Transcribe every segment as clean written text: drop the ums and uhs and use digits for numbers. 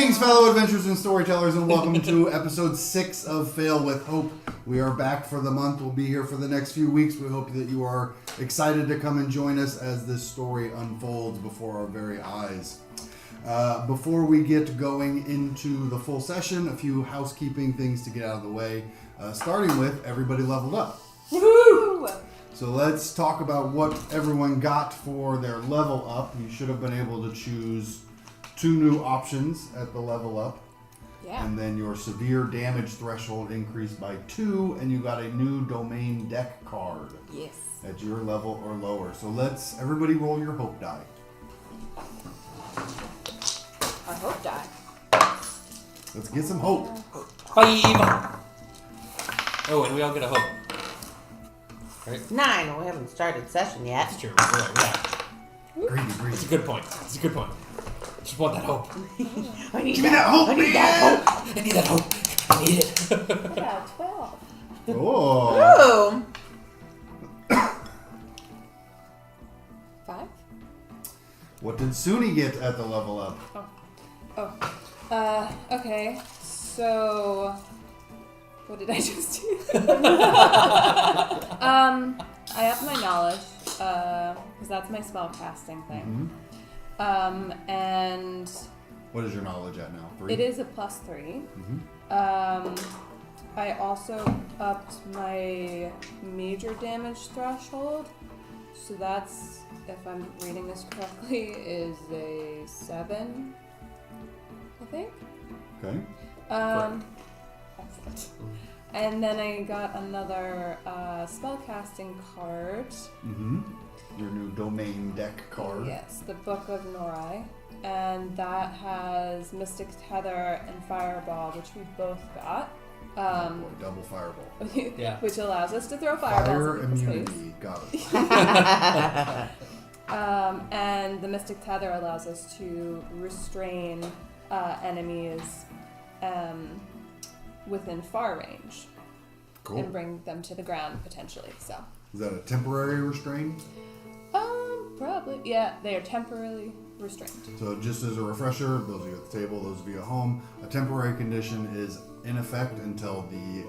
Greetings, fellow adventurers and storytellers, and welcome to episode 6 of Fail with Hope. We are back for the month. We'll be here for the next few weeks. We hope that you are excited to come and join us as this story unfolds before our very eyes. Before we get going into the full session, a few housekeeping things to get out of the way. Starting with, everybody leveled up. Woo! So let's talk about what everyone got for their level up. You should have been able to choose 2 new options at the level up. Yeah. And then your severe damage threshold increased by 2, and you got a new domain deck card. Yes. At your level or lower. So let's everybody roll your hope die. Our hope die. Let's get some hope. 5! Oh, and we all get a hope. Right? 9. We haven't started session yet. That's true. Yeah. Greedy. That's a good point. That's a good point. Just want that hope. I need Give me that hope, I need that hope. I need that hope. I need it. Yeah, 12. Oh. Ooh. 5? What did Suni get at the level up? Okay. So, what did I just do? I upped my knowledge, because that's my spell casting thing. And What is your knowledge at now? 3? it is a +3. I also upped my major damage threshold. So that's, if I'm reading this correctly, is a 7, I think. Okay. Excellent. And then I got another spellcasting card. Your new domain deck card. Yes, the Book of Norai. And that has Mystic Tether and Fireball, which we both got. Oh boy, double fireball. Yeah. Which allows us to throw fireballs Fire into space. immunity. Got it. And the Mystic Tether allows us to restrain enemies within far range. Cool. And bring them to the ground, potentially. So. Is that a temporary restraint? Probably. Yeah, they are temporarily restrained. So just as a refresher, those of you at the table, those of you at home, a temporary condition is in effect until the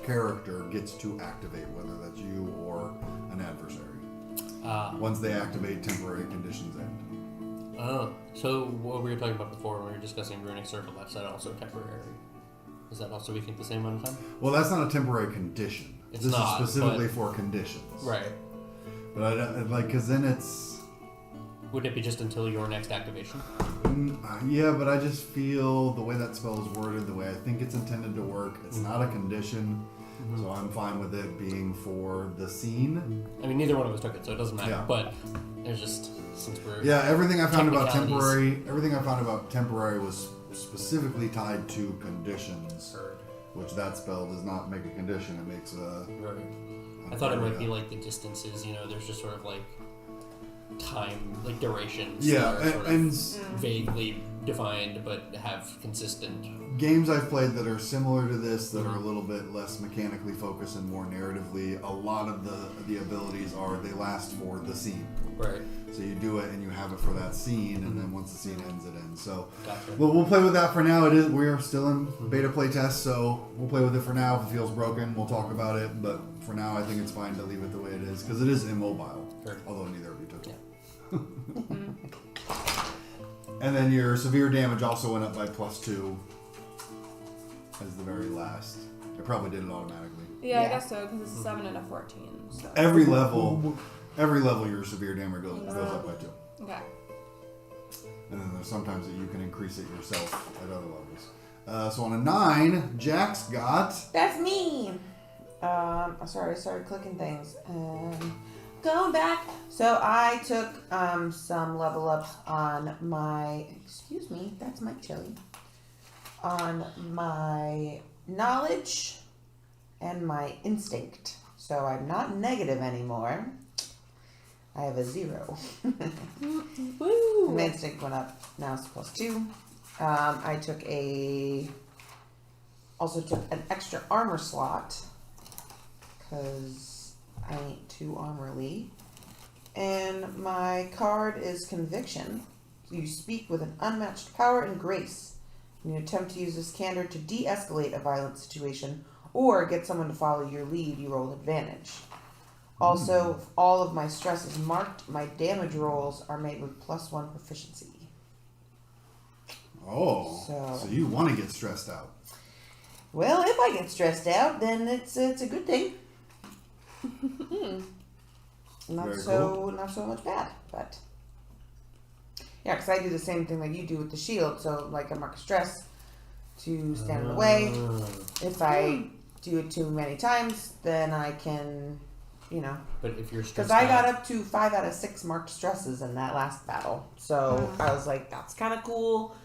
character gets to activate, whether that's you or an adversary. Once they activate, temporary conditions end. Oh, so what we were talking about before when we were discussing Runic Circle, that's not also temporary. Is that also, we think, the same amount of time? Well, that's not a temporary condition. It's this not, is specifically for conditions. Right. But I don't, because then it's... Wouldn't it be just until your next activation? Yeah, but I just feel the way that spell is worded, the way I think it's intended to work, it's not a condition, so I'm fine with it being for the scene. I mean, neither one of us took it, so it doesn't matter. Yeah. But there's just, since we're... Yeah, everything I found about Technicalities. temporary was specifically tied to conditions, which that spell does not make a condition, it makes a... Right. I thought it might be like the distances, there's just sort of like time, like durations. Yeah, that are sort and of vaguely defined but have consistent. games I've played that are similar to this, that are a little bit less mechanically focused and more narratively, a lot of the abilities they last for the scene. Right. So you do it and you have it for that scene, and then once the scene ends, it ends. So Gotcha. we'll play with that for now. We are still in beta play test, so we'll play with it for now. If it feels broken, we'll talk about it. But for now, I think it's fine to leave it the way it is, because it is immobile. Sure. Although neither of you took it. Yeah. And then your severe damage also went up by +2 as the very last. It probably did it automatically. Yeah, I guess so, because it's a 7 and a 14. So. Every level your severe damage goes up by 2. Okay. And then there's sometimes that you can increase it yourself at other levels. So on a 9, Jax got... That's me. Sorry, I started clicking things. Going back. So I took some level ups on my... Excuse me, that's my chili. On my knowledge and my instinct. So I'm not negative anymore. I have a 0. Woo! My instinct went up. Now it's +2. I also took an extra armor slot because I ain't too armorly. And my card is Conviction. You speak with an unmatched power and grace. When you attempt to use this candor to de-escalate a violent situation or get someone to follow your lead, you roll advantage. Also, if all of my stress is marked, my damage rolls are made with +1 proficiency. Oh, so you want to get stressed out. Well, if I get stressed out, then it's a good thing. Not Very so cool. not so much bad, but yeah, because I do the same thing that you do with the shield. So like I mark stress to stand in the way. If I do it too many times, then I can, But if you're because stressed I got out- up to 5 out of 6 marked stresses in that last battle. So I was like, that's kind of cool.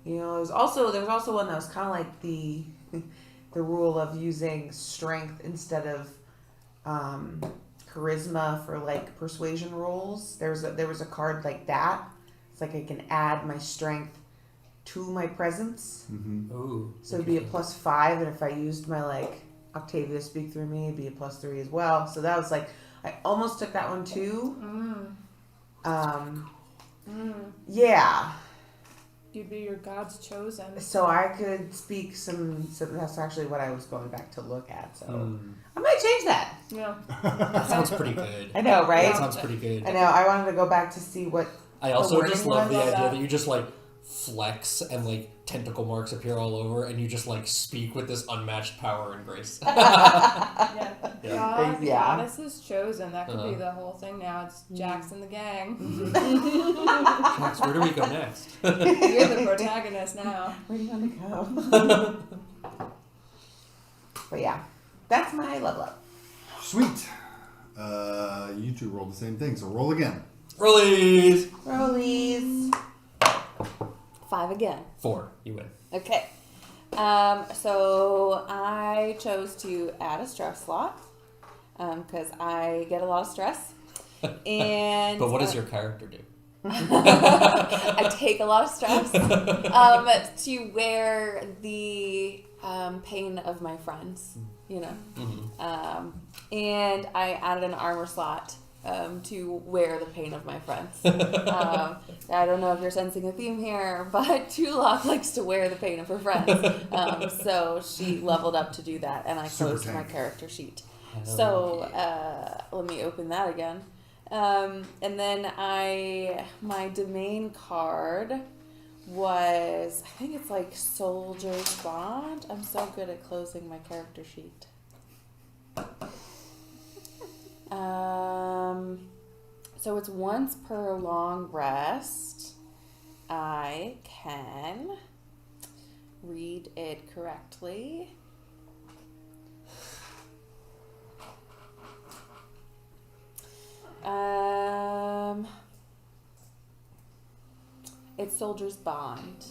There was also one that was kind of like the rule of using strength instead of charisma for like persuasion rolls. There was a card like that. It's like I can add my strength to my presence. Mm-hmm. Ooh, So it'd be a interesting. +5, and if I used my like Octavia speak through me, it'd be a +3 as well. So that was like I almost took that one too. Yeah. You'd be your God's chosen. So I could speak some. So that's actually what I was going back to look at. So Mm. I might change that. Yeah. That sounds pretty good. I know, right? That sounds pretty good. I know. I wanted to go back to see what. I also wording just love was. the I love idea that. that you just like flex and like tentacle marks appear all over, and you just like speak with this unmatched power and grace. Yeah. Yeah. God, Yeah. Goddess is chosen. That could be the whole thing now. It's Jax and the gang. Jax, where do we go next? You're the protagonist now. Where do you want to go? But yeah, that's my level up. Sweet. You two rolled the same thing, so roll again. Release. Rollies. 5 again. 4. You win. Okay. So I chose to add a stress slot because I get a lot of stress. And But what does your character do? I take a lot of stress to wear the pain of my friends, Mm-hmm. and I added an armor slot to wear the pain of my friends. I don't know if you're sensing a theme here, but Tulok likes to wear the pain of her friends. So she leveled up to do that, and I Super closed my tanky. character sheet. Hell So yeah. let me open that again. And then my domain card was, I think it's like Soldier's Bond. I'm so good at closing my character sheet. So it's once per long rest. I can read it correctly. It's Soldier's Bond.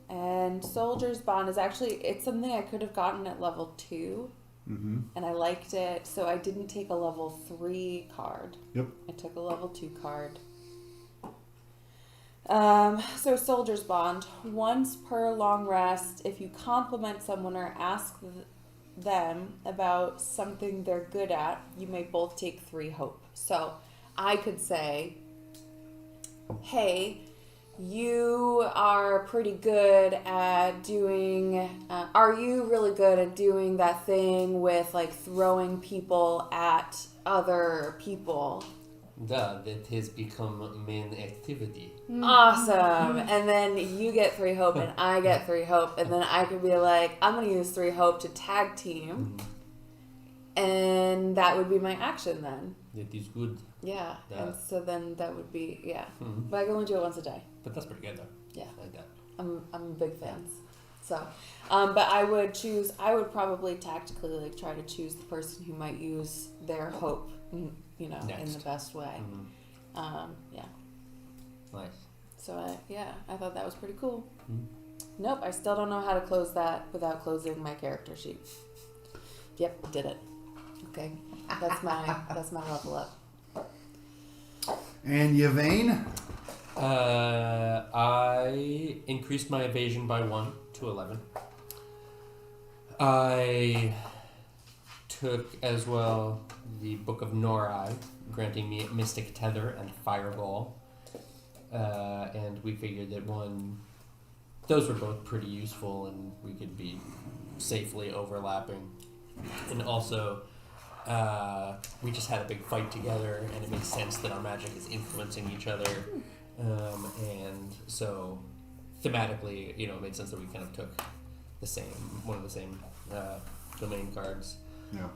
And Soldier's Bond is actually, it's something I could have gotten at level 2. Mm-hmm. And I liked it, so I didn't take a level 3 card. Yep. I took a level 2 card. So Soldier's Bond. Once per long rest, if you compliment someone or ask them about something they're good at, you may both take 3 hope. So I could say, hey, you are pretty good at doing, are you really good at doing that thing with like throwing people at other people? That has become main activity. Awesome. And then you get 3 hope and I get 3 hope. And then I could be like, I'm going to use 3 hope to tag team. And that would be my action then. That is good. Yeah. Yeah. And so then that would be, yeah. Mhm. But I can only do it once a day. But that's pretty good though. Yeah. I like that. I'm a big fan. So, but I would probably tactically like try to choose the person who might use their hope, in Next. the best way. Mhm. Yeah. Nice. So I thought that was pretty cool. Mhm. Nope, I still don't know how to close that without closing my character sheet. Yep, did it. Okay, that's my level up. And Yvain? I increased my evasion by 1 to 11. I took as well the Book of Norai, granting me Mystic Tether and Fireball. And we figured that one those were both pretty useful, and we could be safely overlapping. And also, we just had a big fight together, and it makes sense that our magic is influencing each other. And so, thematically, it made sense that we kind of took one of the same domain cards. Yeah.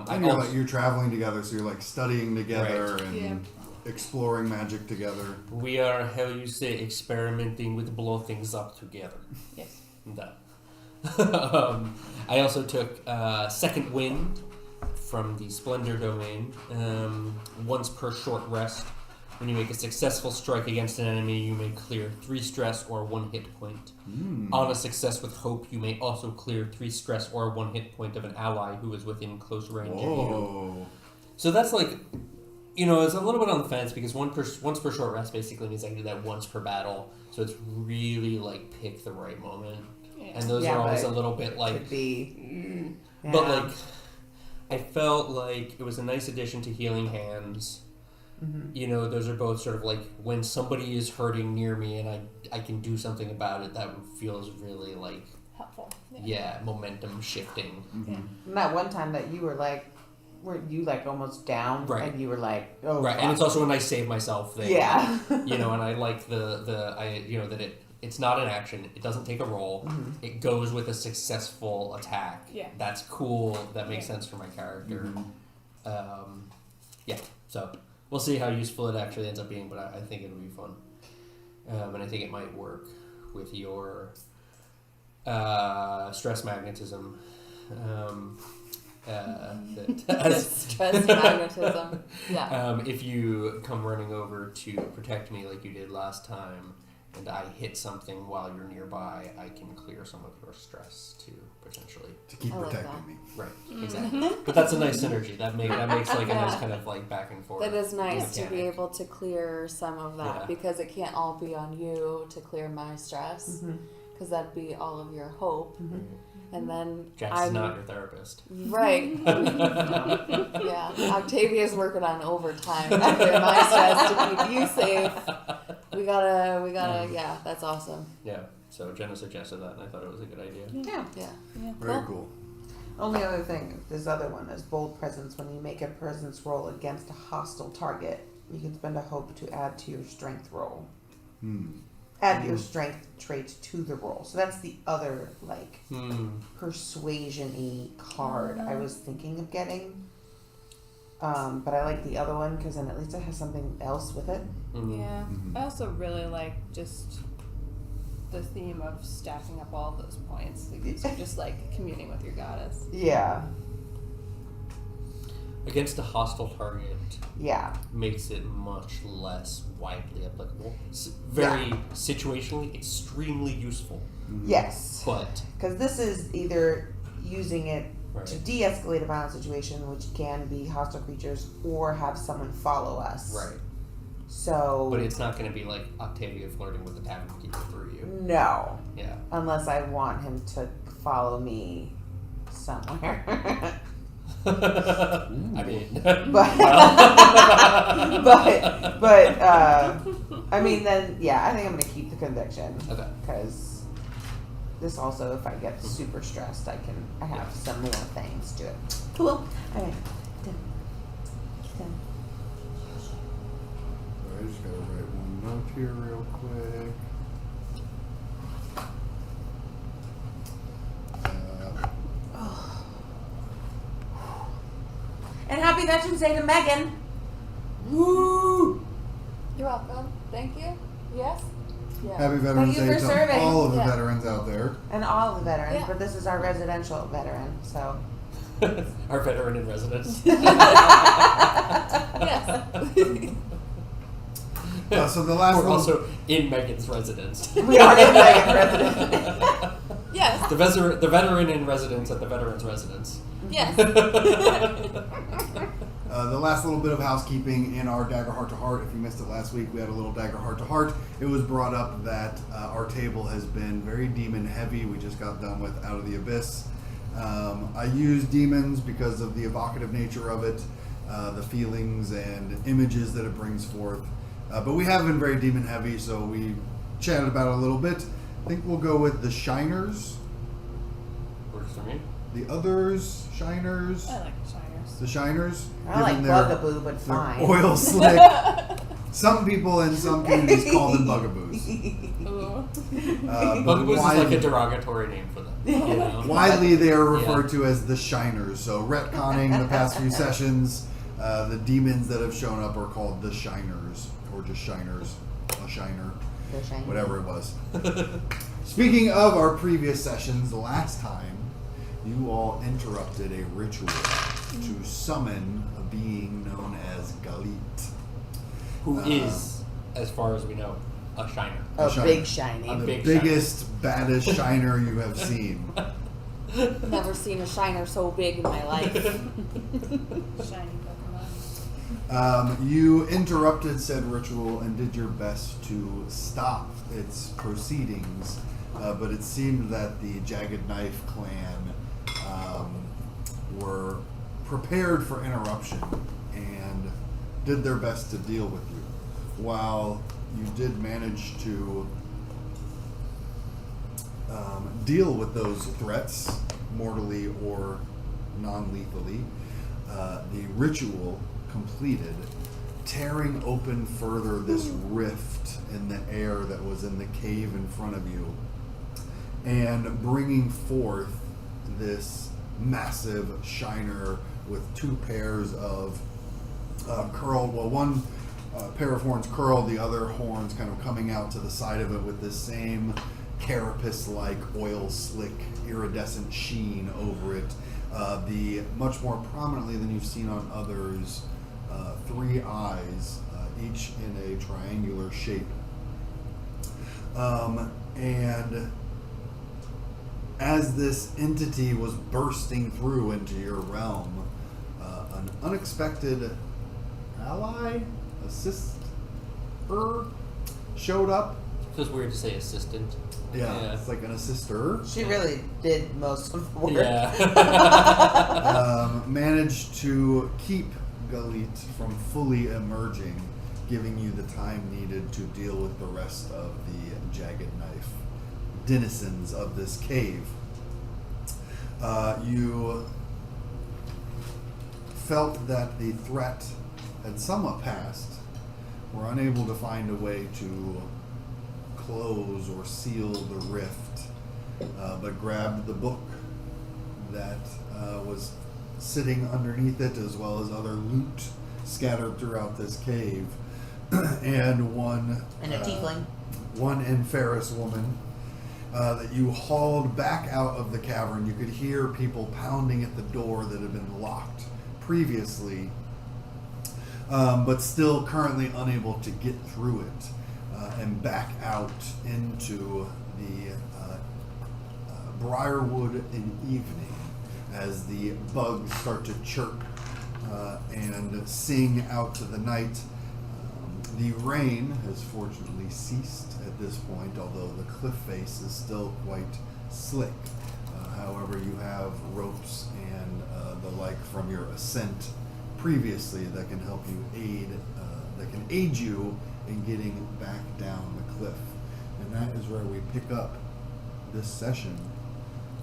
And you're traveling together, so you're like studying together Right. and exploring magic together. we are, how you say, experimenting with blow things up together. Yes. That. I also took Second Wind from the Splendor domain. Once per short rest, when you make a successful strike against an enemy, you may clear 3 stress or 1 hit point. On a success with Hope, you may also clear 3 stress or 1 hit point of an ally who is within close range of you. So that's like, it's a little bit on the fence because once per short rest basically means I can do that once per battle. So it's really like pick the right moment. Yeah. And those are always a little bit like, Could be. but like, I felt like it was a nice addition to Healing Hands. Mm-hmm. Those are both sort of like when somebody is hurting near me and I can do something about it, that feels really like, Helpful. momentum shifting. Yeah. And that one time that you were almost down, Right. and you were like, oh, Right, fuck. and it's also a nice save myself thing. Yeah. And I like that it's not an action, it doesn't take a roll, it goes with a successful attack. Yeah. That's cool, that makes Yeah. sense for my character. So we'll see how useful it actually ends up being, but I think it'll be fun. And I think it might work with your stress magnetism. Stress magnetism. Yeah. If you come running over to protect me like you did last time, and I hit something while you're nearby, I can clear some of your stress too, potentially. To keep I like protecting that. me. Right, exactly. But that's a nice synergy. That makes like a nice kind of like back and forth. That is nice to be mechanic. able to clear some of that Yeah. because it can't all be on you to clear my stress because that'd be all of your hope. And then Jack's not your therapist. Right. Yeah. Octavia's working on overtime to clear my stress to keep you safe. We gotta, yeah, that's awesome. Yeah. So Jenna suggested that, and I thought it was a good idea. Yeah. Yeah. Very cool. Only other thing, this other one is Bold Presence. When you make a presence roll against a hostile target, you can spend a hope to add to your strength roll. Add your strength trait to the roll. So that's the other, like, persuasion-y card I was thinking of getting. But I like the other one because then at least it has something else with it. Yeah. I also really like just the theme of stacking up all those points because you're just like communing with your goddess. Yeah. Against a hostile target Yeah. makes it much less widely applicable. Very situationally, extremely useful. Yes. But Because this is either using it right. to de-escalate a violent situation, which can be hostile creatures, or have someone follow us. Right. So. But it's not going to be like Octavia flirting with the tavern keeper through you. No. Yeah. Unless I want him to follow me somewhere. I mean, I mean, then, yeah, I think I'm going to keep the conviction. okay. Because this also, if I get super stressed, I have some more things to it. Cool. All right. Done. I just gotta write one note here real quick. And happy Veterans Day to Megan. Woo! You're welcome. Thank you. Yes? Yeah. Happy Veterans Thank you Day for to serving. all of the Yeah. veterans out there. And all of the veterans, Yeah. but this is our residential veteran, so. Our veteran in residence. Yes. So the last We're one. also in Megan's residence. We are in Megan resident. Yes. The veteran in residence at the veteran's residence. Yes. The last little bit of housekeeping in our Daggerheart to Heart. If you missed it last week, we had a little Daggerheart to Heart. It was brought up that our table has been very demon heavy. We just got done with Out of the Abyss. I use demons because of the evocative nature of it, the feelings and images that it brings forth. But we have been very demon heavy, so we chatted about it a little bit. think we'll go with the Shiners. Works for me. The others, Shiners. I like the Shiners. The Shiners. I like given Bugaboo, but their fine. oil slick. Some people in some communities call them bugaboos. Ooh. But Bugaboos is like a widely, derogatory name for them. You know? widely they are referred to as the Shiners. So retconning the past few sessions, the demons that have shown up are called the Shiners, or just Shiners, a Shiner, They're shiny. whatever it was. Speaking of our previous sessions, last time you all interrupted a ritual to summon a being known as Galit. Who is, as far as we know, a shiner. Oh, Shiner. big shiny. A The big biggest, baddest Shiner you have seen. Never seen a shiner so big in my life. Shiny Pokemon. You interrupted said ritual and did your best to stop its proceedings, but it seemed that the Jagged Knife clan were prepared for interruption and did their best to deal with you. While you did manage to deal with those threats, mortally or non-lethally, the ritual completed, tearing open further this rift in the air that was in the cave in front of you, and bringing forth this massive shiner with two pairs of curled, well, one pair of horns curled, the other horns kind of coming out to the side of it with this same carapace-like oil slick iridescent sheen over it. The much more prominently than you've seen on others, three eyes, each in a triangular shape. And as this entity was bursting through into your realm, an unexpected ally, assister, showed up. Feels weird to say assistant. Yeah, it's like an assister. She really did most of the work. Yeah. Managed to keep Galit from fully emerging, giving you the time needed to deal with the rest of the Jagged Knife denizens of this cave. You felt that the threat had somewhat passed, were unable to find a way to close or seal the rift, but grabbed the book that was sitting underneath it, as well as other loot scattered throughout this cave, and one And a tiefling. one Inferis woman that you hauled back out of the cavern. You could hear people pounding at the door that had been locked previously, but still currently unable to get through it, and back out into the Briarwood in evening as the bugs start to chirp and sing out to the night. The rain has fortunately ceased at this point, although the cliff face is still quite slick. However, you have ropes and the like from your ascent previously that can help you aid you in getting back down the cliff. And that is where we pick up this session,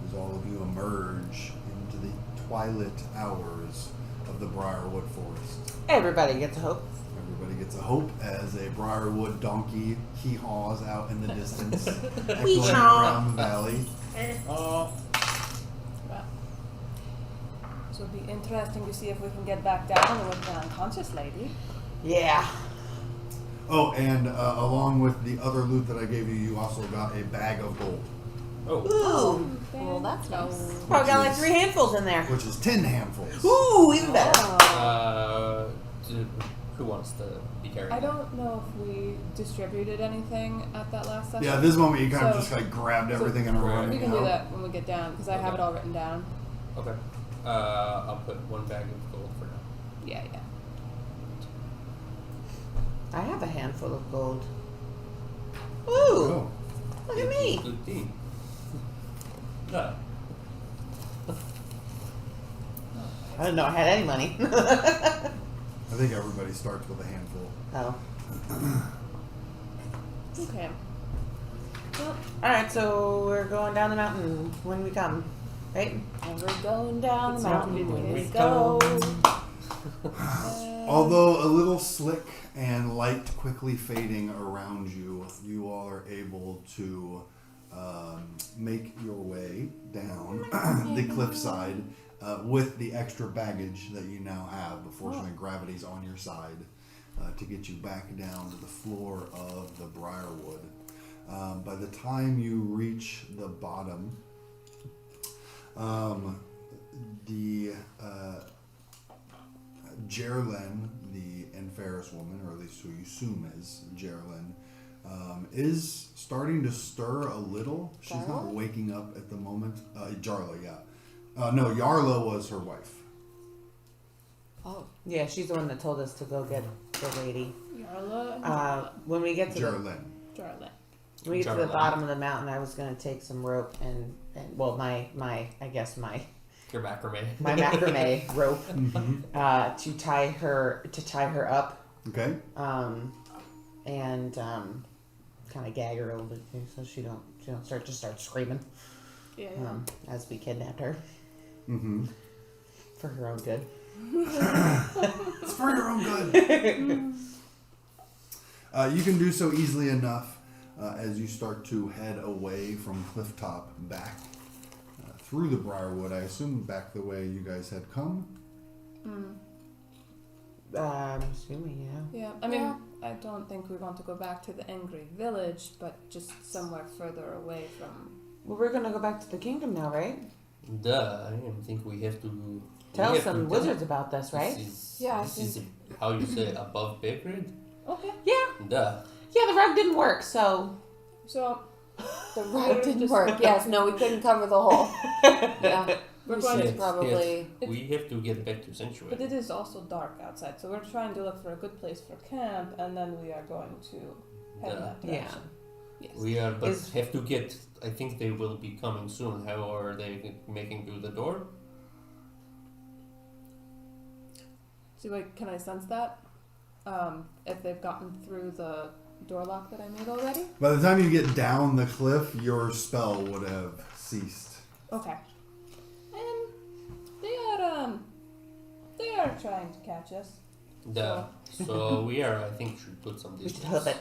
as all of you emerge into the twilight hours of the Briarwood Forest. Everybody gets hope. Everybody gets a hope as a Briarwood donkey hee-haws out in the distance, echoing Wee-haw. around the valley. Wow. So it'll be interesting to see if we can get back down with the unconscious lady. Yeah. Oh, and along with the other loot that I gave you, you also got a bag of gold, Oh. Ooh. Well, that's nice. Probably got like 3 handfuls in there. which is 10 handfuls. Ooh, even better. Oh. Who wants to be carried? I don't know if we distributed anything at that last session. Yeah, at this moment you kind of So- just like grabbed so everything and are we running We can out. do that when we get down, because I have Okay. it all written down. Okay. I'll put one bag of gold for now. Yeah, yeah. I have a handful of gold. Ooh, Oh. look at me. Good deed. No. I didn't know I had any money. I think everybody starts with a handful. Oh. Okay. Alright, so we're going down the mountain when we come, right? And we're going down It's the not mountain when really we nice. go. Although a little slick and light quickly fading around you, you all are able to make your way down the cliffside with the extra baggage that you now have. But fortunately, gravity's on your side to get you back down to the floor of the Briarwood. By the time you reach the bottom, the Geraldine, the Enferris woman, or at least who you assume is Geraldine, is starting to stir a little. She's not Jarla? waking up at the moment. Jarla, yeah. No, Yarla was her wife. Oh, Yeah, she's the one that told us to go get the lady. Yarla. When we get to Geraldine. Jarla. when we get to the Jarla. bottom of the mountain, I was gonna take some rope and well, my Your macrame. macrame rope Mm-hmm. to tie her up Okay. and kind of gag her a little bit so she don't start screaming Yeah. as we kidnapped her Mm-hmm. for her own good. It's for your own good. You can do so easily enough as you start to head away from Clifftop back through the Briarwood. I assume back the way you guys had come. I'm assuming, yeah. Yeah. I mean, Yeah. I don't think we want to go back to the Angry Village, but just somewhere further away from. Well, we're gonna go back to the kingdom now, right? Duh, I don't think we have to Tell we have some to wizards about this, right? This is, Yeah, I this is how you say it, above pay grade? Okay. Yeah. Duh. Yeah, the rug didn't work, so So the rug didn't Just- work. Yes, no, we couldn't cover the hole. Yeah, we're we going should to. probably. We have to get back to Sanctuary. But it is also dark outside, so we're trying to look for a good place for camp, and then we are going to head in that Yeah. direction. Yes. We are, but Is- have to get. I think they will be coming soon. How are they making through the door? So, like, can I sense that? If they've gotten through the door lock that I made already? By the time you get down the cliff, your spell would have ceased. Okay. And they are trying to catch us. Duh. So we are. I think should put some we should distance. hoof it.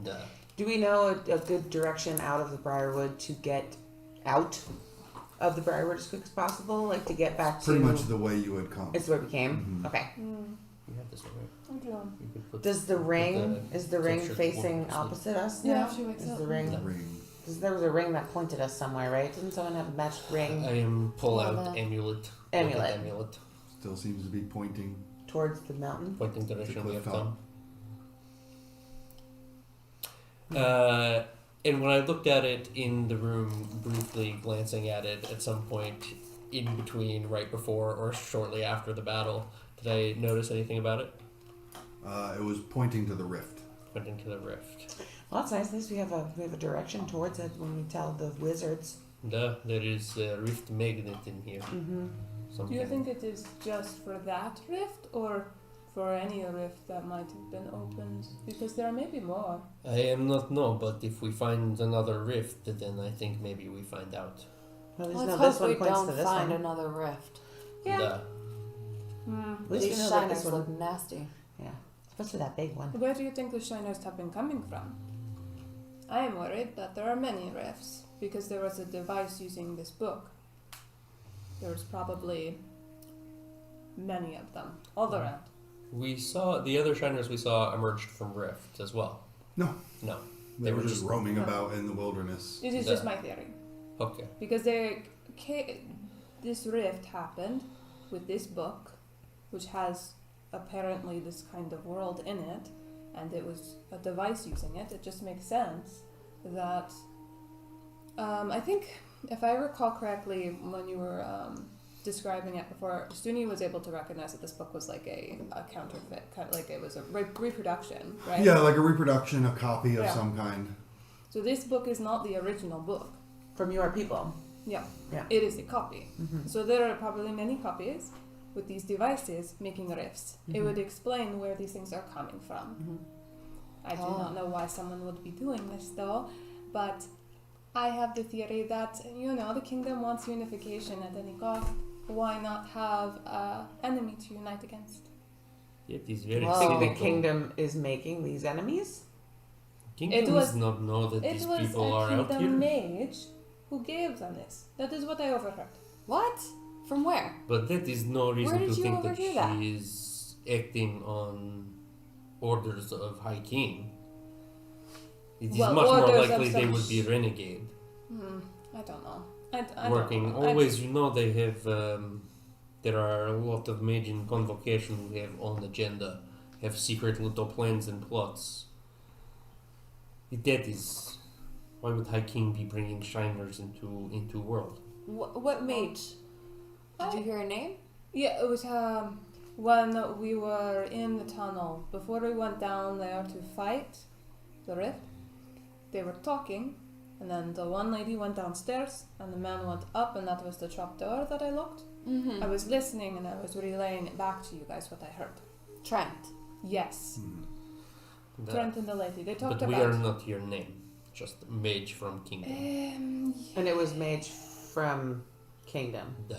Duh. Do we know a good direction out of the Briarwood to get out of the Briarwood as quick as possible? Like to get back Pretty to... much the way you had come. It's where we came? Mhm. Okay. You have this one, right? I'm doing. You could put. Does the put ring... is the ring textured facing wood. opposite us Yeah, now? if she wakes Is up. the ring... No. Ring. Because there was a ring that pointed us somewhere, right? Didn't someone have a magic ring I am pull Well, out amulet. Look at Amulet. amulet. Still seems to be pointing. towards the mountain? Pointing direction we have cliff top. come. And when I looked at it in the room, briefly glancing at it at some point in between, right before or shortly after the battle, did I notice anything about it? It was pointing to the rift. Pointing to the rift. Well, that's nice. At least we have a direction towards it when we tell the wizards. Duh, there is a rift magnet in here. Mm-hmm. Do Something. you think it is just for that rift, or for any rift that might have been opened? Because there may be more. I am not know, but if we find another rift, then I think maybe we find out. Well, at least Let's no, this hope we one points to don't this find one. another rift. Yeah. Duh. At least we These know that shiners this one... look nasty. Yeah. Especially that big one. Where do you think the shiners have been coming from? I am worried that there are many rifts, because there was a device using this book. There's probably many of them all around. We saw the other shiners we saw emerged from rift as well. No. No. They were just just- roaming about in the wilderness. It is just my theory. Okay. Because this rift happened with this book, which has apparently this kind of world in it, and it was a device using it. It just makes sense that I think, if I recall correctly, when you were describing it before, Stuni was able to recognize that this book was like a counterfeit, kind of like it was a reproduction, right? Yeah, like a reproduction, a copy of Yeah. some kind. So this book is not the original book. From your people. Yeah. Yeah. It is a copy. Mm-hmm. So there are probably many copies with these devices making rifts. It Mhm. would explain where these things are coming from. Mm-hmm. I do Oh. not know why someone would be doing this though, but I have the theory that, the kingdom wants unification at any cost. Why not have an enemy to unite against? It is very I think the cynical. kingdom is making these enemies. Kingdom does not know that It these was people a are out kingdom here. mage who gave them this. That is what I overheard. What? From where? But that is no reason Where to did you think that overhear she that? is acting on orders of High King. It is Well, much more orders of likely they some would be renegade. I don't know. I Working. don't know. Always, they have... there are a lot of mage in convocation who have own agenda. Have secret little plans and plots. That is... Why would High King be bringing shiners into world? What mage? Did you hear a name? Yeah, it was when we were in the tunnel. Before we went down there to fight the rift, they were talking, and then the one lady went downstairs, and the man went up, and that was the trap door that I locked. Mm-hmm. I was listening, and I was relaying it back to you guys what I heard. Trent. Yes, The- Trent and the lady. They talked but we about. are not your name. Just mage from Kingdom. And it was mage from Kingdom. Duh.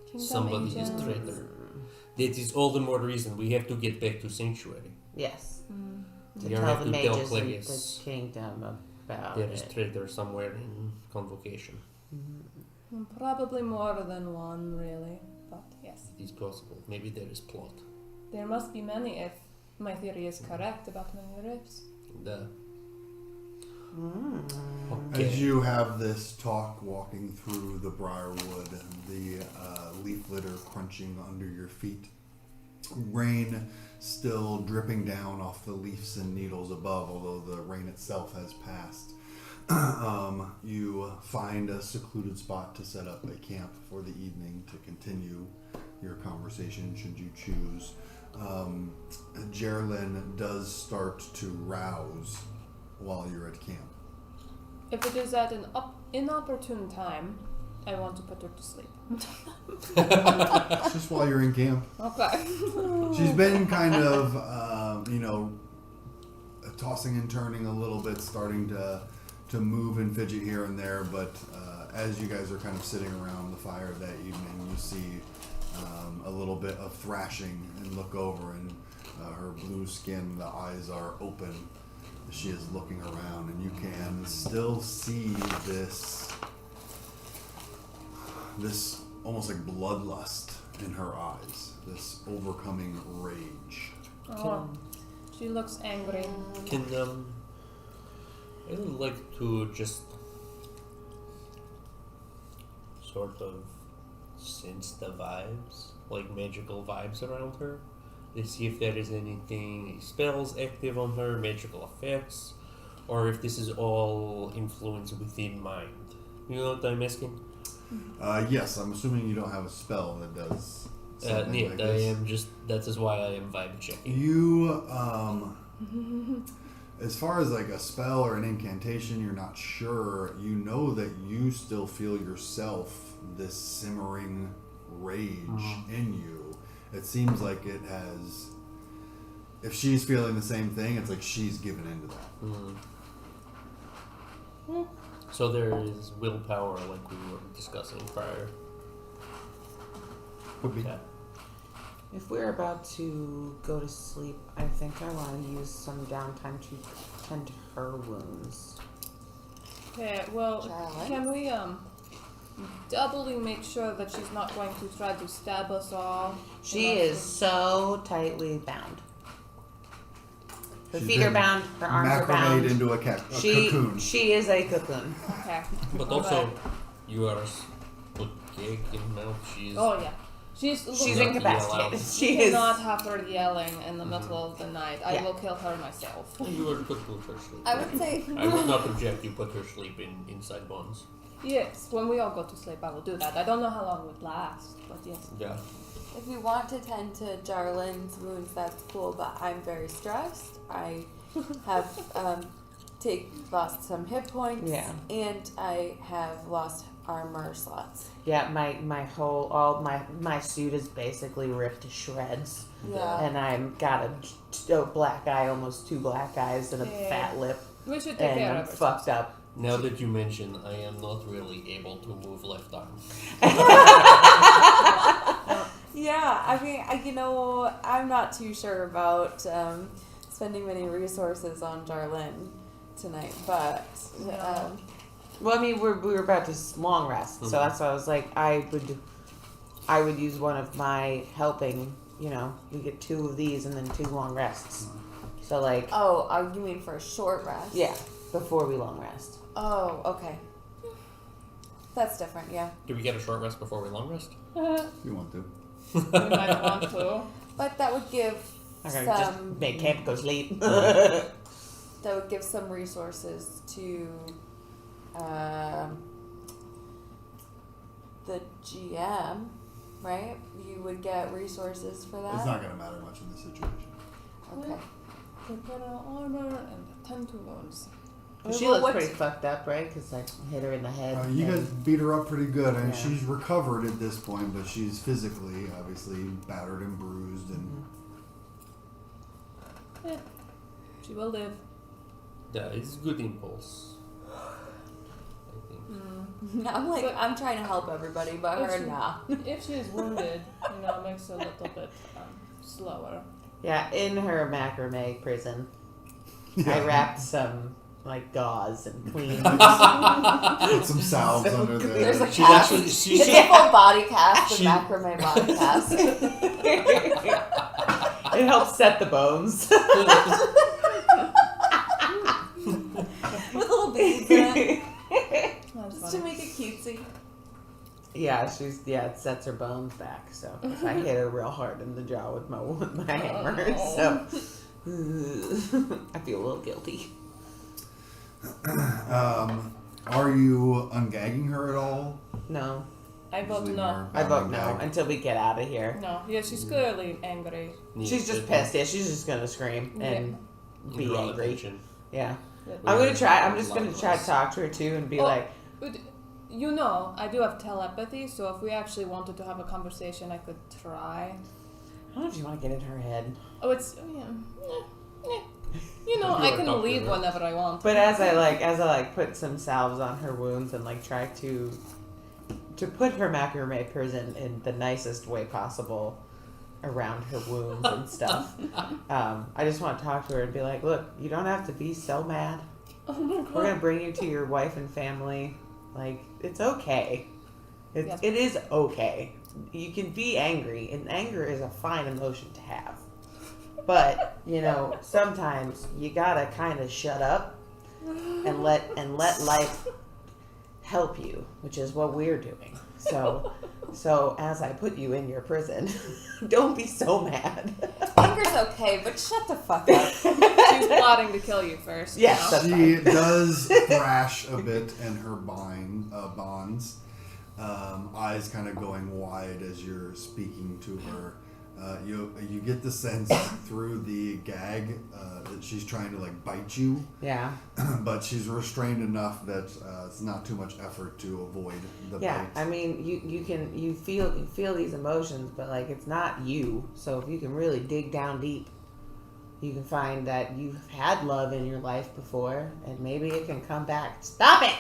Kingdom Somebody is agents. traitor. That is all the more reason we have to get back to Sanctuary. Yes. We To are tell have the to tell mages in Claudius the kingdom about there is it. traitor somewhere in convocation. Probably more than one, really. But yes, It is possible. Maybe there is plot. there must be many if my theory is correct about many rifts. Duh. Mm. Okay. As you have this talk walking through the briarwood, the leaf litter crunching under your feet, rain still dripping down off the leaves and needles above, although the rain itself has passed. You find a secluded spot to set up a camp for the evening to continue your conversation should you choose. Geraldine does start to rouse while you're at camp. If it is at an inopportune time, I want to put her to sleep. It's just while you're in camp. Okay. She's been kind of, tossing and turning a little bit, starting to move and fidget here and there. But as you guys are kind of sitting around the fire that evening, you see a little bit of thrashing and look over, and her blue skin, the eyes are open. She is looking around, and you can still see this almost like bloodlust in her eyes, this overcoming rage. Oh, she looks angry. Can I would like to just sort of sense the vibes, like magical vibes around her. To see if there is anything, spells active on her, magical effects, or if this is all influence within mind. You know what I'm asking? Yes, I'm assuming you don't have a spell that does something Yeah, like I this. am just. That is why I am vibe checking. You, as far as like a spell or an incantation, you're not sure. You know that you still feel yourself this simmering rage in you. It seems like it has. If she's feeling the same thing, it's like she's given into that. So there is willpower, like we were discussing prior. Could be. Yeah. If we're about to go to sleep, I think I want to use some downtime to tend to her wounds. Okay, well, Charlotte? can we doubly make sure that she's not going to try to stab us all? She is so tightly bound. Her She's feet are been bound. Her arms are Macrame bound. into a cocoon. She is a cocoon. Okay. But also, you are put cake in mouth. She's Oh yeah. She's She's not incapacitated. allowed. She You is. cannot have her yelling in the middle of the night. I Yeah. will kill her myself. You are put her sleep. I would say I would not object. You put her sleep inside bonds. Yes, when we all go to sleep, I will do that. I don't know how long it would last, but yes. Yeah. if you want to tend to Jarlin's wounds, that's cool. But I'm very stressed. I have lost some hit points. Yeah. And I have lost armor slots. Yeah, all my suit is basically ripped to shreds, Yeah. and I'm got a black eye, almost two black eyes, and a Yeah. fat lip, We should take and care I'm of her. fucked up. Now that you mention, I am not really able to move left arm. Yeah, I mean, I'm not too sure about spending many resources on Jarlin tonight, but Well, I mean, we were about to long rest, so that's why I was like, I would use one of my helping. We get 2 of these and then 2 long rests. So like, you mean for a short rest? yeah, before we long rest. Oh, okay. That's different, yeah. Do we get a short rest before we long rest? If you want to. We might want to. But that would give I'm gonna just some make camp go sleep. that would give some resources to the GM, right? You would get resources for that. It's not going to matter much in this situation. Okay. Prepare armor and attend to wounds. She Well, looks what's- pretty fucked up, right? Because I hit her in the head. You and- guys beat her up pretty good, and Yeah. she's recovered at this point, but she's physically, obviously, battered and bruised. And She will live. That is good impulse. I think. I'm trying to help everybody, but her, If she- nah. If she is wounded, it makes her a little bit slower. Yeah, in her macrame prison, I Yeah. wrapped some gauze and cleaned. Put some salves under there. There's a She's cast. actually It's a full body cast, She- a macrame body cast. It helps set the bones. With little beads in it. That's Just to funny. make it cutesy. Yeah, it sets her bones back. So 'cause I hit her real hard in the jaw with my hammer. So I feel a little guilty. Are you ungagging her at all? No, I vote Usually no. more I vote no ungag. until we get out of here. No. Yeah, she's clearly angry. She's just pissed. Yeah, she's just gonna scream and be Draw angry. attention. Yeah, But- I'm just gonna try to talk to her too and be Oh. like, But, I do have telepathy, so if we actually wanted to have a conversation, I could try. I don't know if you want to get in her head. Oh, it's I You can are Dr. leave Right. whenever I want. But as I put some salves on her wounds and try to put her macrame prison in the nicest way possible around her wounds and stuff. I just want to talk to her and be like, look, you don't have to be so mad. Oh my god. We're gonna bring you to your wife and family. It's okay. Yes. It is okay. You can be angry, and anger is a fine emotion to have. But sometimes you gotta kind of shut up and let life help you, which is what we're doing. So as I put you in your prison, don't be so mad. Anger's okay, but shut the fuck up. She's plotting to kill you first. Yes, you know? that's She fine. does thrash a bit in her bonds. Eyes kind of going wide as you're speaking to her. You get the sense through the gag that she's trying to bite you, Yeah. but she's restrained enough that it's not too much effort to avoid the Yeah, bite. I mean, you feel these emotions, but it's not you. So if you can really dig down deep, you can find that you've had love in your life before, and maybe it can come back. Stop it!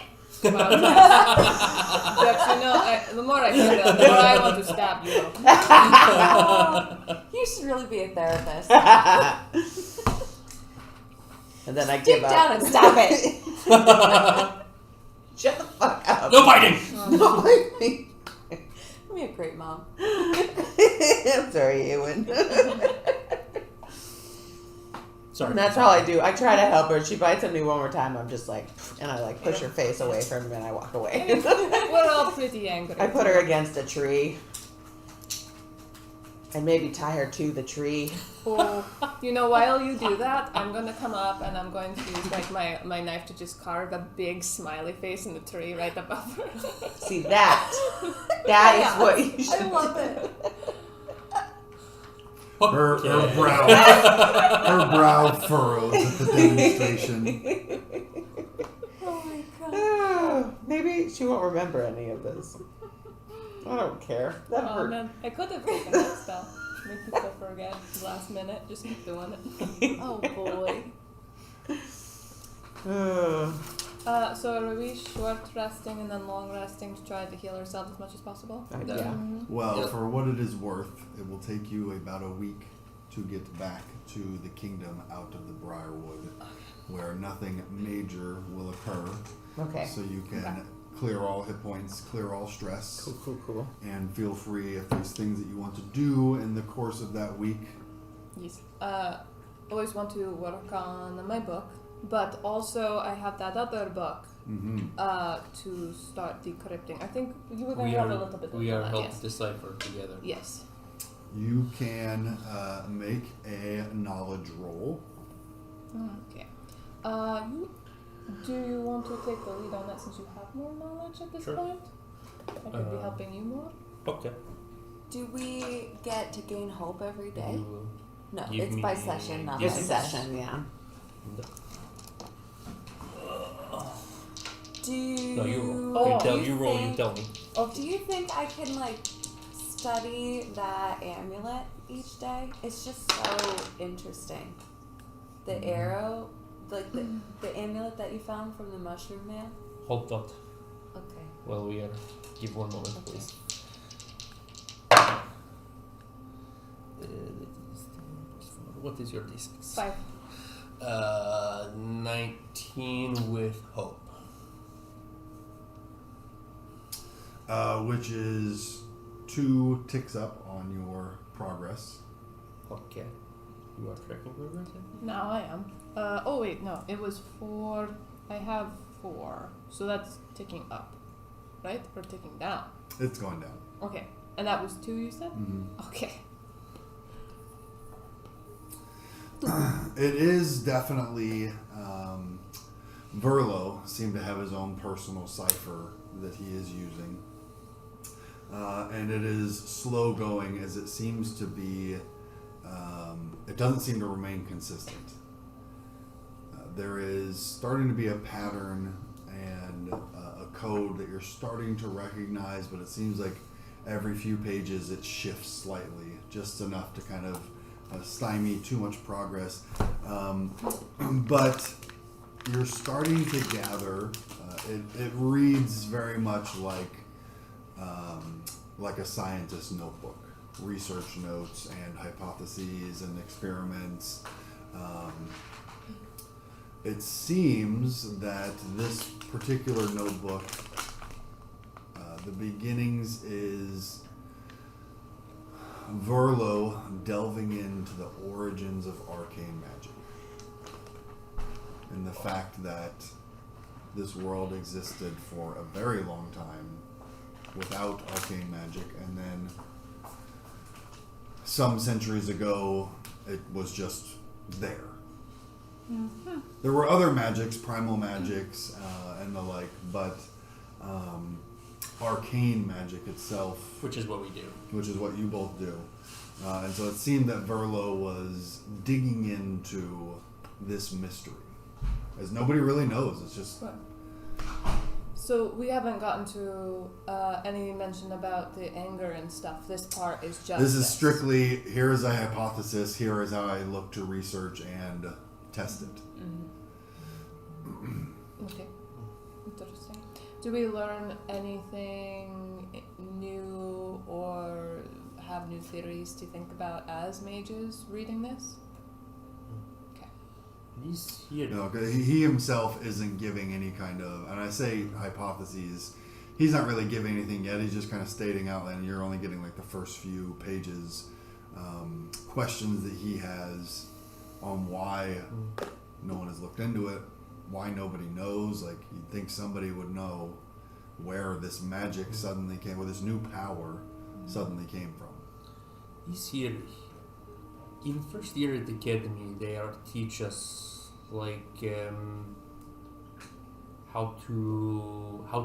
Well, Dex, the more I hear that, the more I want to stab you. You should really be a therapist. And then I Dig give up. down and stop it. Shut the fuck up! No biting! Don't bite me. Be a great mom. I'm sorry, Ewan. Sorry. And that's all I do. I try to help her. She bites at me one more time. I'm just and I push her face away from me and I walk away. We're all pretty angry. I put her against a tree. And maybe tie her to the tree. Oh, while you do that, I'm gonna come up and I'm going to use my knife to just carve a big smiley face in the tree right above her. See that is what you should I love it. Her brow furrows at the demonstration. Oh my god. Maybe she won't remember any of this. I don't care. That Oh hurt. man, I could have taken that spell. Make people forget last minute. Just keep doing it. Oh boy. So are we short resting and then long resting to try to heal ourselves as much as possible? Yeah. Well, Yep. for what it is worth, it will take you about a week to get back to the kingdom out of the Briarwood, where nothing major will occur. Okay. So you can clear all hit points, clear all stress, Cool. and feel free if there's things that you want to do in the course of that week. Yes. Always want to work on my book, but also I have that other book to start decrypting. I think you were going to have a little bit of We are that. helped decipher together. Yes. You can make a knowledge roll. Okay. Do you want to take the lead on that since you have more knowledge at this Sure. point? I could be helping you more. Okay. Do we get to gain hope every day? You will. No, Give it's me- by session, not Yes, by yes. session. Yeah. Do No, you roll. Oh, You roll. You think- tell me. Do you think I can study that amulet each day? It's just so interesting. The arrow, the amulet that you found from the mushroom man. Hold that. Okay. Well, we are. Give one moment, please. What is your D6? 5. 19 with hope. Which is 2 ticks up on your progress. Okay. You are tracking progress? Now I am. Oh wait, no. It was 4. I have 4. So that's ticking up. Right? Or ticking down? It's going down. Okay. And that was 2 you said? Mm-hmm. Okay. It is definitely Verlo seemed to have his own personal cipher that he is using, and it is slow going as it seems to be. It doesn't seem to remain consistent. There is starting to be a pattern and a code that you're starting to recognize, but it seems like every few pages it shifts slightly, just enough to kind of stymie too much progress. But you're starting to gather. It reads very much like a scientist's notebook, research notes and hypotheses and experiments. It seems that this particular notebook, the beginnings is Verlo delving into the origins of arcane magic and the fact that this world existed for a very long time without arcane magic, and then some centuries ago it was just there. There were other magics, primal magics, and the like, but arcane magic itself, Which is what we do. which is what you both do. And so it seemed that Verlo was digging into this mystery. As nobody really knows. It's just... Right. So we haven't gotten to any mention about the anger and stuff. This part is just... This is strictly, here is a hypothesis, here is how I look to research and test it. Okay. Interesting. Do we learn anything new or have new theories to think about as mages reading this? He's here. No, 'cause he himself isn't giving any kind of, and I say hypotheses, he's not really giving anything yet, he's just kind of stating out, and you're only getting like the first few pages, questions that he has on why no one has looked into it, why nobody knows. Like, you'd think somebody would know where this magic suddenly came, where this new power suddenly came from. He's here. In first year at the academy, they are teach us how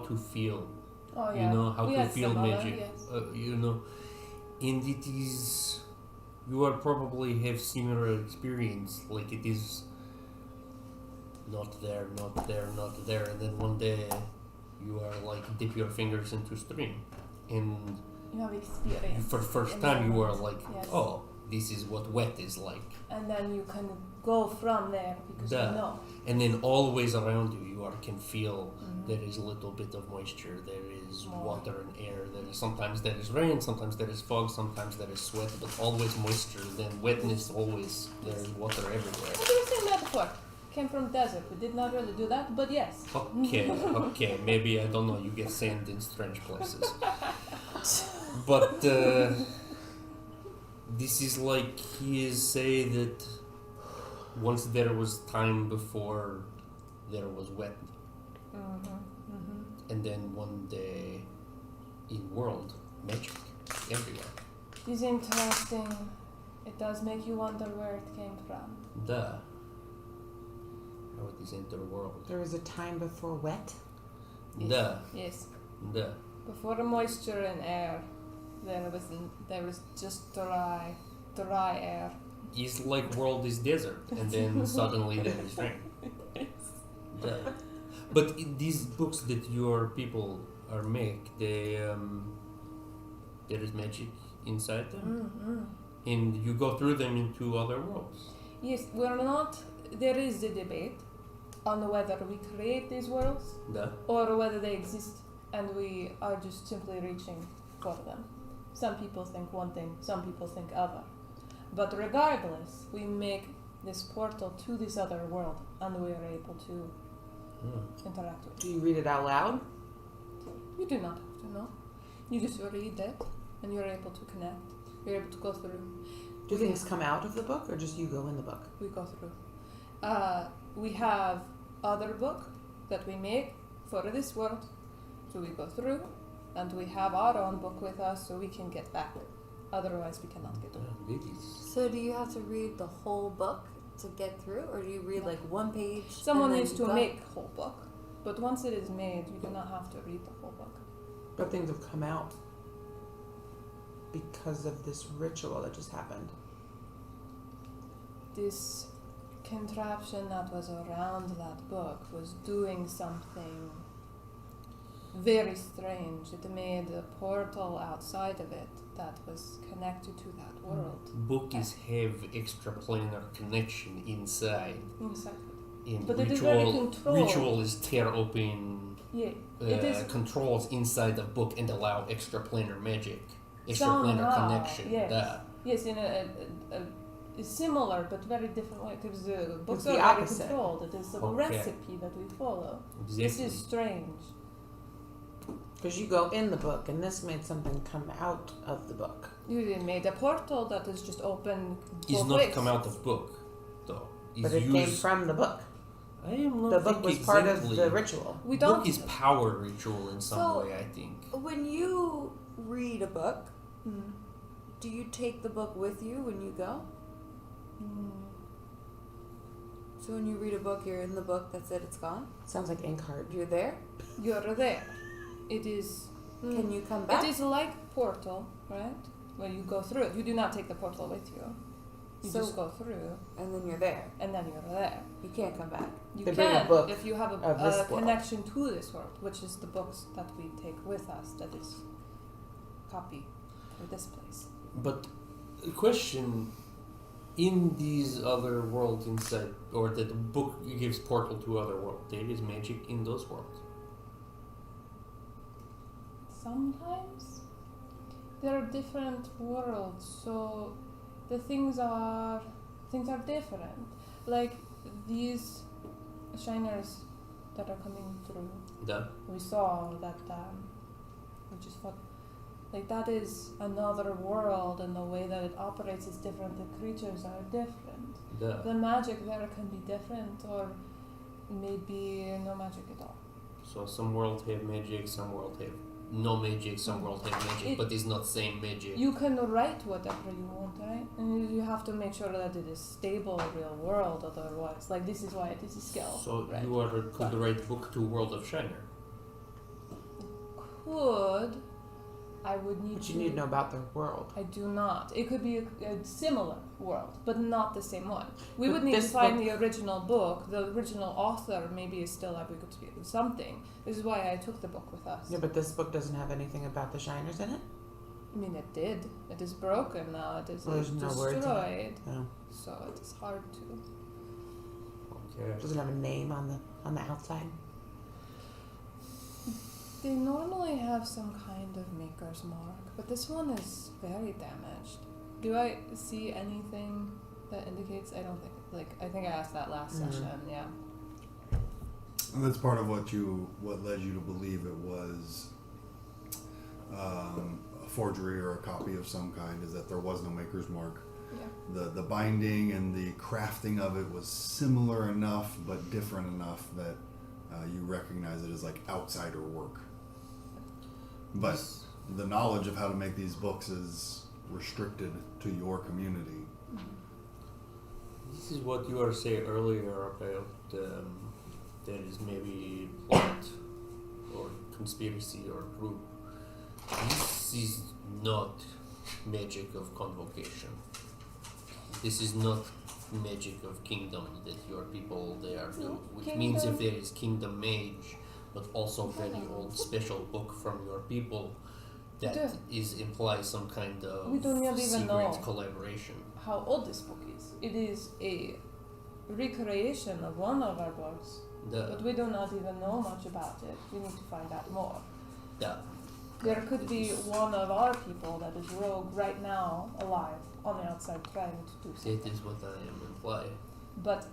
to feel. Oh yeah. You know how We to had feel some other, magic. yes. You know, and it is. You are probably have similar experience. Like, it is not there, not there, not there, and then one day you are like dip your fingers into stream, and You have experience. for the first in time that you are moment. like, Yes. oh, this is what wet is like. And then you can go from there because Duh. we know. And then always around you, can feel there is a little bit of moisture, there is More. water and air, sometimes there is rain, sometimes there is fog, sometimes there is sweat, but always moisture, then wetness, always there is water everywhere. Interesting metaphor. Came from desert. We did not really do that, but yes. Okay, maybe, I don't know, you get sand in strange places. But this is like he is say that once there was time before there was wet, and then one day in world magic everywhere. It is interesting. It does make you wonder where it came from. How it is enter world. There was a time before wet. Yes. Duh. Before the moisture and air, there was just dry air. It's like world is desert, and then suddenly there is rain. Duh. But these books that your people are make, there is magic inside them, and you go through them into other worlds. Yes, we're not. There is a debate on whether we create these worlds Duh. or whether they exist and we are just simply reaching for them. Some people think one thing, some people think other. But regardless, we make this portal to this other world and we are able to interact with it. Do you read it out loud? You do not have to know. You just read it and you're able to connect. You're able to go through. Do things come out of the book, or just you go in the book? We go through. We have other book that we make for this world. So we go through and we have our own book with us so we can get back. Otherwise we cannot get away. So do you have to read the whole book to get through, or do you read like one page? Someone and then needs you to go? make whole book. But once it is made, you do not have to read the whole book. But things have come out because of this ritual that just happened. This contraption that was around that book was doing something very strange. It made a portal outside of it that was connected to that world. Bookies have extraplanar connection inside. Inside. In But it is very ritual, controlled. ritual is tear open Yeah. It is controls inside the book and allow extraplanar magic, extraplanar somehow, connection. yes. Duh. Yes, in a similar but very different way, because the books the are very opposite. controlled. It is a Okay. recipe that we follow. This Exactly. is strange. Because you go in the book, and this made something come out of the book. You made a portal that is just open. It's both not ways. come out of book, though. It's But it came from the book. I am not The book was think part of exactly. the ritual. We don't. Book is power ritual in some So- way, I think. When you read a book, Mm. do you take the book with you when you go? So when you read a book, you're in the book, that's it, it's gone? Sounds like Inkheart. You're there? You're there. It is. Can you come back? It is like portal, right? Where you go through it. You do not take the portal with you. You So- just go through, And then you're there. and then you're there. You can't come back. You They bring a can book if you have of this a world. connection to this world, which is the books that we take with us. That is copy for this place. But a question, in these other worlds inside, or that the book gives portal to other worlds, there is magic in those worlds. Sometimes there are different worlds, so the things are different. Like these shiners that are coming through. Duh. We saw that we just thought like that is another world, and the way that it operates is different. The creatures are different. Duh. The magic there can be different, or maybe no magic at all. So some worlds have magic, some worlds have no magic, some worlds have magic, but it's not same magic. You can write whatever you want, right? And you have to make sure that it is stable, real world. Otherwise, like this is why it is a skill. So right? you could write book to World of Shiner. Could. I would need But to. you need to know about their world. I do not. It could be a similar world, but not the same one. We But would need to this find book- the original book. The original author maybe is still able to be something. This is why I took the book with us. Yeah, but this book doesn't have anything about the Shiners in it. I mean, it did. It is broken now. It is Well, there's no words in it. destroyed. No. So it is hard to. Okay. Doesn't have a name on the outside. They normally have some kind of maker's mark, but this one is very damaged. Do I see anything that indicates? I don't think. I think I asked that last session. Yeah. And that's part of what led you to believe it was a forgery or a copy of some kind, is that there was no maker's mark. Yeah. The binding and the crafting of it was similar enough but different enough that you recognize it as like outsider work. But the knowledge of how to make these books is restricted to your community. This is what you were saying earlier about there is maybe plot or conspiracy or group. This is not magic of convocation. This is not magic of kingdom that your people there do, which means if there is kingdom mage, but also very old special book from your people, that implies some kind of We don't even secret know collaboration. how old this book is. It is a recreation of one of our books, but we do not even know much about it. We need to find out more. There could be one of our people that is rogue right now, alive, on the outside trying to do something. That is what I am implying. But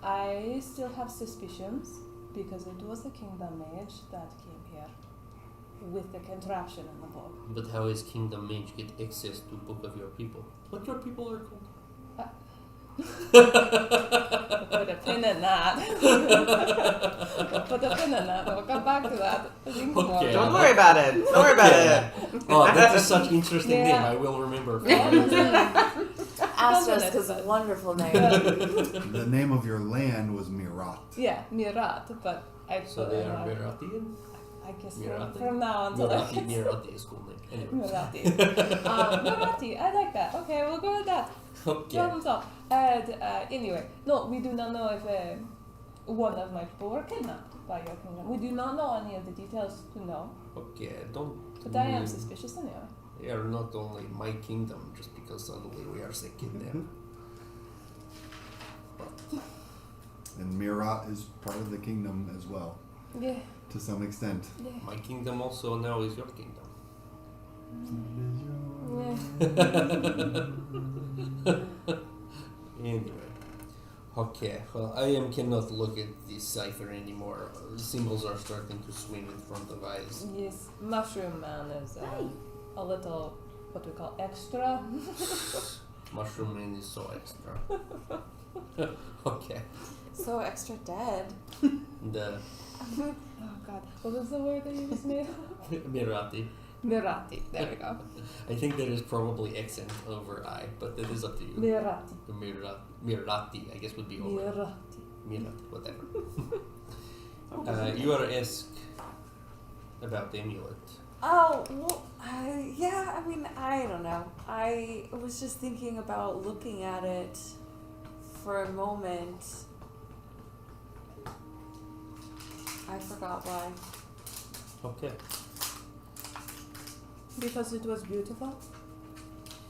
I still have suspicions because it was the Kingdom Mage that came here with the contraption in the book. But how is Kingdom Mage get access to book of your people? What your people are called? Put a pin in that. Put a pin in that. We'll come back to that. I think Okay. Don't worry about it. Don't worry about it. Oh, that is such interesting Yeah. name. I will remember. Asterisk is a wonderful name. The name of your land was Mirat. Yeah, Mirat, but I So they are Miratian? I guess Mirati? from now on. Mirati is cool name. Anyway. Mirati. Mirati, I like that. Okay, we'll go with that. Okay. Problem solved. And anyway, no, we do not know if one of my people were kidnapped by your kingdom. We do not know any of the details to know, Okay, don't. but I am suspicious anyway. They are not only my kingdom just because suddenly we are sick in them. And Mirat is part of the kingdom as well, Yeah, to some extent. yeah. My kingdom also now is your kingdom. Anyway. Okay, well, I cannot look at this cipher anymore. The symbols are starting to swim in front of eyes. Yes, Mushroom Man is a little, what we call extra. Mushroom Man is so extra. Okay. So extra dead. The Oh god, what was the word that you just made? Mirati. Mirati, there we go. I think there is probably accent over I, but that is up to you. Mirati. Mirati, I guess would be over. Mirati. Mirati, whatever. You are asked about the amulet. Oh, well, yeah, I mean, I don't know. I was just thinking about looking at it for a moment. I forgot why. Okay. Because it was beautiful?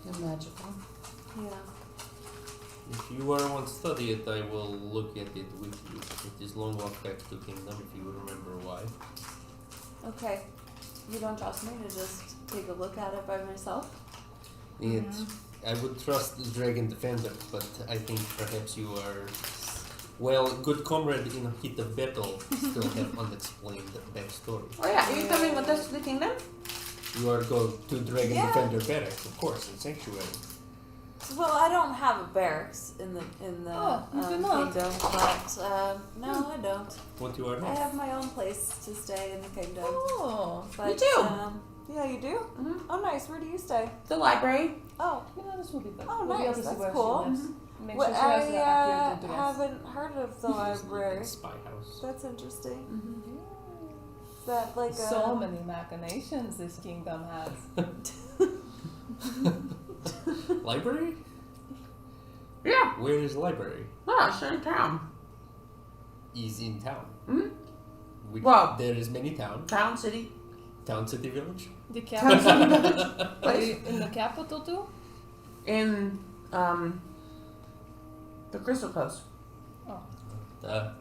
You're magical. Yeah. If you want to study it, I will look at it with you. It is long walk back to Kingdom, if you remember why. Okay. You don't trust me to just take a look at it by myself? I would trust the Dragon Defender, but I think perhaps you are, well, good comrade in a heat of battle, still have unexplained backstory. Oh yeah, are you coming with us to the kingdom? You are going to Dragon Yeah. Defender barracks, of course, in Sanctuary. Well, I don't have a barracks in the Oh, you do not. kingdom, but no, I don't. What you are I not? have my own place to stay in the kingdom. Oh, But, You do? Yeah, you do? Mm-hmm. Oh, nice. Where do you stay? The library. Oh, you know, this will be good. Oh, We'll be able nice. to see That's where cool. she lives. Make well, sure she has the accurate address. haven't heard of the library. Spy house. That's interesting. Mm-hmm. Is that like So many machinations this kingdom has. Library? Yeah. Where is library? Oh, it's in town. Is in town. Mhm. Well, there is many town. Town, city. Town, city, village. The Town, capital? city, village. Are Place. you in the capital too? In the Crystal Coast.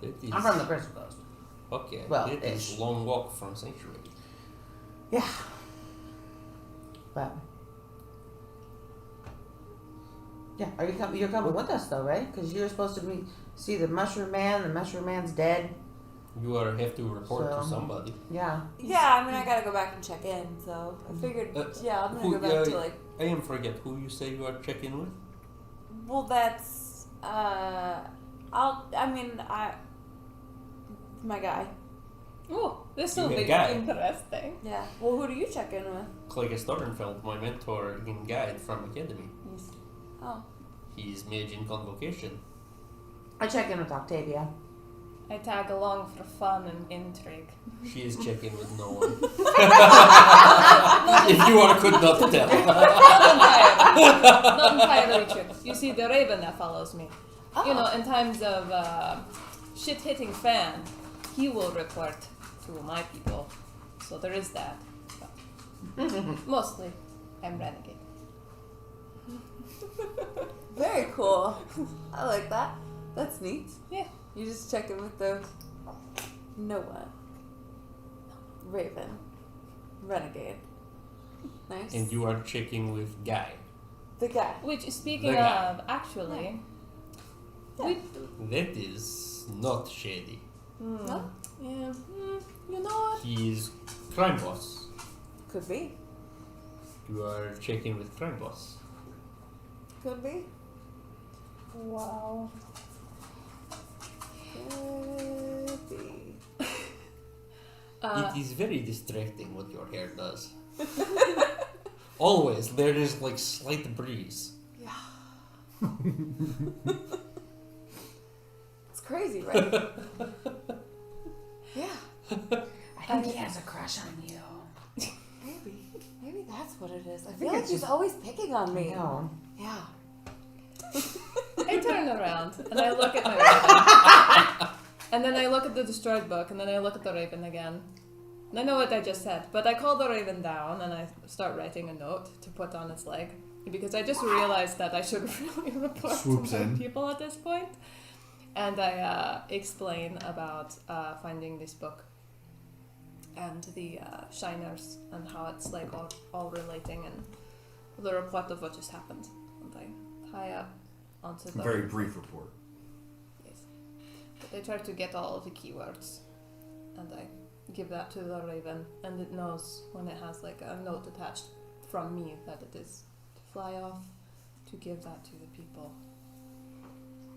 It is, I'm from the Crystal Coast. Okay, Well, it is ish. a long walk from Sanctuary. Yeah. But yeah, you're coming with us though, right? Because you're supposed to see the Mushroom Man. The Mushroom Man's dead. You have to report to So- somebody. Yeah. Yeah, I mean, I gotta go back and check in, so I figured, yeah, I'm gonna go back to, like, I am forget who you say you are checking with. well, that's, my guy. Oh, this will You be guy. interesting. Yeah. Well, who do you check in with? Claudia Stornfeld, my mentor and guide from Academy. Oh. He's mage in convocation. I check in with Octavia. I tag along for fun and intrigue. She is checking with no one. If you could not tell. Not entirely true. You see, the raven that follows me. Oh. You know, in times of shit hitting fan, he will report to my people. So there is that. But mostly, I'm renegade. Very cool. I like that. That's neat. Yeah. You just check in with the Noah, Raven, Renegade. Nice. And you are checking with Guy. The guy. Which, speaking The guy. of, actually, Yeah. That is not shady. No? Yeah, you know what? He is crime boss. Could be. You are checking with crime boss. Could be. Wow. Could be. It is very distracting what your hair does. Always, there is like slight breeze. Yeah. It's crazy, right? Yeah. I think he has a crush on you. Maybe that's what it is. I think feel like it's he's just- always picking on me. No. Yeah. I turn around and I look at my raven. And then I look at the destroyed book and then I look at the raven again. And I know what I just said, but I call the raven down and I start writing a note to put on its leg. Because I just realized that I should really report Swoops to my in. people at this point. And I explain about finding this book and the shiners and how it's like all relating and the report of what just happened. And I tie up onto the Very brief report. Yes. But I try to get all of the keywords and I give that to the raven and it knows when it has like a note attached from me that it is to fly off to give that to the people.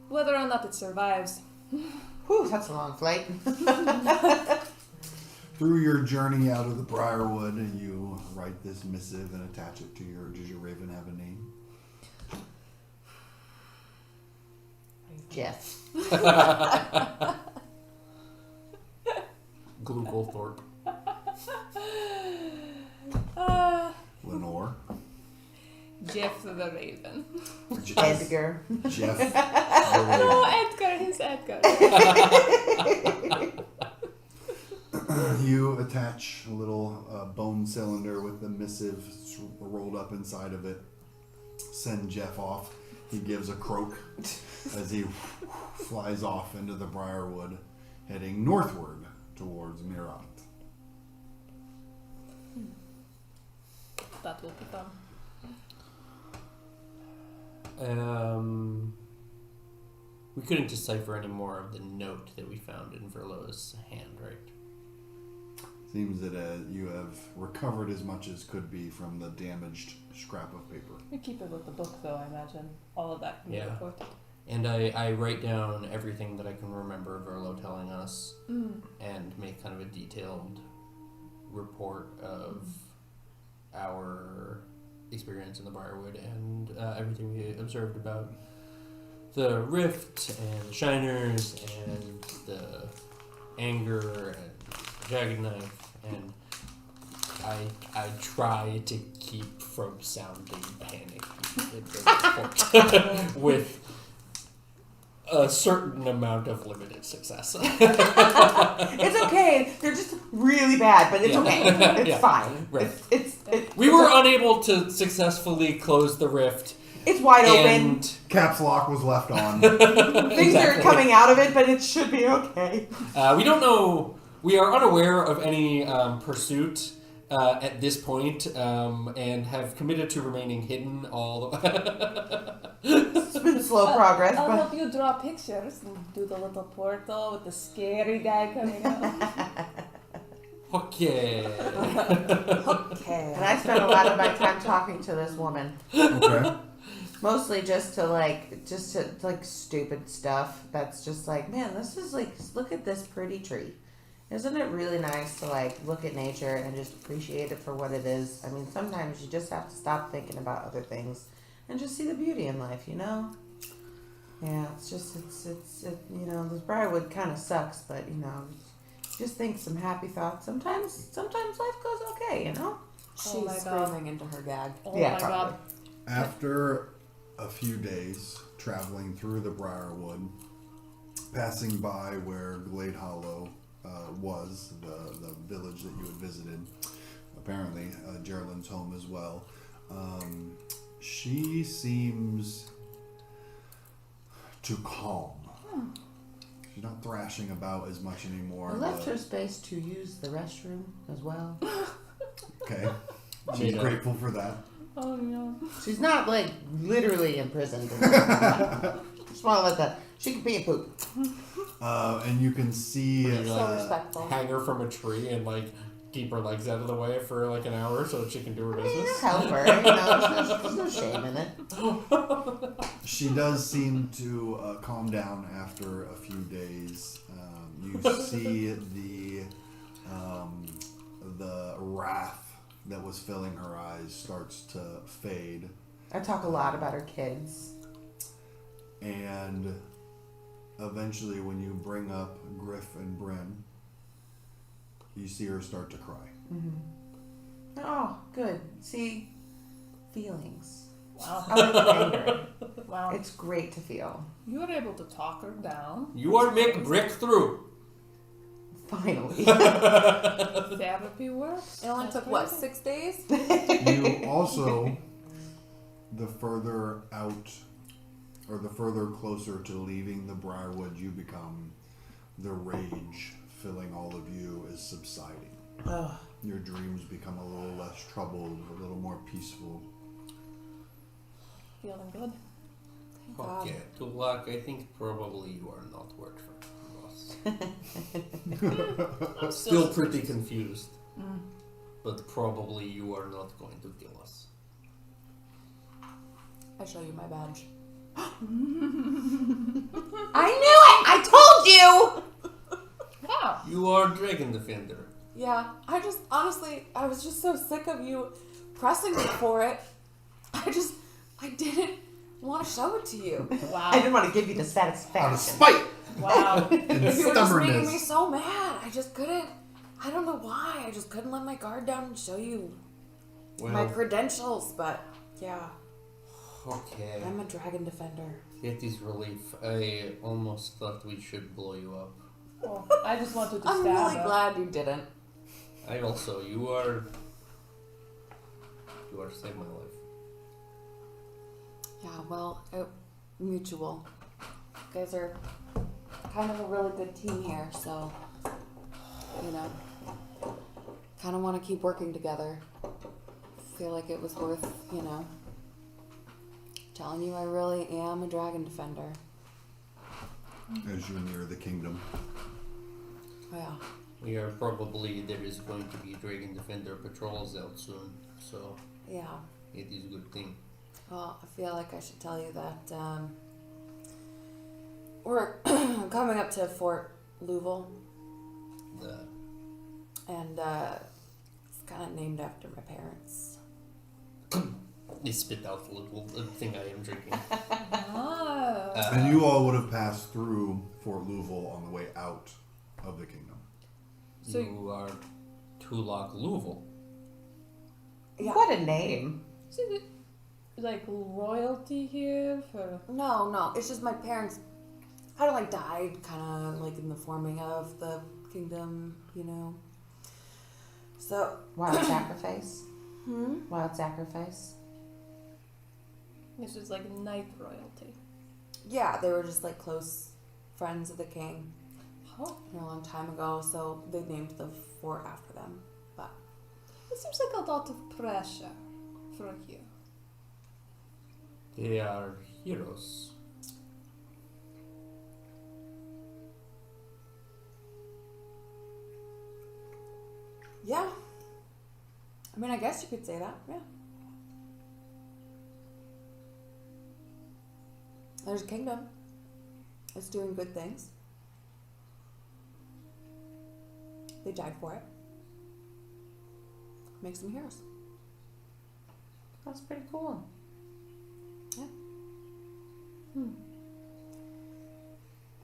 Whether or not it survives. Whew, that's a long flight. Through your journey out of the Briarwood, you write this missive and attach it to your. Does your raven have a name? Jeff. Gluglethorpe. Lenore. Jeff the Raven. Edgar. Jeff. No, Edgar, he's Edgar. You attach a little bone cylinder with the missive rolled up inside of it. Send Jeff off. He gives a croak as he flies off into the Briarwood, heading northward towards Mirat. That will be fun. We couldn't decipher any more of the note that we found in Verlo's hand, right? Seems that you have recovered as much as could be from the damaged scrap of paper. We keep it with the book though, I imagine. All of that can be Yeah. reported. And I write down everything that I can remember Verlo telling us and make kind of a detailed report of our experience in the Briarwood and everything we observed about the rift and the shiners and the anger and Jagged Knife, and I try to keep from sounding panicky in the report with a certain amount of limited success. It's okay. They're just really bad, but it's Yeah. okay. It's Yeah. fine. Right. It's We were unable to successfully close the rift It's wide open. And Caps lock was left on. Things are coming out of it, but it should be okay. we don't know. We are unaware of any pursuit at this point, and have committed to remaining hidden all the It's been slow progress, I'll but help you draw pictures and do the little portal with the scary guy coming out. Okay. Okay. and I spent a lot of my time talking to this woman. Okay. Mostly just to stupid stuff. That's just like, man, this is like, look at this pretty tree. Isn't it really nice to like look at nature and just appreciate it for what it is? I mean, sometimes you just have to stop thinking about other things and just see the beauty in life, you know? Yeah, it's you know, this Briarwood kind of sucks, but you know, just think some happy thoughts. Sometimes life goes okay, you know? She's Oh my God. screaming into her gag. Oh Yeah, my probably. god. After a few days traveling through the Briarwood, passing by where Glade Hollow was, the village that you had visited, apparently Geraldine's home as well, she seems to calm. She's not thrashing about as much anymore. I left her space to use the restroom as well. Okay. She's grateful for that. Oh no. She's not like literally imprisoned. Just want to let that. She can pee and poop. And you can see So respectful. Hang her from a tree and like keep her legs out of the way for like an hour so that she can do her business. Help her. You know, there's no shame in it. she does seem to calm down after a few days. You see the wrath that was filling her eyes starts to fade. I talk a lot about her kids. And eventually when you bring up Griff and Bryn, you see her start to cry. Mm-hmm. Oh, good. See, feelings. Wow. I like anger. Wow. It's great to feel. You were able to talk her down. You are make breakthrough. Finally. Therapy works. It only That's took, what, crazy. 6 days? You also, the further out, or the further closer to leaving the Briarwood you become, the rage filling all of you is subsiding. Ugh. Your dreams become a little less troubled, a little more peaceful. Feeling good. Thank God. Okay, to luck, I think probably you are not worth for us. Still pretty confused. Mm. But probably you are not going to kill us. I show you my badge. I knew it! I told you! Wow. You are Dragon Defender. Yeah, honestly, I was just so sick of you pressing me for it. I didn't want to show it to you. Wow. I didn't want to give you the Out of satisfaction. spite Wow. and You were just making me stubbornness. so mad. I just couldn't. I don't know why. I just couldn't let my guard down and show you my Well, credentials. But yeah, okay. I'm a dragon defender. It is relief. I almost thought we should blow you up. Well, I just wanted to I'm stab really her. glad you didn't. I also, you are saved my life. Yeah, well, mutual. You guys are kind of a really good team here, so, you know, kind of want to keep working together. Feel like it was worth, you know, telling you I really am a dragon defender. As you near the kingdom. Yeah. There is going to be Dragon Defender patrols out soon, so Yeah. it is a good thing. Well, I feel like I should tell you that we're coming up to Fort Louisville, and it's kind of named after my parents. They spit out the little thing I am drinking. Ah. And you all would have passed through Fort Louisville on the way out of the kingdom. So- You are Tulak Louisville. Yeah. What a name. Is it like royalty here for? No, it's just my parents kind of like died kind of like in the forming of the kingdom, you know. So, Wild sacrifice. hmm? Wild sacrifice. This is like knife royalty. Yeah, they were just like close friends of the king Oh, a long time ago, so they named the fort after them. But it seems like a lot of pressure for you. They are heroes. yeah, I mean, I guess you could say that. Yeah. There's a kingdom. It's doing good things. They died for it. Makes them heroes. That's pretty cool.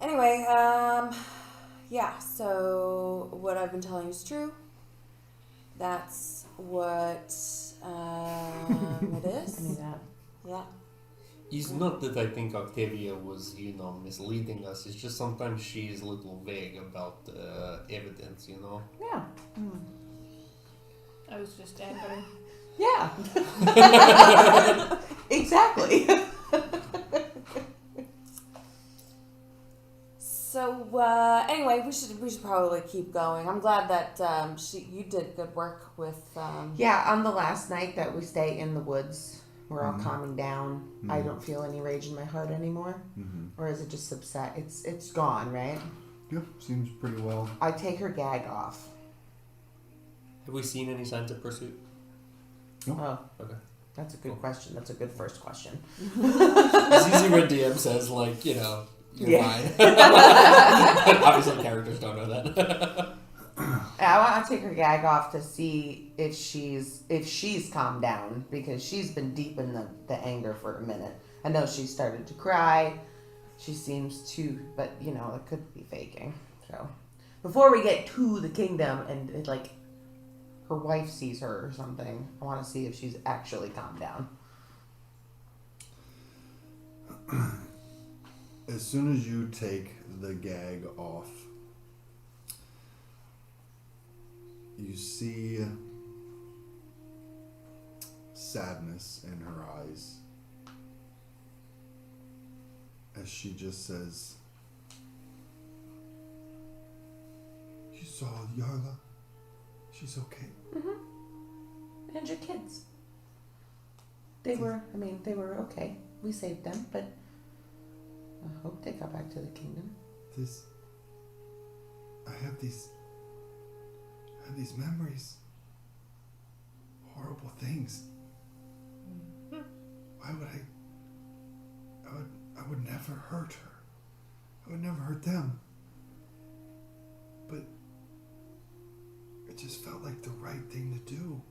Anyway, yeah, so what I've been telling you is true. That's what it is. I knew that. Yeah. It's not that I think Octavia was, misleading us. It's just sometimes she is a little vague about evidence, Yeah. I was just angry. Yeah. Exactly. So anyway, we should probably keep going. I'm glad that you did good work with. Yeah, on the last night that we stay in the woods, we're all calming down. I don't feel any rage in my heart anymore. Or is it just upset? It's gone, right? Yep, seems pretty well. I take her gag off. Have we seen any signs of pursuit? Oh, Okay. that's a good question. That's a good first question. It's easy when DM says, you're Yeah. fine. Obviously, characters don't know that. I want to take her gag off to see if she's calmed down, because she's been deep in the anger for a minute. I know she started to cry. She seems to, but it could be faking. So before we get to the kingdom and her wife sees her or something, I want to see if she's actually calmed down. As soon as you take the gag off, you see sadness in her eyes as she just says, "You saw Yarla? She's okay." And your kids. They were okay. We saved them, but I hope they got back to the kingdom. I have these memories. Horrible things. Why would I would never hurt her. I would never hurt them. But it just felt like the right thing to do.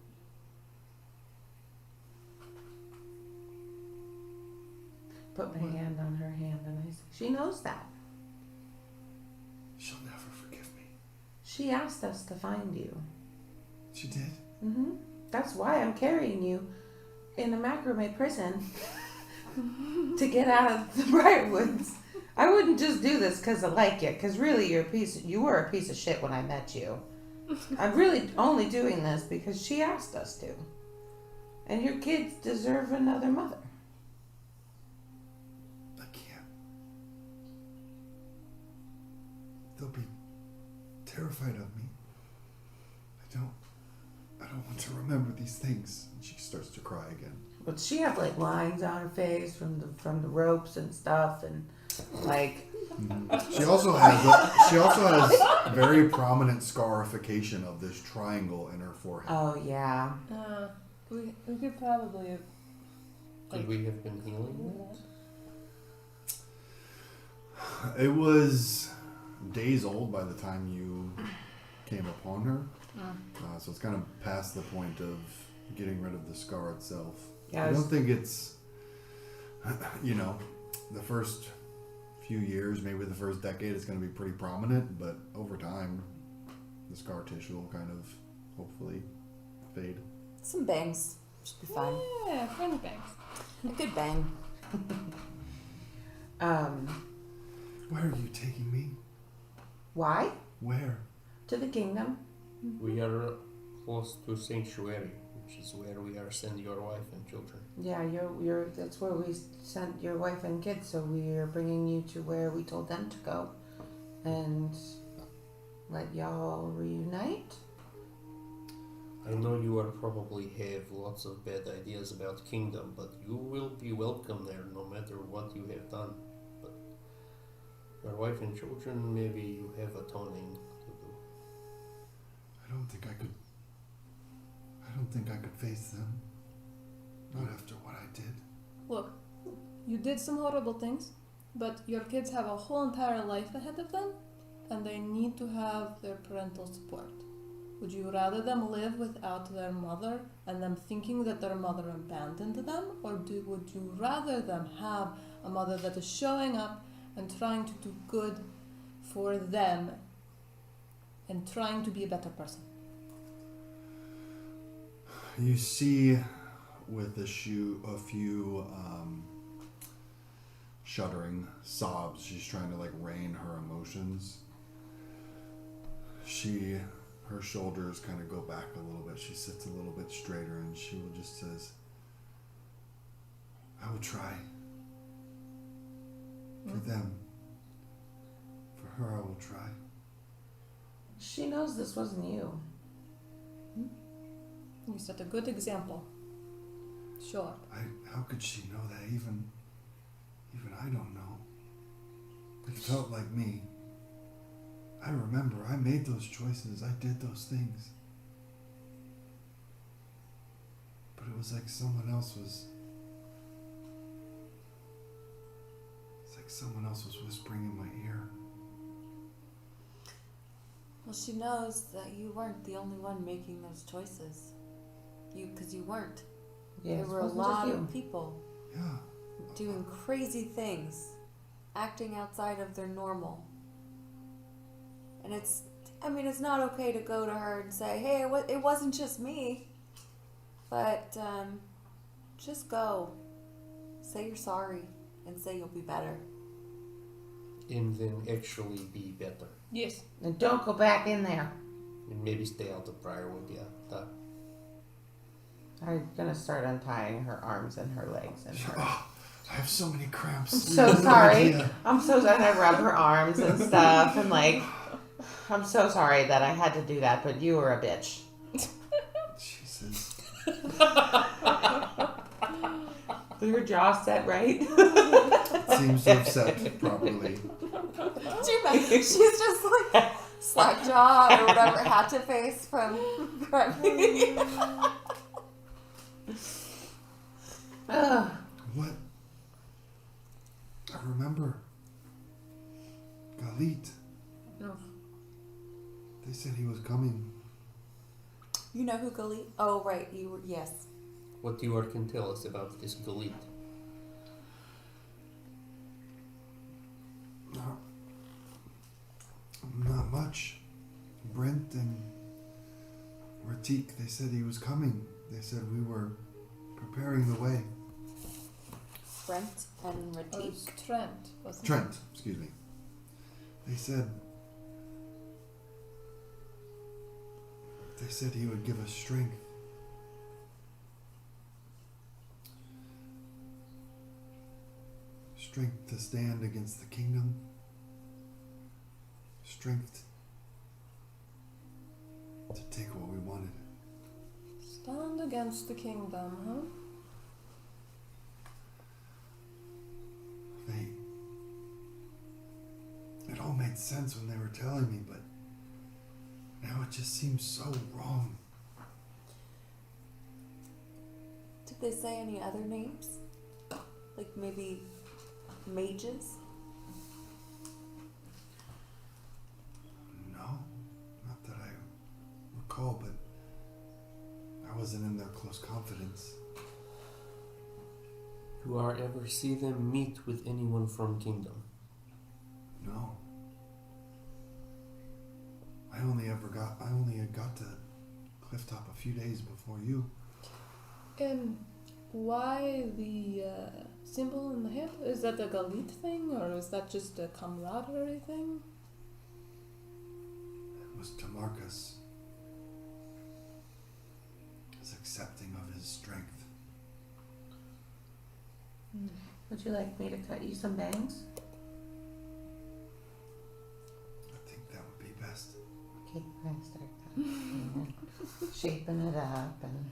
Put my hand on her hand and I say, she knows that. She'll never forgive me. She asked us to find you. She did? That's why I'm carrying you in a macrame prison to get out of the Briarwoods. I wouldn't just do this because I like you, because really you were a piece of shit when I met you. I'm really only doing this because she asked us to. And your kids deserve another mother. I can't. They'll be terrified of me. I don't want to remember these things. And she starts to cry again. But she had lines on her face from the ropes and stuff, and She also has very prominent scarification of this triangle in her forehead. oh yeah. We could probably have. Could we have been healing that? It was days old by the time you came upon her. So it's kind of past the point of getting rid of the scar itself. Yeah, I don't think it's, the first few years, maybe the first decade, it's going to be pretty prominent, but over time, the scar tissue will kind of, hopefully, fade. Some bangs. Should be fine. Yeah, friend bangs. A good bang. Where are you taking me? Why? Where? To the kingdom. We are close to sanctuary. which is where we are sending your wife and children. Yeah, you're. That's where we sent your wife and kids. So we are bringing you to where we told them to go, and let y'all reunite. I know you are probably have lots of bad ideas about Kingdom, but you will be welcome there no matter what you have done. But your wife and children, maybe you have atoning to do. I don't think I could face them. Not after what I did. Look, you did some horrible things, but your kids have a whole entire life ahead of them, and they need to have their parental support. Would you rather them live without their mother and them thinking that their mother abandoned them, or would you rather them have a mother that is showing up and trying to do good for them and trying to be a better person? You see, with a few shuddering sobs, she's trying to rein her emotions. Her shoulders kind of go back a little bit. She sits a little bit straighter, and she will just says, "I will try. For them. For her, I will try." She knows this wasn't you. You set a good example. Sure. How could she know that? Even I don't know. It felt like me. I remember I made those choices. I did those things. But it was like someone else was... It's like someone else was whispering in my ear. Well, she knows that you weren't the only one making those choices. Because you weren't. Yeah, There it were a wasn't just lot you. of people Yeah. doing crazy things, acting outside of their normal. And it's not okay to go to her and say, hey, it wasn't just me. But just go. Say you're sorry and say you'll be better. And then actually be better. Yes. And don't go back in there. And maybe stay out of Briarwood, yeah. I'm gonna start untying her arms and her legs and her. Oh, I have so many cramps. I'm You so have no sorry. idea. I'm so sorry. I rub her arms and stuff, and I'm so sorry that I had to do that. But you were a bitch. Jesus. Her jaw set right. Seems to have set properly. She's just like slackjaw or whatever hatchet face from Greggy. What? I remember. Galit. No. They said he was coming. You know who Galit? Oh, right. You were, yes. What you can tell us about this Galit? Not much. Brent and Ratik, they said he was coming. They said we were preparing the way. Brent and It Ratik. was Trent, wasn't it? Trent, excuse me. They said he would give us strength. Strength to stand against the kingdom. Strength to take what we wanted. Stand against the kingdom, huh? It all made sense when they were telling me, but now it just seems so wrong. Did they say any other names? Like maybe mages? No, not that I recall, but I wasn't in their close confidence. You are ever see them meet with anyone from Kingdom? No. I only had got to Clifftop a few days before you. And why the symbol in the hip? Is that a Galit thing, or is that just a camaraderie thing? It was to mark us is accepting of his strength. Would you like me to cut you some bangs? I think that would be best. Okay, we're gonna start cutting. Shaping it up and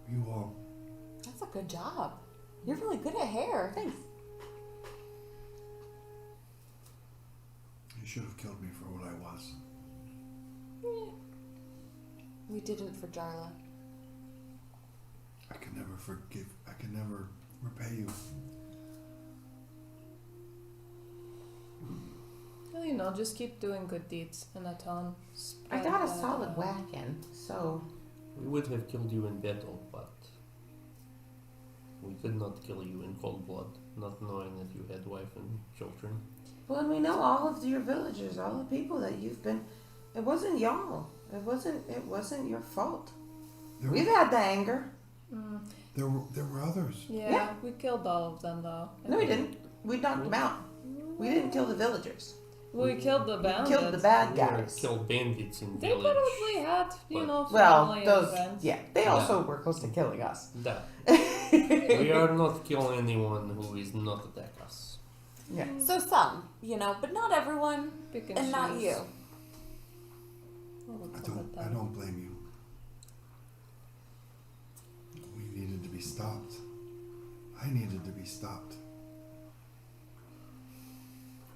You all, That's a good job. You're really good at hair. Thanks. you should have killed me for what I was. We didn't for Jarla. I can never forgive. I can never repay you. Well, you know, just keep doing good deeds in that town. I Spread got a that, solid whack in, so We would have killed you in battle, but we could not kill you in cold blood, not knowing that you had wife and children. well, and we know all of your villagers, all the people that you've been. It wasn't y'all. It wasn't your fault. There We've were, had the anger. there were others. Yeah, Yeah. we killed all of them though. No, we didn't. We knocked them out. We didn't kill the villagers. We killed the We bandits. killed the bad We guys. killed bandits in They village. probably had, you But- know, Well, family those. and friends. Yeah, they also were close to killing us. That. We are not killing anyone who is not attack us. Yeah. So some, but not everyone, Pick and not choose. you. We'll I call it don't. that. I don't blame you. We needed to be stopped. I needed to be stopped.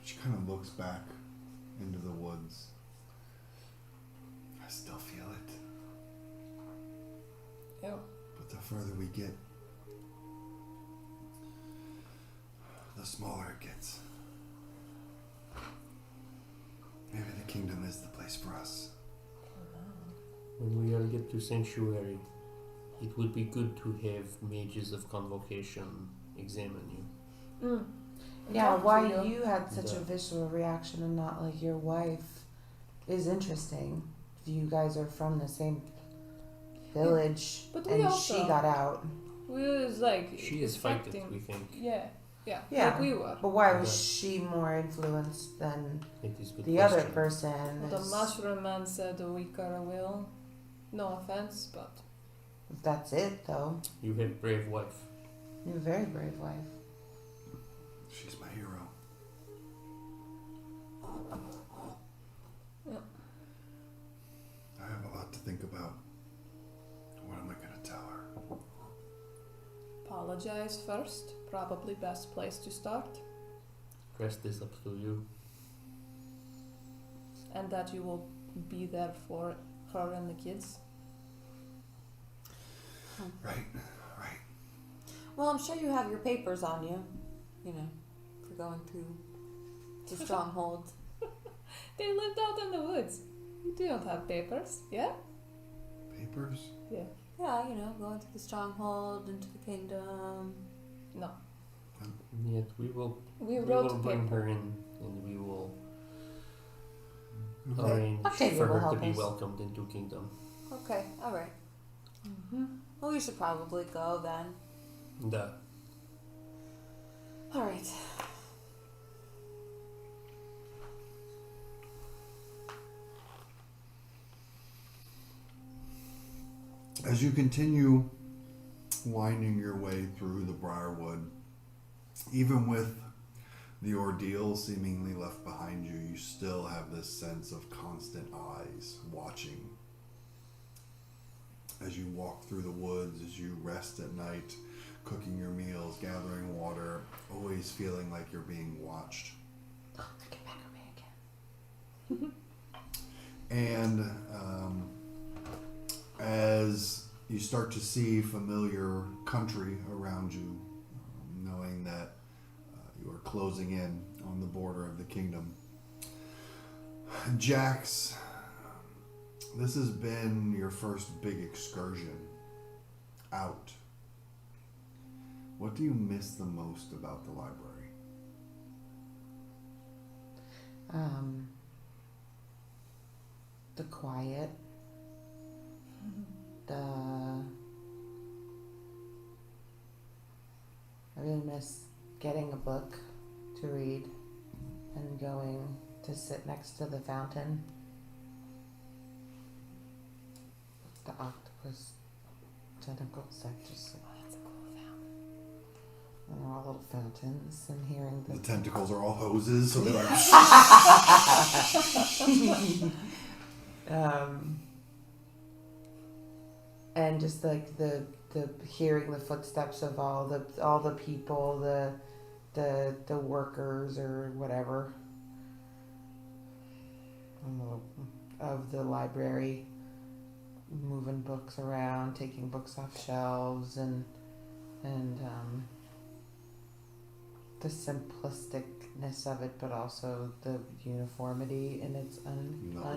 She kind of looks back into the woods. I still feel it. Yep. But the further we get, the smaller it gets. Maybe the kingdom is the place for us. When we all get to Sanctuary, it would be good to have mages of convocation examine you. Mm. Yeah, Talk to why you had such a Yeah. visceral reaction and not like your wife is interesting. You guys are from the same village, But we and also- she got out. We was like She is fighting, expecting- we think. Yeah. Yeah. Like we were. But why was Yeah. she more influenced than It is a good the question. other person? The Is- mushroom man said a weaker will. No offense, but That's it, though. You have brave wife. You're a very brave wife. She's my hero. Yep. I have a lot to think about. What am I going to tell her? apologize first. Probably best place to start. Rest is up to you. And that you will be there for her and the kids. Right. Well, I'm sure you have your papers on you, for going through the stronghold. They lived out in the woods. You don't have papers, yeah? Papers? Yeah. Yeah, going through the stronghold into the kingdom. No. Yet we will We we wrote will bring paper. her in and we will Okay. arrange Octavia for will her to help be us. welcomed into Kingdom. Okay, all right. Well, we should probably go then. Da. All right. As you continue winding your way through the Briarwood, even with the ordeal seemingly left behind you, you still have this sense of constant eyes watching. As you walk through the woods, as you rest at night, cooking your meals, gathering water, always feeling like you're being watched. Get back on me again. And as you start to see familiar country around you, knowing that you are closing in on the border of the kingdom, Jax, this has been your first big excursion out. What do you miss the most about the library? The quiet. I really miss getting a book to read and going to sit next to the fountain. octopus tentacles that just like, Oh, that's a cool fountain. and they're all little fountains, and hearing The the tentacles are all hoses, so they're like. and just like the hearing the footsteps of all the people, the workers or whatever of the library, moving books around, taking books off shelves, and the simplisticness of it, but also the uniformity in its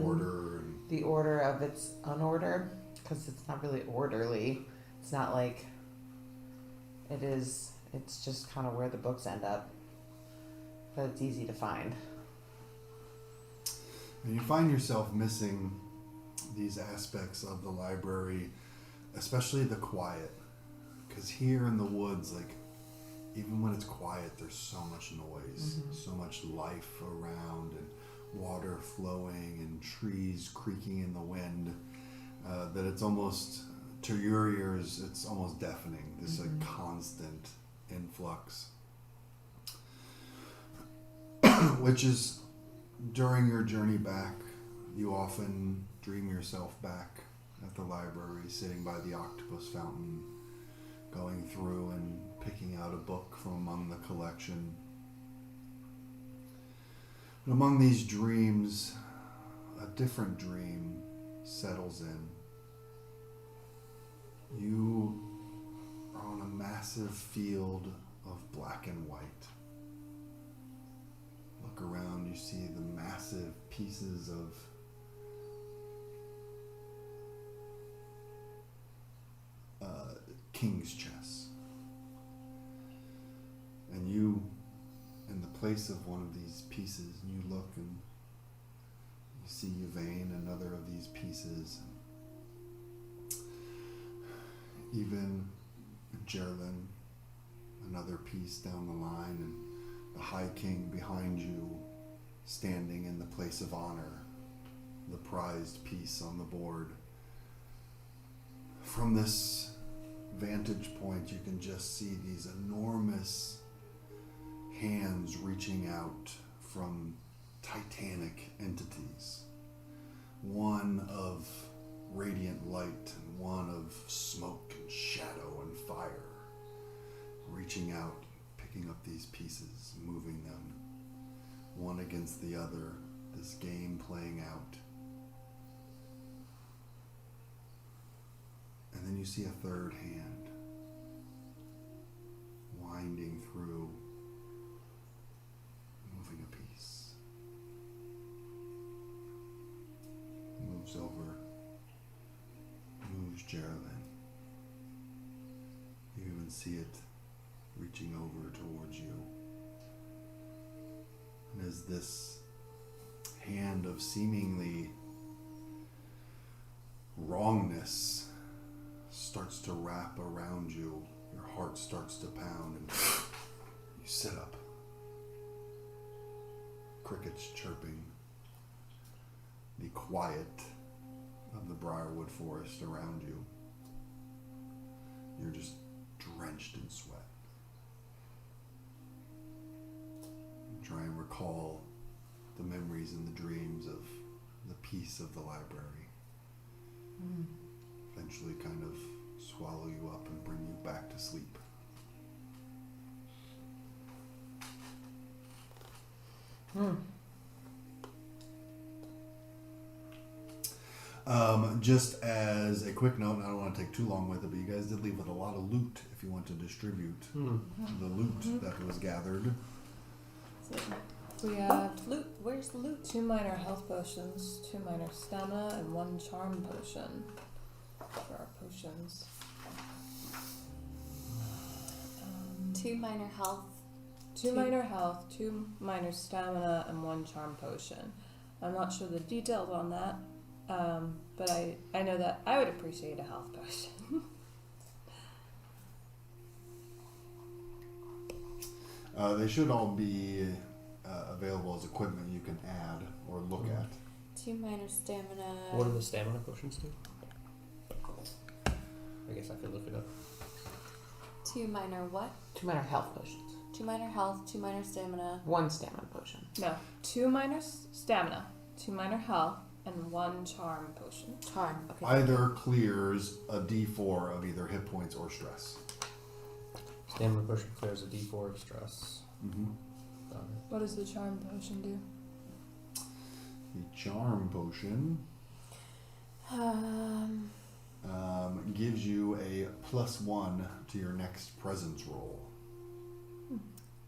Order and the order of its unorder, because it's not really orderly. It's not like it is. It's just kind of where the books end up, but it's easy to find. and you find yourself missing these aspects of the library, especially the quiet, because here in the woods, like, even when it's quiet, there's so much noise, so much life around, and water flowing, and trees creaking in the wind, that it's almost, to your ears, it's almost deafening, this like constant influx. Which is, during your journey back, you often dream yourself back at the library, sitting by the octopus fountain, going through and picking out a book from among the collection. And among these dreams, a different dream settles in. You are on a massive field of black and white. Look around, you see the massive pieces of king's chess. And you, in the place of one of these pieces, and you look and you see Yvain, another of these pieces. Even Gerlin, another piece down the line, and the High King behind you, standing in the place of honor, the prized piece on the board. From this vantage point, you can just see these enormous hands reaching out from titanic entities. One of radiant light and one of smoke and shadow and fire, reaching out, picking up these pieces, moving them, one against the other, this game playing out. And then you see a third hand winding through, moving a piece. Moves over, moves Geraldine. You even see it reaching over towards you. And as this hand of seemingly wrongness starts to wrap around you, your heart starts to pound, and you sit up. Crickets chirping, the quiet of the briarwood forest around you. You're just drenched in sweat. You try and recall the memories and the dreams of the peace of the library. Eventually kind of swallow you up and bring you back to sleep. Just as a quick note, and I don't want to take too long with it, but you guys did leave with a lot of loot if you want to distribute the loot that was gathered. So we have Loot. Where's the loot? 2 minor health potions, 2 minor stamina, and 1 charm potion for our potions. 2 minor health. 2 minor health, 2 minor stamina, and 1 charm potion. I'm not sure the details on that, but I know that I would appreciate a health potion. They should all be available as equipment you can add or look at. 2 minor stamina. What do the stamina potions do? I guess I could look it up. 2 minor what? 2 minor health potions. 2 minor health, 2 minor stamina. 1 stamina potion. No, 2 minor stamina, 2 minor health, and 1 charm potion. Charm. Okay. Either clears a D4 of either hit points or stress. Stamina potion clears a D4 of stress. Mm-hmm. Got it. What does the charm potion do? The charm potion gives you a +1 to your next presence roll.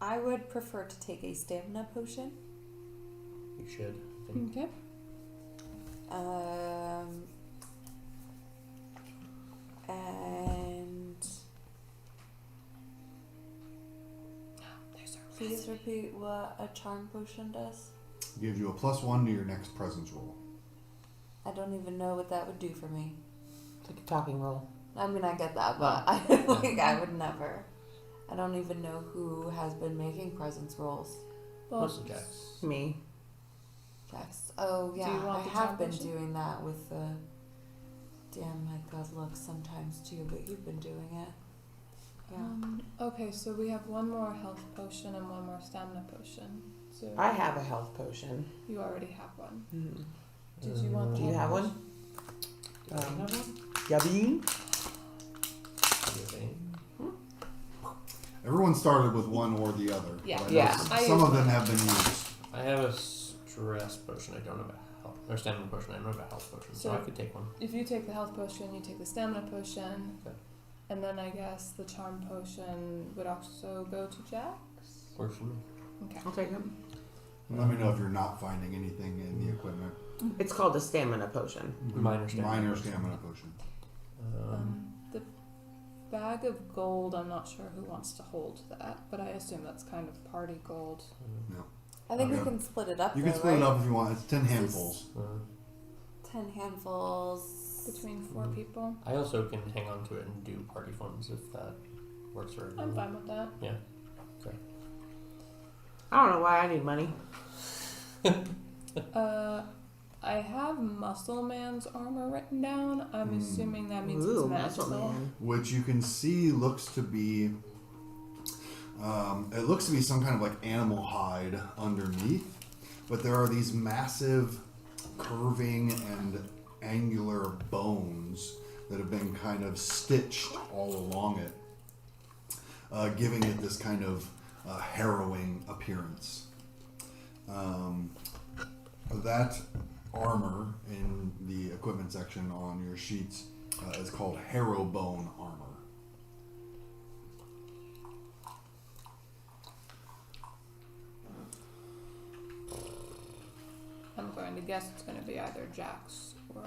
I would prefer to take a stamina potion. You should. I think. Okay. And please repeat what a charm potion does. Gives you a +1 to your next presence roll. I don't even know what that would do for me. It's like a talking roll. I mean, I get that, but I would never. I don't even know who has been making presence rolls. Well, Mostly Jax. Me. Jax. Oh Do yeah, you want I the have charm been potion? doing that with the damn my good looks sometimes too, but you've been doing it. Yeah. Okay, so we have 1 more health potion and 1 more stamina potion. So I have a health potion. You already have one. Mm. Did you want the Do you health have potion? one? Yabeen? Everyone started with one or the other. Yeah. but I know Yeah. Some of them have been used. I have a stress potion. I don't have a health or stamina potion. I don't have a health potion, so I could take one. If you take the health potion, you take the stamina potion. Okay. And then I guess the charm potion would also go to Jax. Works for me. Okay. I'll take him. Let me know if you're not finding anything in the equipment. It's called a stamina potion. Minor stamina Minor potion. stamina potion. The bag of gold, I'm not sure who wants to hold that, but I assume that's kind of party gold. I think Okay. we can split it up. You can though, split it right? up if you want. It's 10 handfuls. 10 handfuls. Between 4 people. I also can hang on to it and do party funds if that works for everyone. I'm fine with that. Yeah. Okay. I don't know why I need money. I have Muscle Man's armor written down. I'm assuming that means Ooh, it's muscle magical. man. Which you can see looks to be... it looks to be some kind of like animal hide underneath. But there are these massive curving and angular bones that have been kind of stitched all along it, giving it this kind of harrowing appearance. That armor in the equipment section on your sheets is called harrow bone armor. I'm going to guess it's going to be either Jax or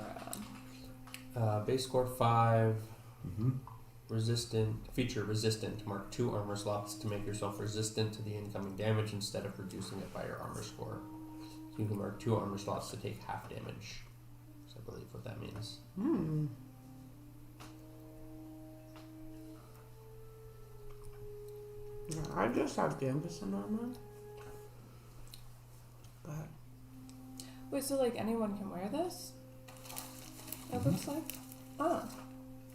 Base score 5. Mm-hmm. Feature resistant. Mark 2 armor slots to make yourself resistant to the incoming damage instead of reducing it by your armor score. So you can mark 2 armor slots to take half damage. So I believe what that means. Hmm. Yeah, I just have Gambison armor. But Wait, so like anyone can wear this? It looks like. Oh.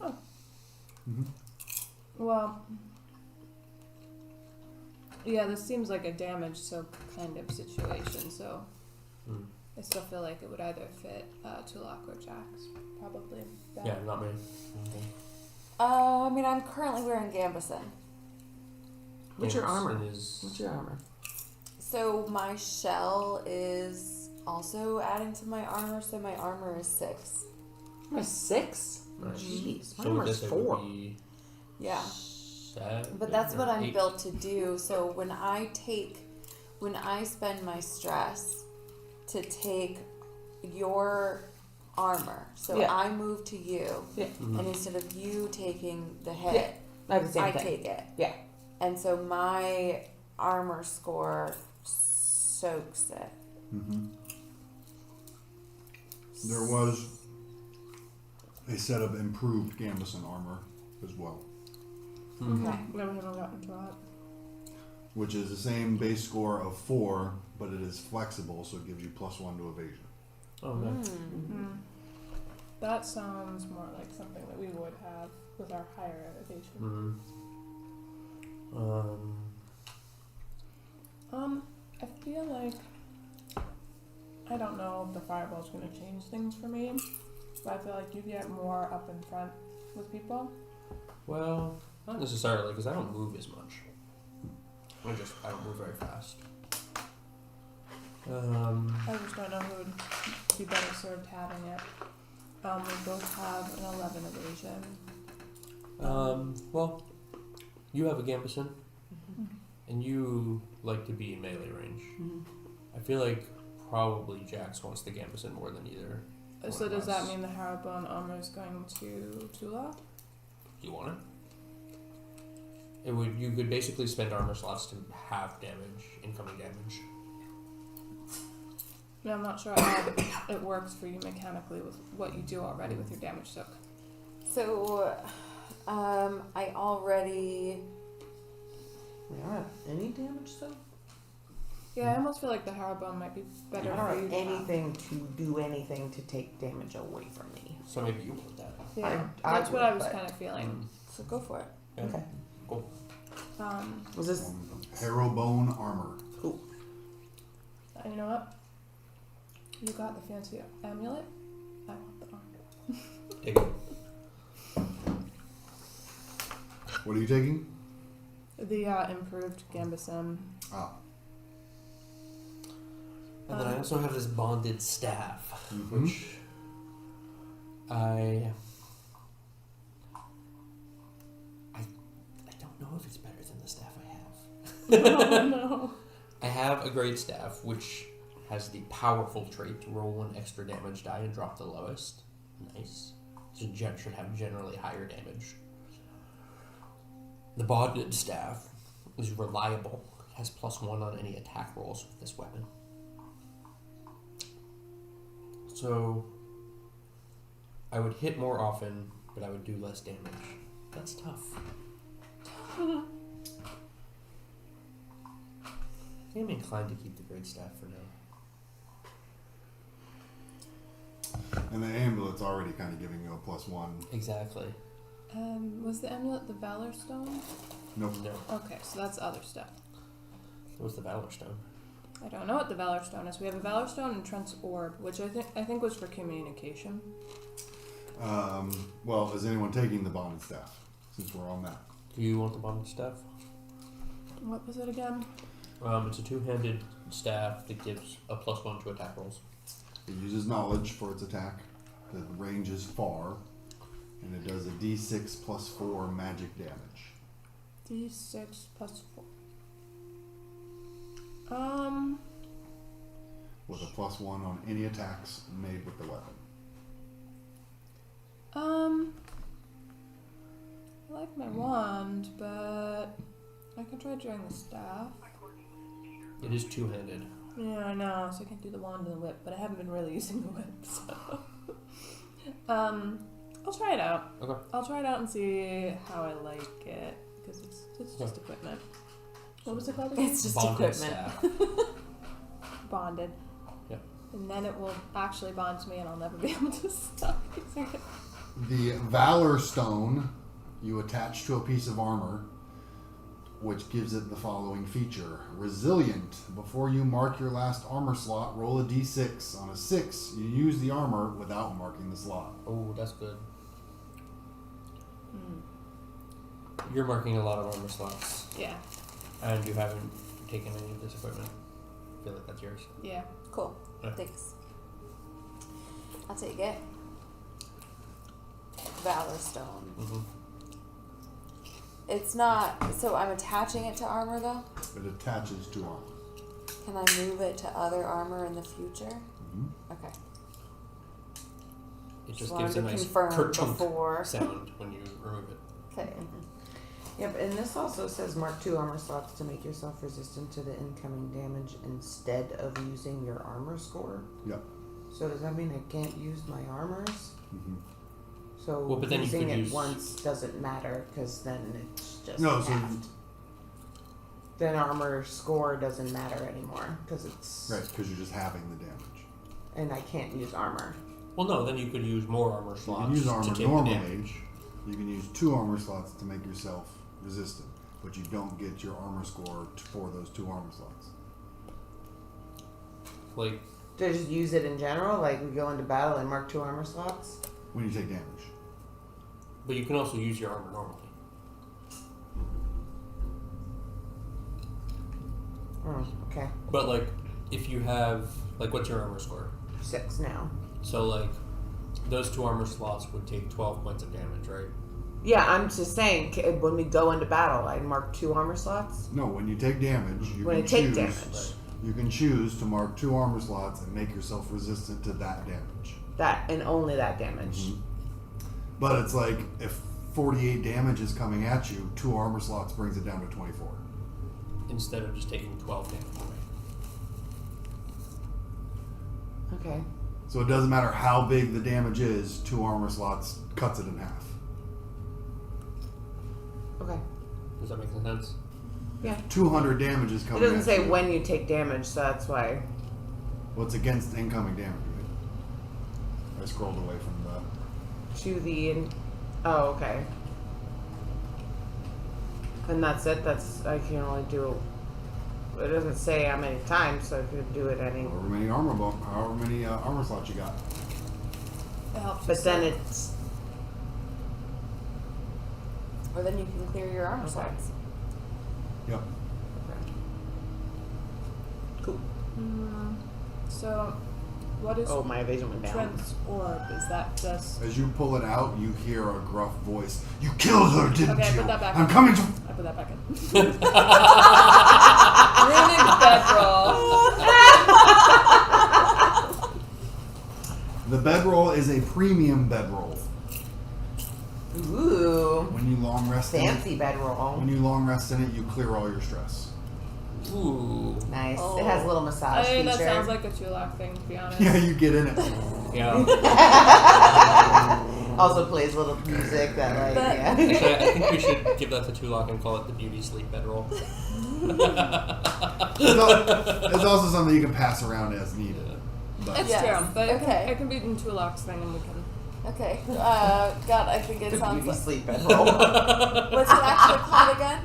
Mm-hmm. Well. Yeah, this seems like a damage so kind of situation. So Mm. I still feel like it would either fit Tulak or Jax. Probably. That. Yeah, not me. Okay. I mean, I'm currently wearing Gambison. what's your armor? Anderson is- What's your armor? So my shell is also adding to my armor, so my armor is 6. I'm a 6? Nice. Jeez, my So with armor's this, it 4. would be Yeah. 7 But that's what or I'm 8. built to do. So when I spend my stress to take your armor, so Yeah. I move to you, Yeah. Mhm. and instead of you taking the hit, I have the same I thing. take it. Yeah. And so my armor score soaks it. Mm-hmm. There was a set of improved Gambison armor as well, Mhm. Okay. Yeah, we haven't gotten to that. which is the same base score of 4, but it is flexible, so it gives you +1 to evasion. Oh, nice. Mm. that sounds more like something that we would have with our higher elevation. I feel like I don't know if the fireball's going to change things for me, but I feel like you get more up in front with people. Well, not necessarily, because I don't move as much. I don't move very fast. I just don't know who would be better served having it. We both have an 11 evasion. Well, you have a gambeson, and you like to be in melee range. I feel like probably Jax wants the gambeson more than either. So does that mean the Harrowbone armor is going to Tula? You want it? You could basically spend armor slots to have damage, incoming damage. Yeah, I'm not sure how it works for you mechanically with what you do already with your damage soak. So, I already. We don't have any damage, so? Yeah, I almost feel like the Harrowbone might be better I for don't you. have to have. anything to do anything to take damage away from me. So maybe you want that. Yeah, I that's what would, I was but- kind of feeling. So go for it. Yeah. Okay. Cool. Was this Harrowbone armor. cool? You know what? You got the fancy amulet. I want the armor. Take it. What are you taking? The improved gambeson. Ah. And then I also have this bonded staff, Mhm. which I don't know if it's better than the staff I have. Oh no. I have a great staff, which has the powerful trait to roll 1 extra damage die and drop the lowest. Nice. So should have generally higher damage. The bonded staff is reliable. It has +1 on any attack rolls with this weapon. So I would hit more often, but I would do less damage. That's tough. I'm inclined to keep the great staff for now. And the amulet's already kind of giving you a +1. Exactly. Was the amulet the Valor Stone? Nope. No. Okay, so that's other stuff. What's the Valor Stone? I don't know what the Valor Stone is. We have a Valor Stone and Trent's Orb, which I think was for communication. Well, is anyone taking the bonded staff? Since we're on that. Do you want the bonded staff? What was it again? It's a 2-handed staff that gives a +1 to attack rolls. It uses knowledge for its attack. The range is far. And it does a d6 +4 magic damage. D6 +4. With a +1 on any attacks made with the weapon. I like my wand, but I can try drawing the staff. It is 2-handed. Yeah, I know, so I can't do the wand and the whip, but I haven't been really using the whip, so. I'll try it out. Okay. I'll try it out and see how I like it, because it's just equipment. What was it called again? It's just Bonded equipment. staff. Bonded. Yep. And then it will actually bond to me and I'll never be able to stop using it. The Valor Stone you attach to a piece of armor, which gives it the following feature. Resilient. Before you mark your last armor slot, roll a d6. On a 6, you use the armor without marking the slot. Oh, that's good. You're marking a lot of armor slots, Yeah. and you haven't taken any of this equipment. I feel like that's yours. Yeah. Cool. Yeah. Thanks. I'll take it. Valor Stone. Mm-hmm. It's not. So I'm attaching it to armor though. It attaches to armor. Can I move it to other armor in the future? Mm-hmm. Okay. It just wanted gives a to nice confirm kerchunk before. sound when you remove it. Okay. Yep, and this also says mark 2 armor slots to make yourself resistant to the incoming damage instead of using your armor score. Yep. So does that mean I can't use my armors? Mm-hmm. So Well, but then you using could it use- once doesn't matter because then it's just No, so halved. Then armor score doesn't matter anymore because it's right, because you're just having the damage. and I can't use armor. Well, no, then you could use more armor You slots can use to armor take the normally. damage. You can use 2 armor slots to make yourself resistant, but you don't get your armor score for those 2 armor slots. Like, Do I just use it in general? Like we go into battle and mark 2 armor slots? When you take damage. but you can also use your armor normally. Okay. But like, if you have like, what's your armor score? 6 now. So like, those 2 armor slots would take 12 points of damage, right? Yeah, I'm just saying, when we go into battle, I mark 2 armor slots? No, when you take damage, you When I can take choose. damage. You can choose to mark 2 armor slots and make yourself resistant to that damage. That, and only that damage. Mhm. But it's like, if 48 damage is coming at you, 2 armor slots brings it down to 24. Instead of just taking 12 damage away. Okay. So it doesn't matter how big the damage is, 2 armor slots cuts it in half. Okay. Does that make sense? Yeah. 200 damage is It coming doesn't at say you. when you take damage, so that's why. Well, it's against incoming damage. Right? I scrolled away from the... To the. Oh, okay. And that's it? I can only do. It doesn't say how many times, so I could do it any. However many armor slots you got. It helps. But you then save. it's. Or then you can clear your armor Okay. slots. Yep. Cool. So, what is Oh, my evasion went down. Trent's orb? Is that just? As you pull it out, you hear a gruff voice. You killed her, didn't Okay, you? put that back I'm in. coming to... I put that back in. Ruining bedroll. The bedroll is a premium bedroll. Ooh. When you long rest in it, Fancy bedroll. when you long rest in it, you clear all your stress. Ooh. Nice. Oh. It has a little massage I mean, feature. that sounds like a Chulak thing, to be honest. Yeah, you get in it. Yeah. Also plays a little music that like But- yeah. Actually, I think we should give that to Tulak and call it the beauty sleep bedroll. It's also something you can pass around as needed. But It's Yes. true, but Okay. it can be in Chulak's thing, and we can. Okay. God, I think it The sounds beauty like. sleep bedroll. What's it actually called again?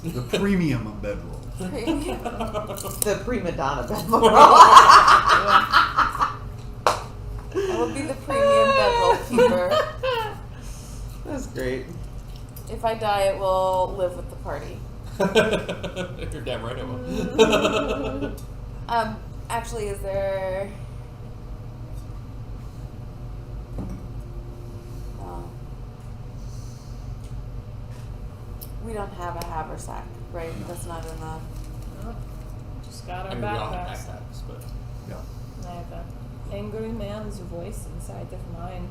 the premium bedroll. Premium. The prima donna bedroll. I will be the premium bedroll keeper. That's great. If I die, it will live with the party. You're damn right it will. Actually, is there? Oh. We don't have a haversack, right? That's not enough. Oh, just got our I mean, we all have backpacks. backpacks, but Yeah. I have an angry man's voice inside of mine.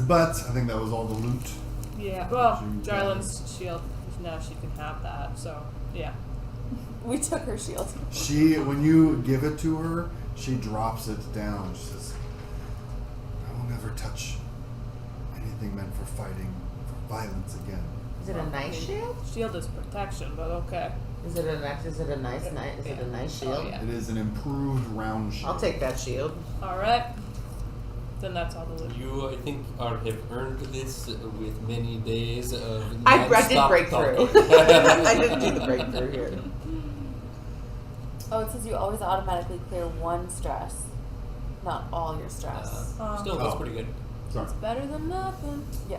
But I think that was all the loot. Yeah, well, She- Jarlin's shield, now she can have that, so, yeah. We took her shield. When you give it to her, she drops it down. She says, I will never touch anything meant for fighting, for violence again. Is it a nice shield? Shield is protection, but okay. Is it a nice shield? Oh, yeah. It is an improved round shield. I'll take that shield. Alright. Then that's all the loot. you, I think, have earned this with many days of I did non-stop break through. talking. I didn't do the breakthrough here. Oh, it says you always automatically clear one stress, not all your stress. Still, that's pretty good. Sorry. Better than nothing. Yeah.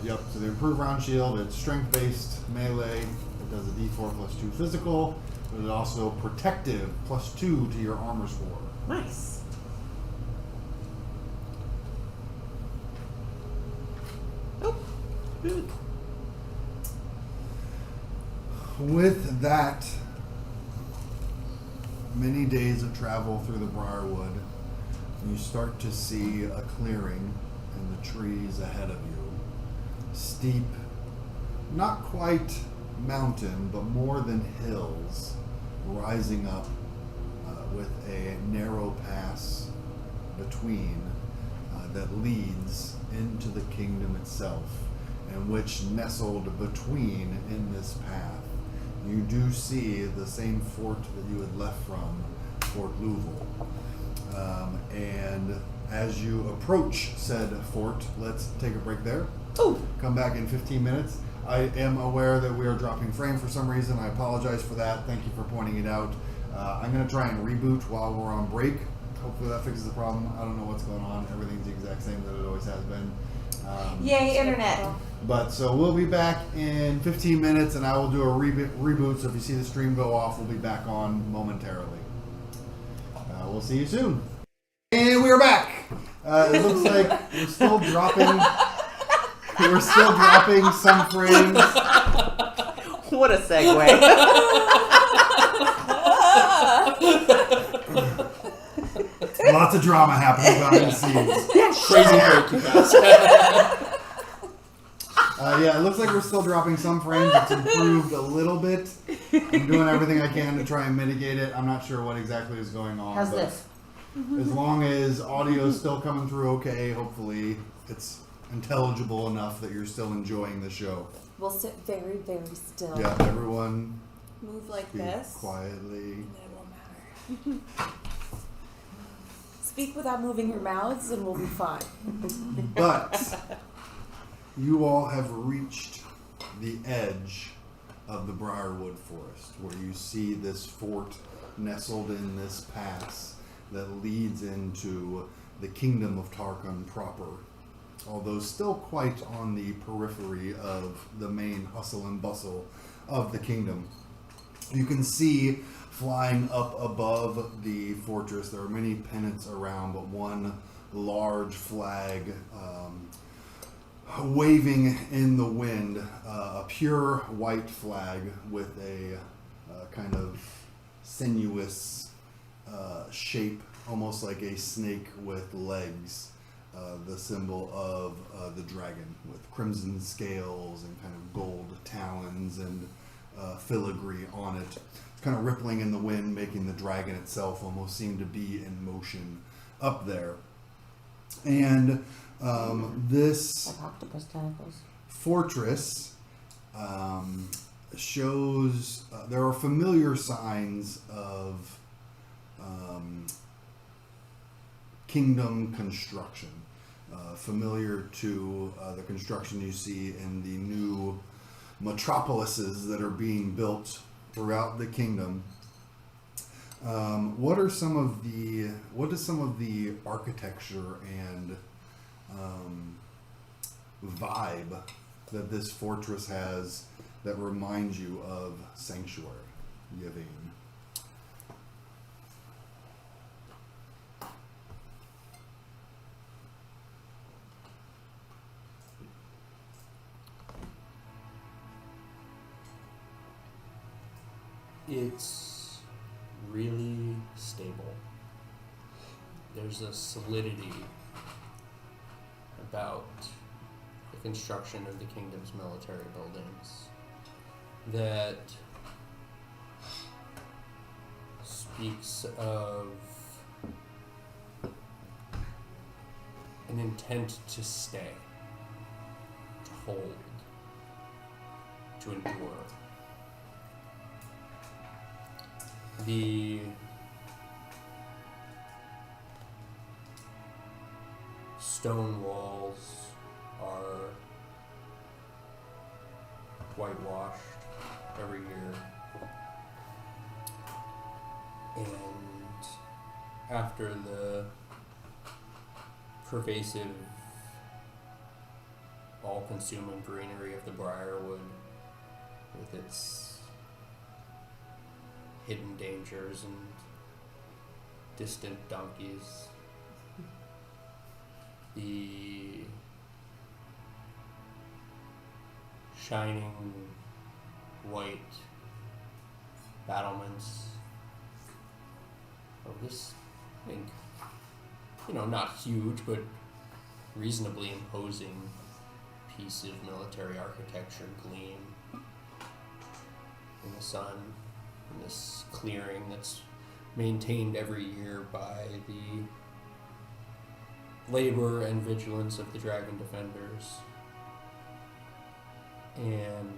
Yep, so the improved round shield, it's strength-based melee. It does a d4 plus 2 physical, but it's also protective plus 2 to your armor score. Nice. Oh. Good. With that, many days of travel through the Briarwood, you start to see a clearing in the trees ahead of you. Steep, not quite mountain, but more than hills, rising up with a narrow pass between that leads into the kingdom itself, and which nestled between in this path you do see the same fort that you had left from, Fort Louisville. And as you approach said fort, let's take a break there. Oh, Come back in 15 minutes. I am aware that we are dropping frame for some reason. I apologize for that. Thank you for pointing it out. I'm going to try and reboot while we're on break. Hopefully that fixes the problem. I don't know what's going on. Everything's the exact same that it always has been. yay, internet. But so we'll be back in 15 minutes, and I will do a reboot. So if you see the stream go off, we'll be back on momentarily. We'll see you soon. And we are back. It looks like we're still dropping. We're still dropping some frames. What a segue. Lots of drama happening behind the scenes. Crazy break, you guys. Yeah, it looks like we're still dropping some frames. It's improved a little bit. I'm doing everything I can to try and mitigate it. I'm not sure what exactly is going on. How's but this? As long as audio is still coming through okay, hopefully it's intelligible enough that you're still enjoying the show. We'll sit very, very still. Yeah, everyone Move like speak this. quietly. And then it won't matter. Speak without moving your mouths and we'll be fine. But you all have reached the edge of the Briarwood Forest, where you see this fort nestled in this pass that leads into the Kingdom of Tarkan proper, although still quite on the periphery of the main hustle and bustle of the kingdom. You can see flying up above the fortress, there are many pennants around, but one large flag waving in the wind, a pure white flag with a kind of sinuous shape, almost like a snake with legs, the symbol of the dragon, with crimson scales and kind of gold talons and filigree on it. It's kind of rippling in the wind, making the dragon itself almost seem to be in motion up there. And this Like octopus tentacles. fortress shows there are familiar signs of kingdom construction, familiar to the construction you see in the new metropolises that are being built throughout the kingdom. What does some of the architecture and vibe that this fortress has that reminds you of Sanctuary, Yavin? It's really stable. There's a solidity about the construction of the kingdom's military buildings that speaks of an intent to stay, to hold, to endure. The stone walls are whitewashed every year, and after the pervasive, all-consuming greenery of the Briarwood, with its hidden dangers and distant donkeys, the shining white battlements of this, I think, not huge, but reasonably imposing piece of military architecture gleam in the sun, in this clearing that's maintained every year by the labor and vigilance of the Dragon Defenders. And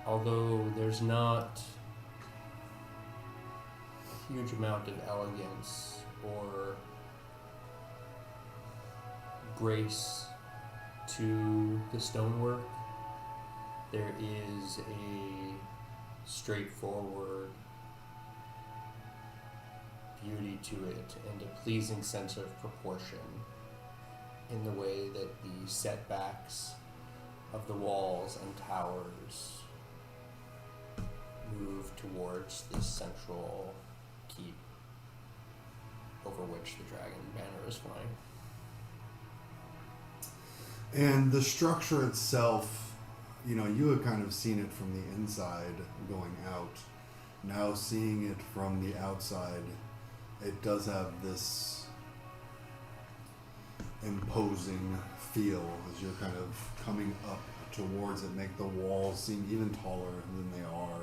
although there's not a huge amount of elegance or grace to the stonework, there is a straightforward beauty to it and a pleasing sense of proportion in the way that the setbacks of the walls and towers move towards this central keep over which the dragon banner is flying. And the structure itself, you had kind of seen it from the inside going out. Now seeing it from the outside, it does have this imposing feel as you're kind of coming up towards it, make the walls seem even taller than they are.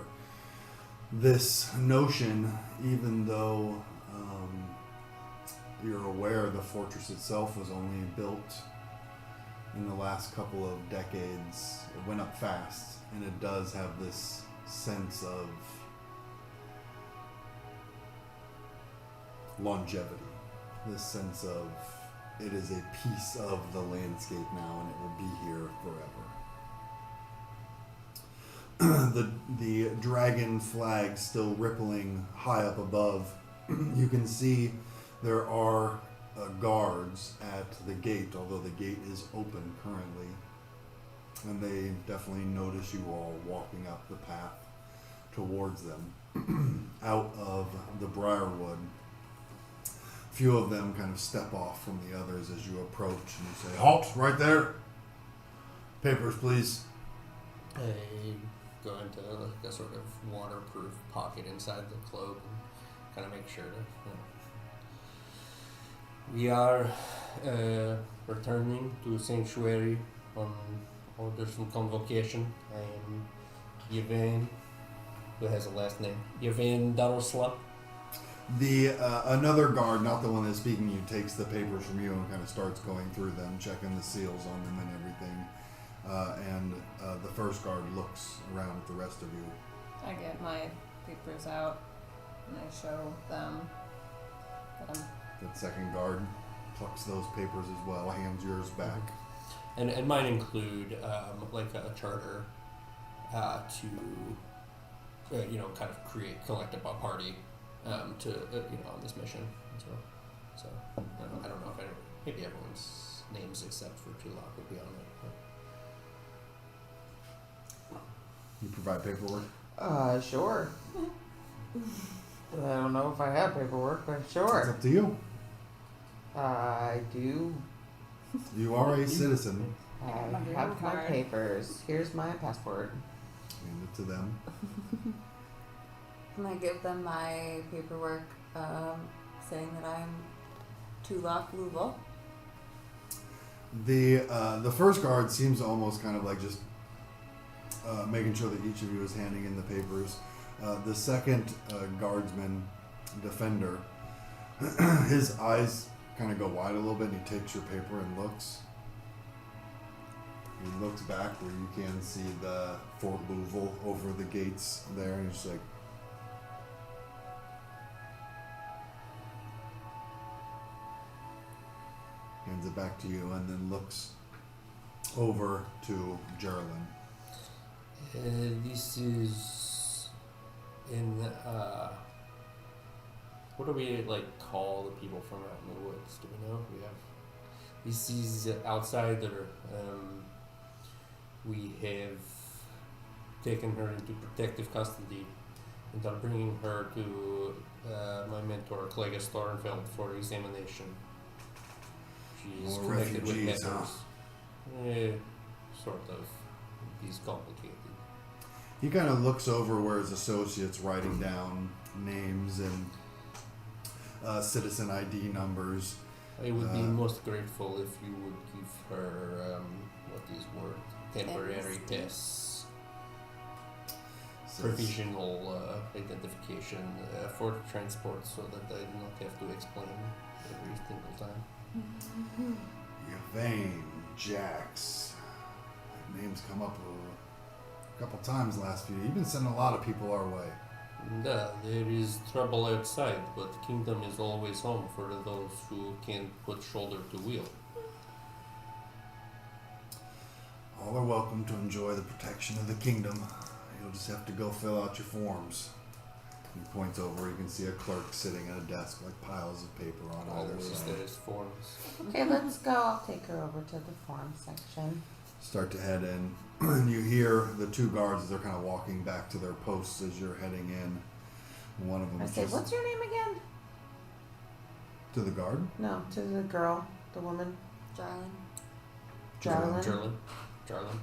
This notion, even though you're aware the fortress itself was only built in the last couple of decades, it went up fast, and it does have this sense of longevity, this sense of it is a piece of the landscape now and it will be here forever. The dragon flag still rippling high up above. You can see there are guards at the gate, although the gate is open currently, and they definitely notice you all walking up the path towards them. Out of the briarwood, a few of them kind of step off from the others as you approach, and you say, "Halt, right there! Papers, please." I go into like a sort of waterproof pocket inside the cloak and kind of make sure to, We are returning to Sanctuary on orders from Convocation. I am Yvain, who has a last name. Yvain Darosla. The another guard, not the one that's speaking to you, takes the papers from you and kind of starts going through them, checking the seals on them and everything. And the first guard looks around at the rest of you. I get my papers out and I show them that I'm. That second guard plucks those papers as well, hands yours back. And mine include like a charter to kind of collect a party to on this mission. So I don't know if maybe everyone's names except for Tulak would be on it. You provide paperwork? Sure. I don't know if I have paperwork, but sure. It's up to you. I do. You are a citizen. I My green have my card. papers. Here's my passport. Hand it to them. And I give them my paperwork saying that I'm Tulak Louvel. The first guard seems almost kind of like just making sure that each of you is handing in the papers. The second guardsman, defender, his eyes kind of go wide a little bit, and he takes your paper and looks. He looks back where you can see the Fort Louisville over the gates there, and he's just like, hands it back to you, and then looks over to Geraldine. This is in what do we call the people from out in the woods? Do we know? We have this is outsider. We have taken her into protective custody and are bringing her to my mentor Clegus Thornfeld for examination. She's More connected with refugees, metals. Sort of. He's complicated. He kind of looks over where his associates writing down names and citizen ID numbers. I would be most grateful if you would give her temporary tests, provisional identification for transport, so that I do not have to explain every single time. Yvain, Jax. Names come up a couple times last few. You've been sending a lot of people our way. Yeah, there is trouble outside, but Kingdom is always home for those who can't put shoulder to wheel. All are welcome to enjoy the protection of the kingdom. You'll just have to go fill out your forms. He points over. You can see a clerk sitting at a desk, like piles of paper on either Always side. there's forms. Okay, let's go. I'll take her over to the form section. Start to head in. And you hear the two guards as they're kind of walking back to their posts as you're heading in. And one of them I is say, just what's your name again? to the guard. No, to the girl, the woman. Jarlin. Jarlin. Jarlin. Jerlin.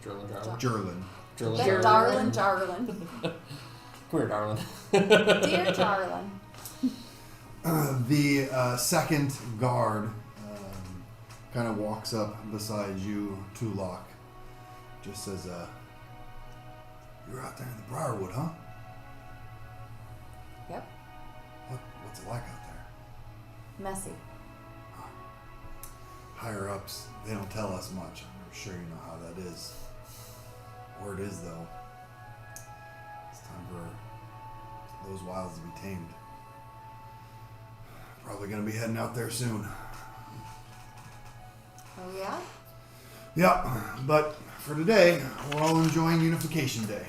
Darlin. Come here, darling. Dear Jarlin. The second guard kind of walks up beside you, Tulak. Just says, "You're out there in the Briarwood, huh? Yep. What's it like out there?" Messy. Higher ups, they don't tell us much. I'm sure you know how that is. Word is, though, it's time for those wilds to be tamed. Probably gonna be heading out there soon. Oh yeah? Yeah, but for today, we're all enjoying Unification Day.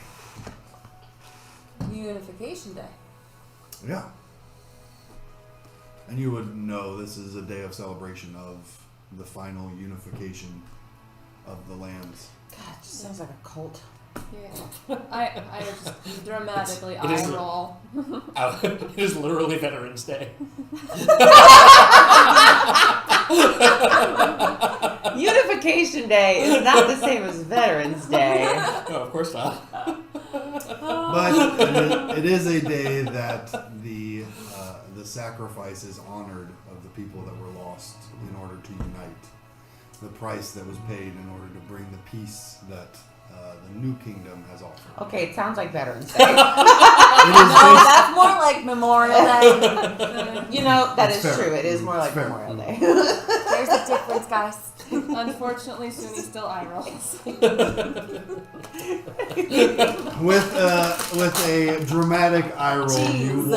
Unification Day. Yeah. And you would know this is a day of celebration of the final unification of the lands. God, it just sounds like a cult. Yeah. I just dramatically It is- eye roll. It is literally Veterans Day. Unification Day is not the same as Veterans Day. No, of course not. But it is a day that the sacrifice is honored of the people that were lost in order to unite. The price that was paid in order to bring the peace that the new kingdom has offered. Okay, it sounds like Veterans Day. It is No, based- that's more like Memorial Day. You know, that It's is fair. true. It is more It's like fair. Memorial Day. There's a difference, guys. Unfortunately, Suni still eye rolls. with a dramatic eye roll, you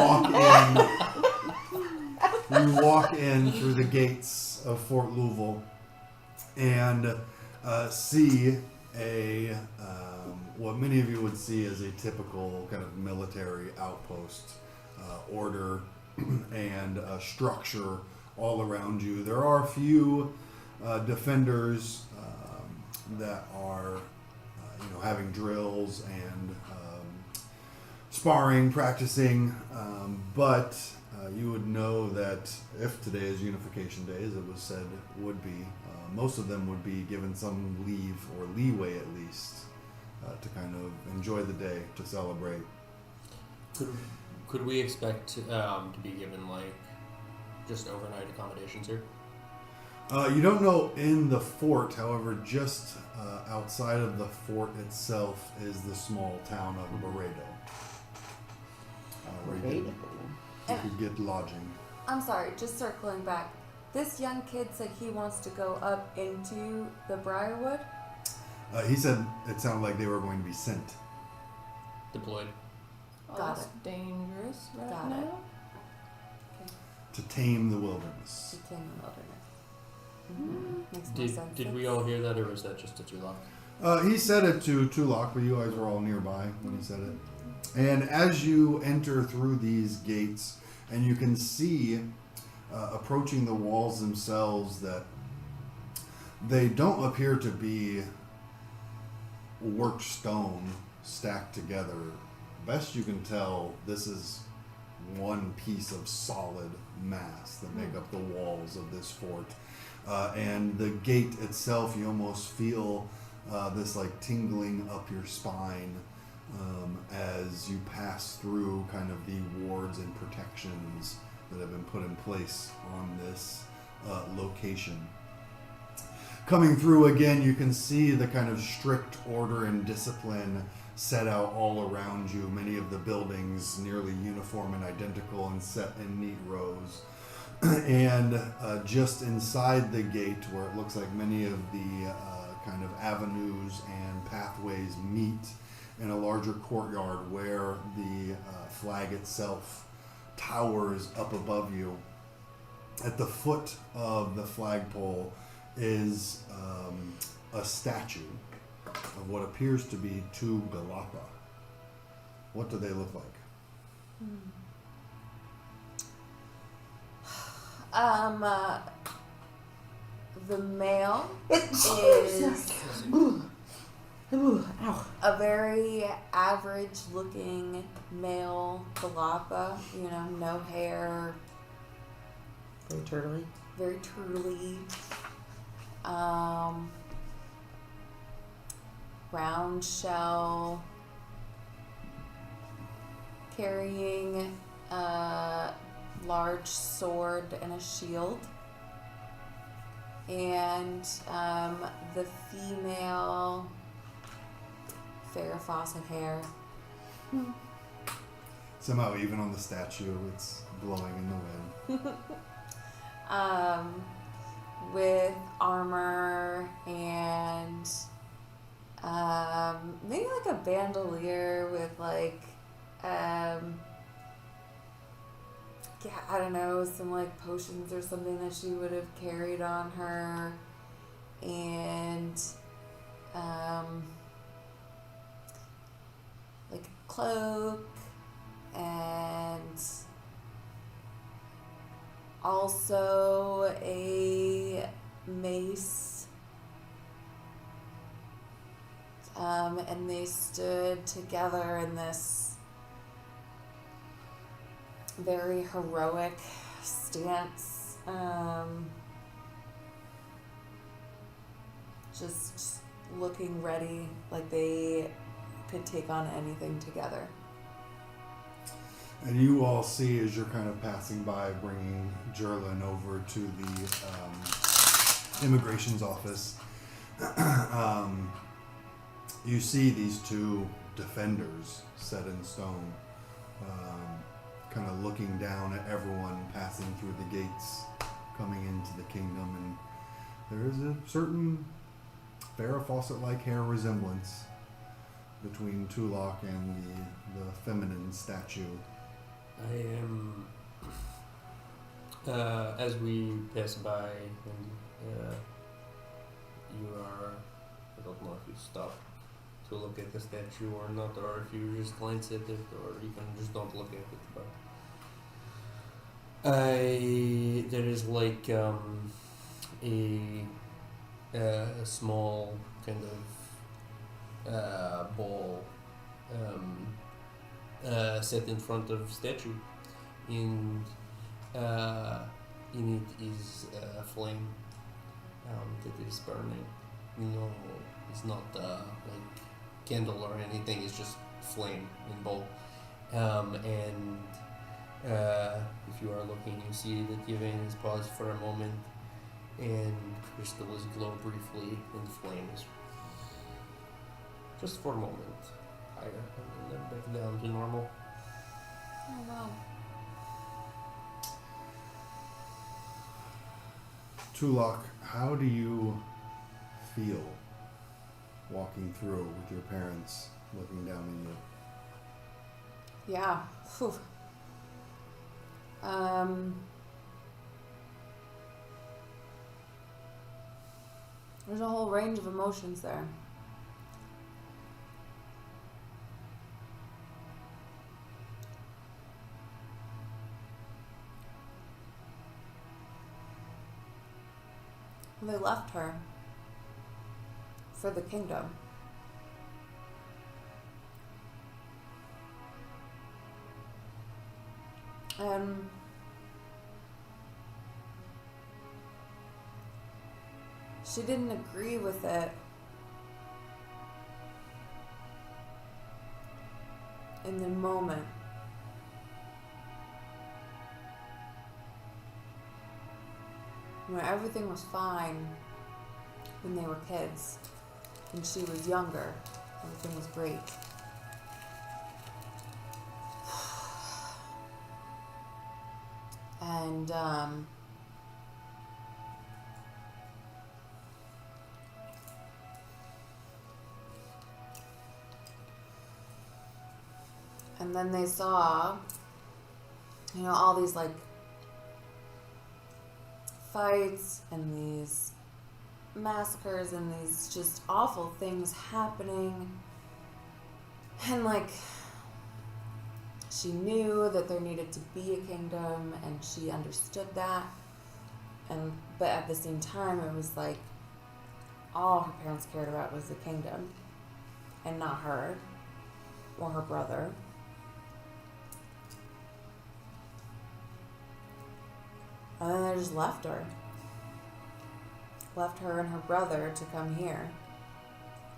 walk in through the gates of Fort Louisville and see a what many of you would see as a typical kind of military outpost, order and structure all around you. There are a few defenders that are having drills and sparring, practicing, but you would know that if today is Unification Day, as it was said would be, most of them would be given some leave or leeway at least to kind of enjoy the day, to celebrate. Could we expect to be given like just overnight accommodations here? You don't know in the fort, however, just outside of the fort itself is the small town of Laredo. Where you could get lodging. I'm sorry, just circling back. This young kid said he wants to go up into the Briarwood. He said it sounded like they were going to be sent. Deployed. Oh, Got that's dangerous right Got now. it. To tame the wilderness. It's in the wilderness. Makes more sense. Did we all hear that, or was that just a Tulak? He said it to Tulak, but you guys were all nearby when he said it. And as you enter through these gates, and you can see approaching the walls themselves that they don't appear to be worked stone stacked together. Best you can tell, this is one piece of solid mass that make up the walls of this fort. And the gate itself, you almost feel this like tingling up your spine as you pass through kind of the wards and protections that have been put in place on this location. Coming through again, you can see the kind of strict order and discipline set out all around you. Many of the buildings nearly uniform and identical and set in neat rows. And just inside the gate, where it looks like many of the kind of avenues and pathways meet, in a larger courtyard where the flag itself towers up above you. At the foot of the flagpole is a statue of what appears to be two Galapa. What do they look like? The male is a very average looking male Galapa, no hair, Very turtly. very turtly, round shell, carrying a large sword and a shield. And the female, fair faucet hair. Somehow, even on the statue, it's blowing in the wind. With armor and maybe like a bandolier with like I don't know, some like potions or something that she would have carried on her, and like a cloak, and also a mace. And they stood together in this very heroic stance, just looking ready, like they could take on anything together. And you all see as you're kind of passing by, bringing Jerlin over to the immigration's office, you see these two defenders set in stone, kind of looking down at everyone passing through the gates, coming into the kingdom, and there is a certain Farrah Fawcett-like hair resemblance between Tulok and the feminine statue. I am, as we pass by, and you are, I don't know if you stop to look at the statue or not, or if you just glance at it, or even just don't look at it, but there is like a small kind of ball set in front of statue, and in it is a flame that is burning. It's not like candle or anything. It's just flame in bowl. And if you are looking, you see that Yvain is paused for a moment, and crystals glow briefly, and flame is just for a moment higher, and then back down to normal. Oh wow. Tulok, how do you feel walking through with your parents looking down on you? Yeah. Phew. There's a whole range of emotions there. They left her for the kingdom. And she didn't agree with it in the moment. When everything was fine when they were kids, and she was younger, everything was great. And And then they saw, all these like fights and these massacres and these just awful things happening. And like, she knew that there needed to be a kingdom, and she understood that. But at the same time, it was like all her parents cared about was the kingdom, and not her or her brother. And then they just left her and her brother to come here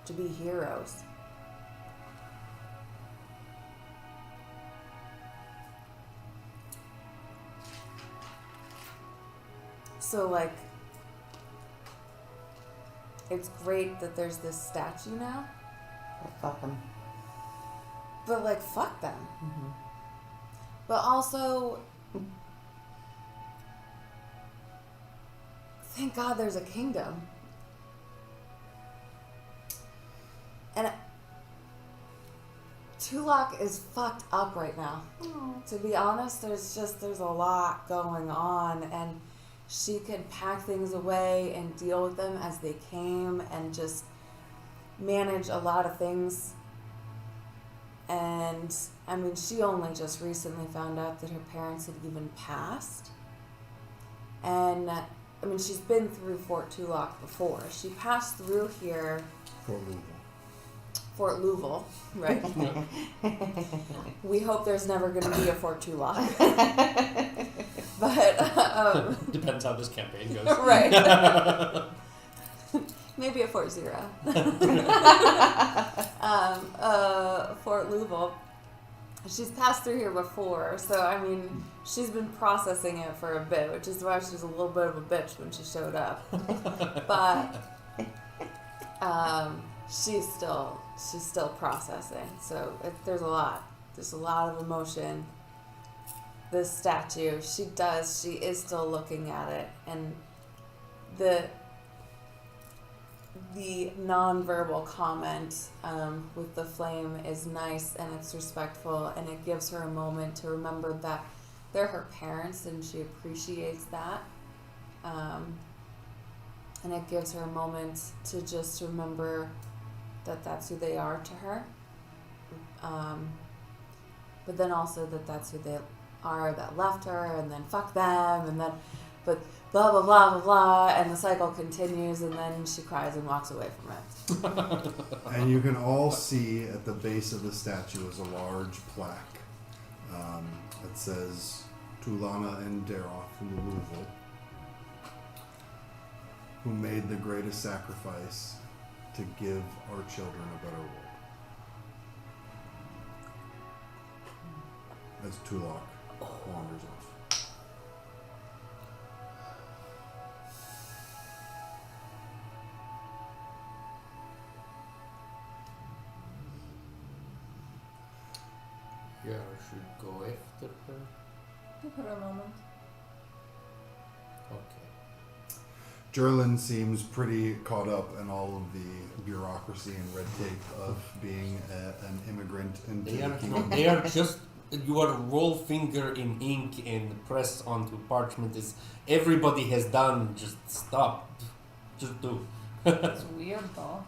to be heroes. So, like, it's great that there's this statue now. Fuck them. But, like, fuck them. Mm-hmm. But also, thank God there's a kingdom. And Tulak is fucked up right now. To be honest, there's a lot going on, and she could pack things away and deal with them as they came and just manage a lot of things. And I mean, she only just recently found out that her parents had even passed. And I mean, she's been through Fort Tulak before. She passed through here. Fort Louisville, right? We hope there's never going to be a Fort Tulak. But depends how this campaign goes. Right. Maybe a Fort Zero. Fort Louisville. She's passed through here before, so I mean, she's been processing it for a bit, which is why she's a little bit of a bitch when she showed up. But she's still processing. So there's a lot of emotion. This statue, she is still looking at it, and the non-verbal comment with the flame is nice and it's respectful, and it gives her a moment to remember that they're her parents and she appreciates that, and it gives her a moment to just remember that that's who they are to her, but then also that that's who they are that left her, and then fuck them, and then but blah blah blah blah blah, and the cycle continues, and then she cries and walks away from it. And you can all see at the base of the statue is a large plaque that says Tulana and Daroth from Louisville, who made the greatest sacrifice to give our children a better world. As Tulak wanders off. Yeah, I should go after her. Give her a moment. Okay. Jerlin seems pretty caught up in all of the bureaucracy and red tape of being an immigrant into the kingdom. They are just your roll finger in ink and press onto parchment is everybody has done. Just stop. Just do. It's weird though.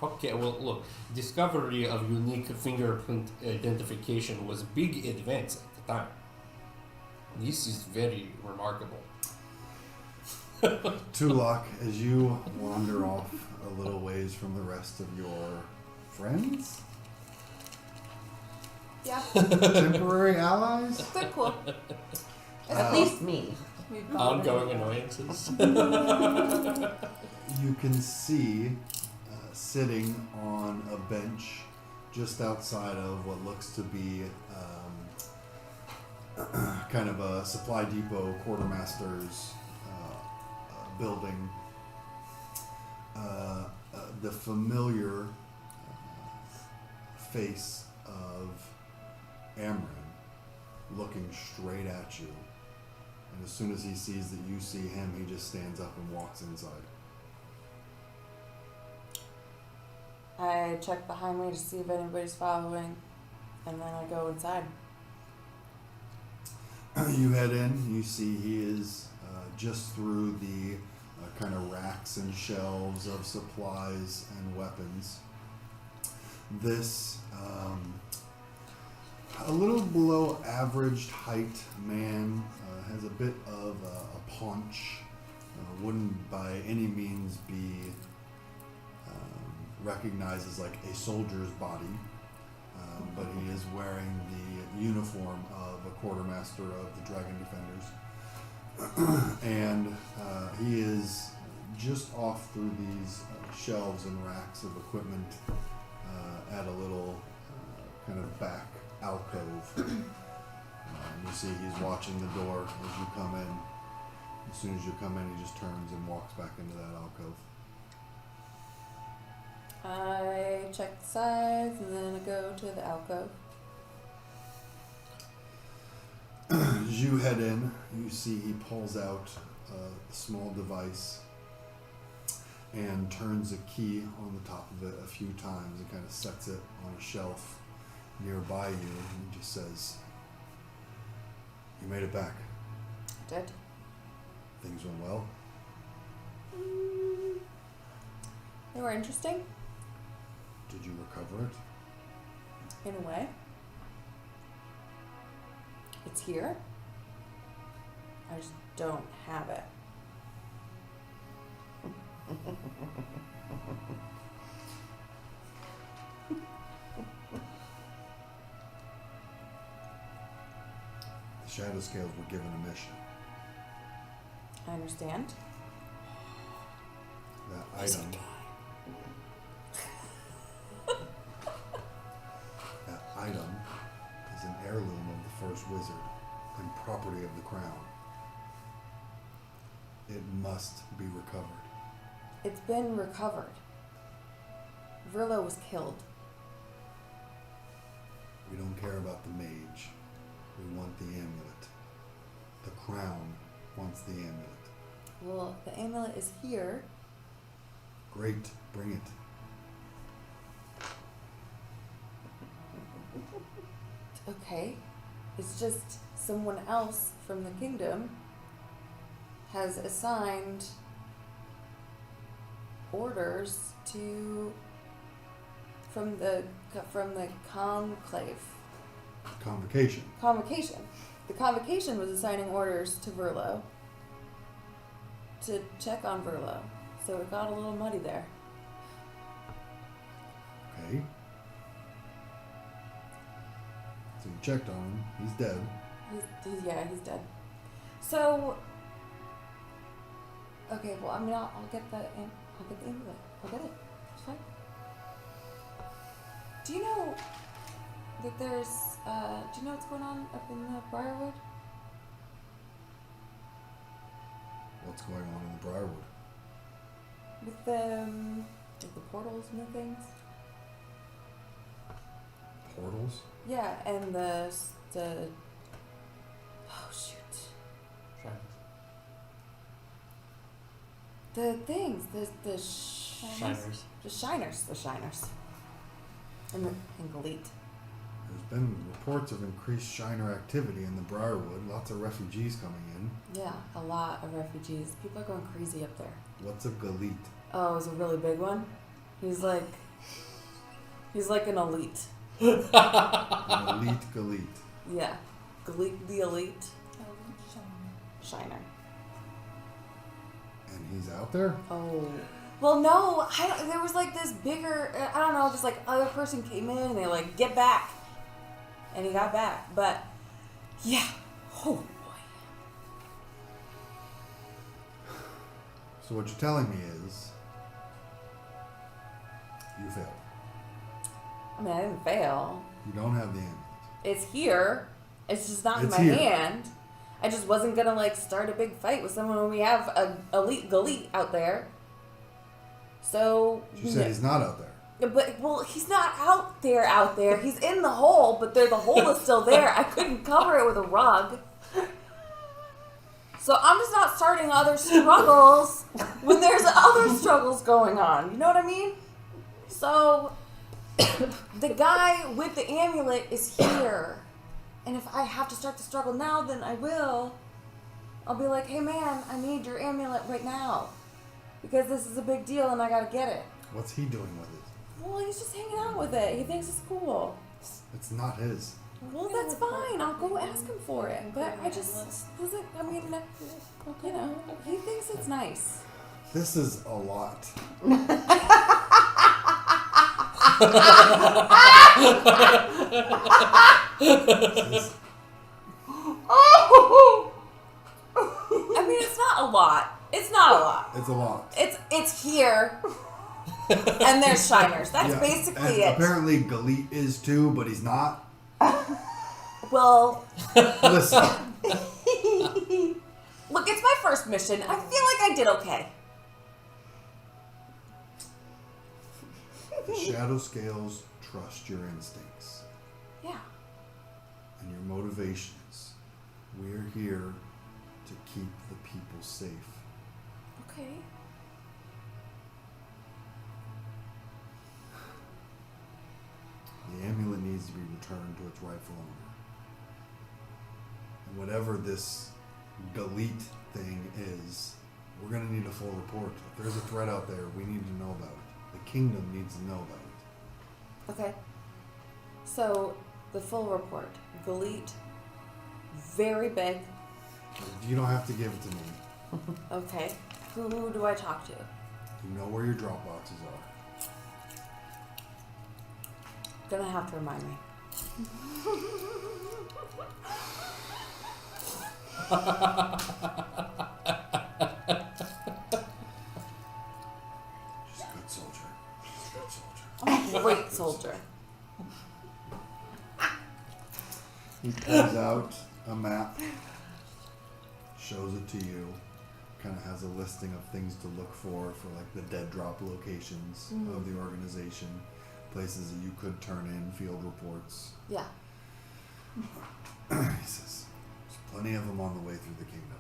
Okay, well look, discovery of unique fingerprint identification was big advance at the time. This is very remarkable. Tulak, as you wander off a little ways from the rest of your friends, Yeah, temporary allies, they're cool. At least me. We've Ongoing annoyances. you can see sitting on a bench just outside of what looks to be kind of a supply depot quartermaster's building, the familiar face of Amran looking straight at you, and as soon as he sees that you see him, he just stands up and walks inside. I check behind me to see if anybody's following. and then I go inside. You head in. You see he is just through the kind of racks and shelves of supplies and weapons. This a little below average height man has a bit of a paunch. Wouldn't by any means be recognized as like a soldier's body, but he is wearing the uniform of a quartermaster of the Dragon Defenders. And he is just off through these shelves and racks of equipment at a little kind of back alcove. You see he's watching the door as you come in. As soon as you come in, he just turns and walks back into that alcove. I check the sides and then I go to the alcove. As you head in, you see he pulls out a small device and turns a key on the top of it a few times and kind of sets it on a shelf nearby you, and he just says, "You made it back. Did. Things went well." They were interesting, "Did you recover it?" in a way. It's here. I just don't have it. The Shadow Scales were given a mission. I understand. That item, that item is an heirloom of the first wizard and property of the crown. It must be recovered. It's been recovered. Verlo was killed. We don't care about the mage. We want the amulet. The crown wants the amulet. Well, the amulet is here. Great, bring it. Okay. It's just someone else from the kingdom has assigned orders to from the conclave. Convocation. Convocation. The convocation was assigning orders to Verlo to check on Verlo. So it got a little muddy there. Okay. So you checked on him. He's dead. He's dead. So, okay, well, I mean, I'll get the amulet. I'll get it. It's fine. Do you know that there's, do you know what's going on up in the Briarwood? What's going on in the Briarwood? With the, like the portals and the things? Portals? Yeah, and the oh shoot. The things, the Shiners. The shiners. And Galit. There's been reports of increased Shiner activity in the Briarwood. Lots of refugees coming in. Yeah, a lot of refugees. People are going crazy up there. What's a Galit? Oh, it was a really big one. He's like an elite. An elite Galit. Yeah. Galit the elite. Shiner. And he's out there? Oh. Well, no, there was like this bigger, I don't know, this like other person came in and they like, get back. And he got back. But, yeah. Oh, boy. So what you're telling me is you failed. I mean, I didn't fail. You don't have the amulet. It's here. It's just not in It's my here. hand. I just wasn't going to like start a big fight with someone when we have a elite Galit out there. So... You said he's not out there. But, well, he's not out there. He's in the hole, but the hole is still there. I couldn't cover it with a rug. So I'm just not starting other struggles when there's other struggles going on. You know what I mean? So, The guy with the amulet is here. And if I have to start the struggle now, then I will. I'll be like, hey man, I need your amulet right now. Because this is a big deal and I gotta get it. What's he doing with it? Well, he's just hanging out with it. He thinks it's cool. It's not his. Well, that's fine. I'll go ask him for it. But I just wasn't, I mean, you know, he thinks it's nice. This is a lot. I mean, it's not a lot. It's not a lot. It's a lot. It's here. And there's shiners. That's Yeah, basically and it. apparently Galit is too, but he's not. Well, Listen, look, it's my first mission. I feel like I did okay. the Shadow Scales trust your instincts Yeah. and your motivations. We're here to keep the people safe. Okay. The amulet needs to be returned to its rightful owner. And whatever this Galit thing is, we're going to need a full report. If there's a threat out there, we need to know about it. The kingdom needs to know about it. Okay. So, the full report. Galit, very big. You don't have to give it to me. Okay. Who do I talk to? You know where your drop boxes are. Gonna have to remind me. She's a good soldier. She's a good soldier. I'm a great soldier. He pulls out a map, shows it to you, kind of has a listing of things to look for like the dead drop locations of the organization, places that you could turn in field reports. Yeah. He says, there's plenty of them on the way through the kingdom.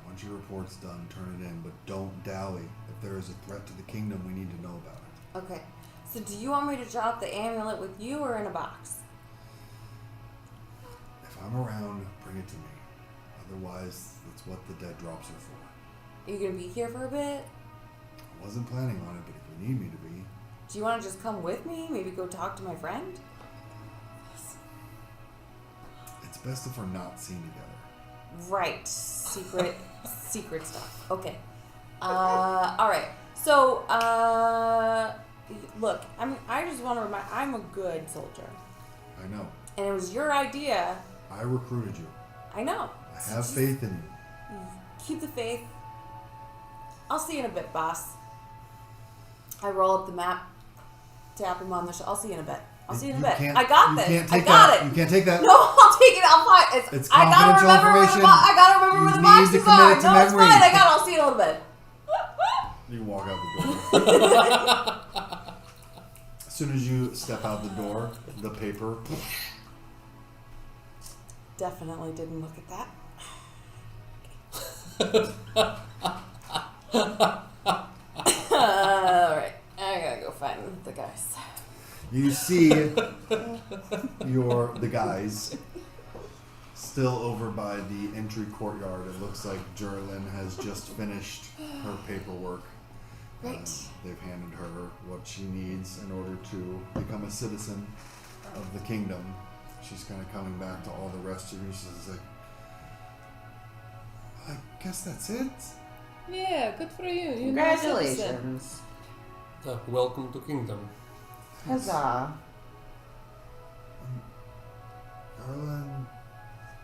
Once your report's done, turn it in, but don't dally. If there is a threat to the kingdom, we need to know about it. Okay. So do you want me to drop the amulet with you or in a box? If I'm around, bring it to me. Otherwise, that's what the dead drops are for. Are you gonna be here for a bit? I wasn't planning on it, but if you need me to be, Do you want to just come with me? Maybe go talk to my friend? it's best if we're not seen together. Right. Secret stuff. Okay. Alright. So, look, I just want to remind, I'm a good soldier. I know. And it was your idea. I recruited you. I know. I have faith in you. Keep the faith. I'll see you in a bit, boss. I roll up the map, tap him on the shoulder. I'll see you in a bit. I'll see you in a bit. I got this. I got it. You can't take that. No, I'll take it. I'll find it. It's I gotta confidential remember information. I gotta remember where the You boxes need to commit are. it to No, it's memory. fine. I got it. I'll see you in a little bit. You walk out the door. As soon as you step out the door, the paper. Definitely didn't look at that. Alright. I gotta go find the guys. You see the guys still over by the entry courtyard. It looks like Jerlyn has just finished her paperwork. Right. They've handed her what she needs in order to become a citizen of the kingdom. She's kind of coming back to all the rest of you. She's like, I guess that's it. Yeah, good for you. You know citizen. Congratulations. Welcome to Kingdom. Huzzah. Garland,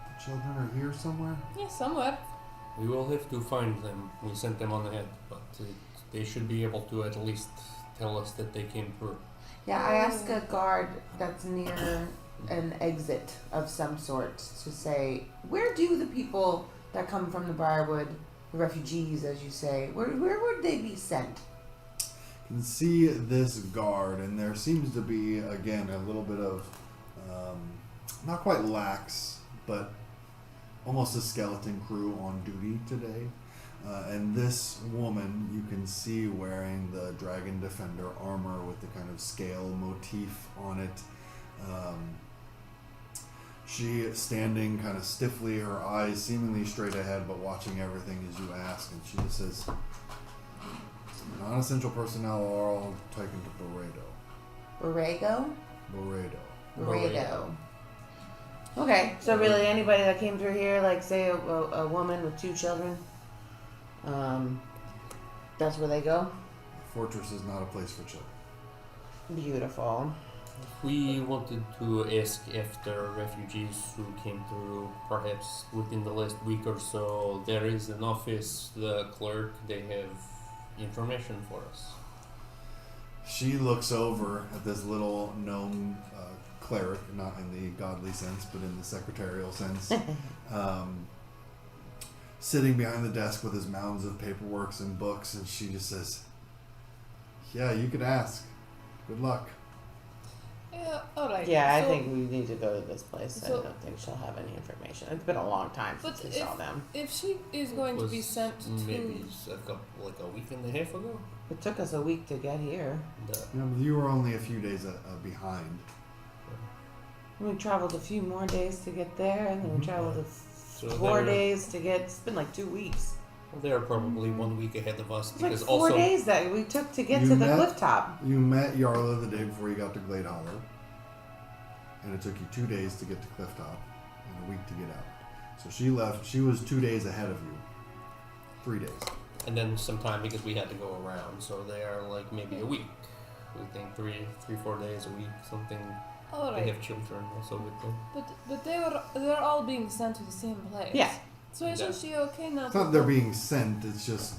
the children are here somewhere? Yeah, somewhere. We will have to find them. We sent them on ahead, but they should be able to at least tell us that they came through. Yeah, I asked a guard that's near an exit of some sort to say, where do the people that come from the Briarwood, the refugees, as you say, where would they be sent? You can see this guard, and there seems to be, again, a little bit of, not quite lax, but almost a skeleton crew on duty today. And this woman you can see wearing the Dragon Defender armor with the kind of scale motif on it. She is standing kind of stiffly, her eyes seemingly straight ahead, but watching everything as you ask. And she just says, non-essential personnel are all taken to Borrego? Borrego. Okay, so really anybody that came through here, like say a woman with 2 children, that's where they go? The fortress is not a place for children. Beautiful. We wanted to ask if there are refugees who came through, perhaps within the last week or so. There is an office, the clerk, they have information for us. She looks over at this little gnome cleric, not in the godly sense, but in the secretarial sense, sitting behind the desk with his mounds of paperwork and books, and she just says, "Yeah, you could ask. Good luck." Yeah, alright. Yeah, I so- think we need to go to this place. I So- don't think she'll have any information. It's been a long time But since we saw them. If she is going to be sent to... maybe like a week and a half ago. It took us a week to get here. You know, but you were only a few days behind. We traveled a few more days to get there, and then we traveled So 4 they're- days to get. It's been like 2 weeks. Well, they are probably 1 week ahead of us It's like because 4 also days that we took to get You to the met- cliff top. You met Yarla the day before you got to Glade Hollow, and it took you 2 days to get to Clifftop and a week to get out. So she left. She was 2 days ahead of you. 3 days. and then some time because we had to go around. So they are like maybe a week. We think 3-4 days a week, something. They Alright, have children also with them. but they're all being sent to the same place. Yeah. So isn't Yeah. she okay now? It's not they're being sent. It's just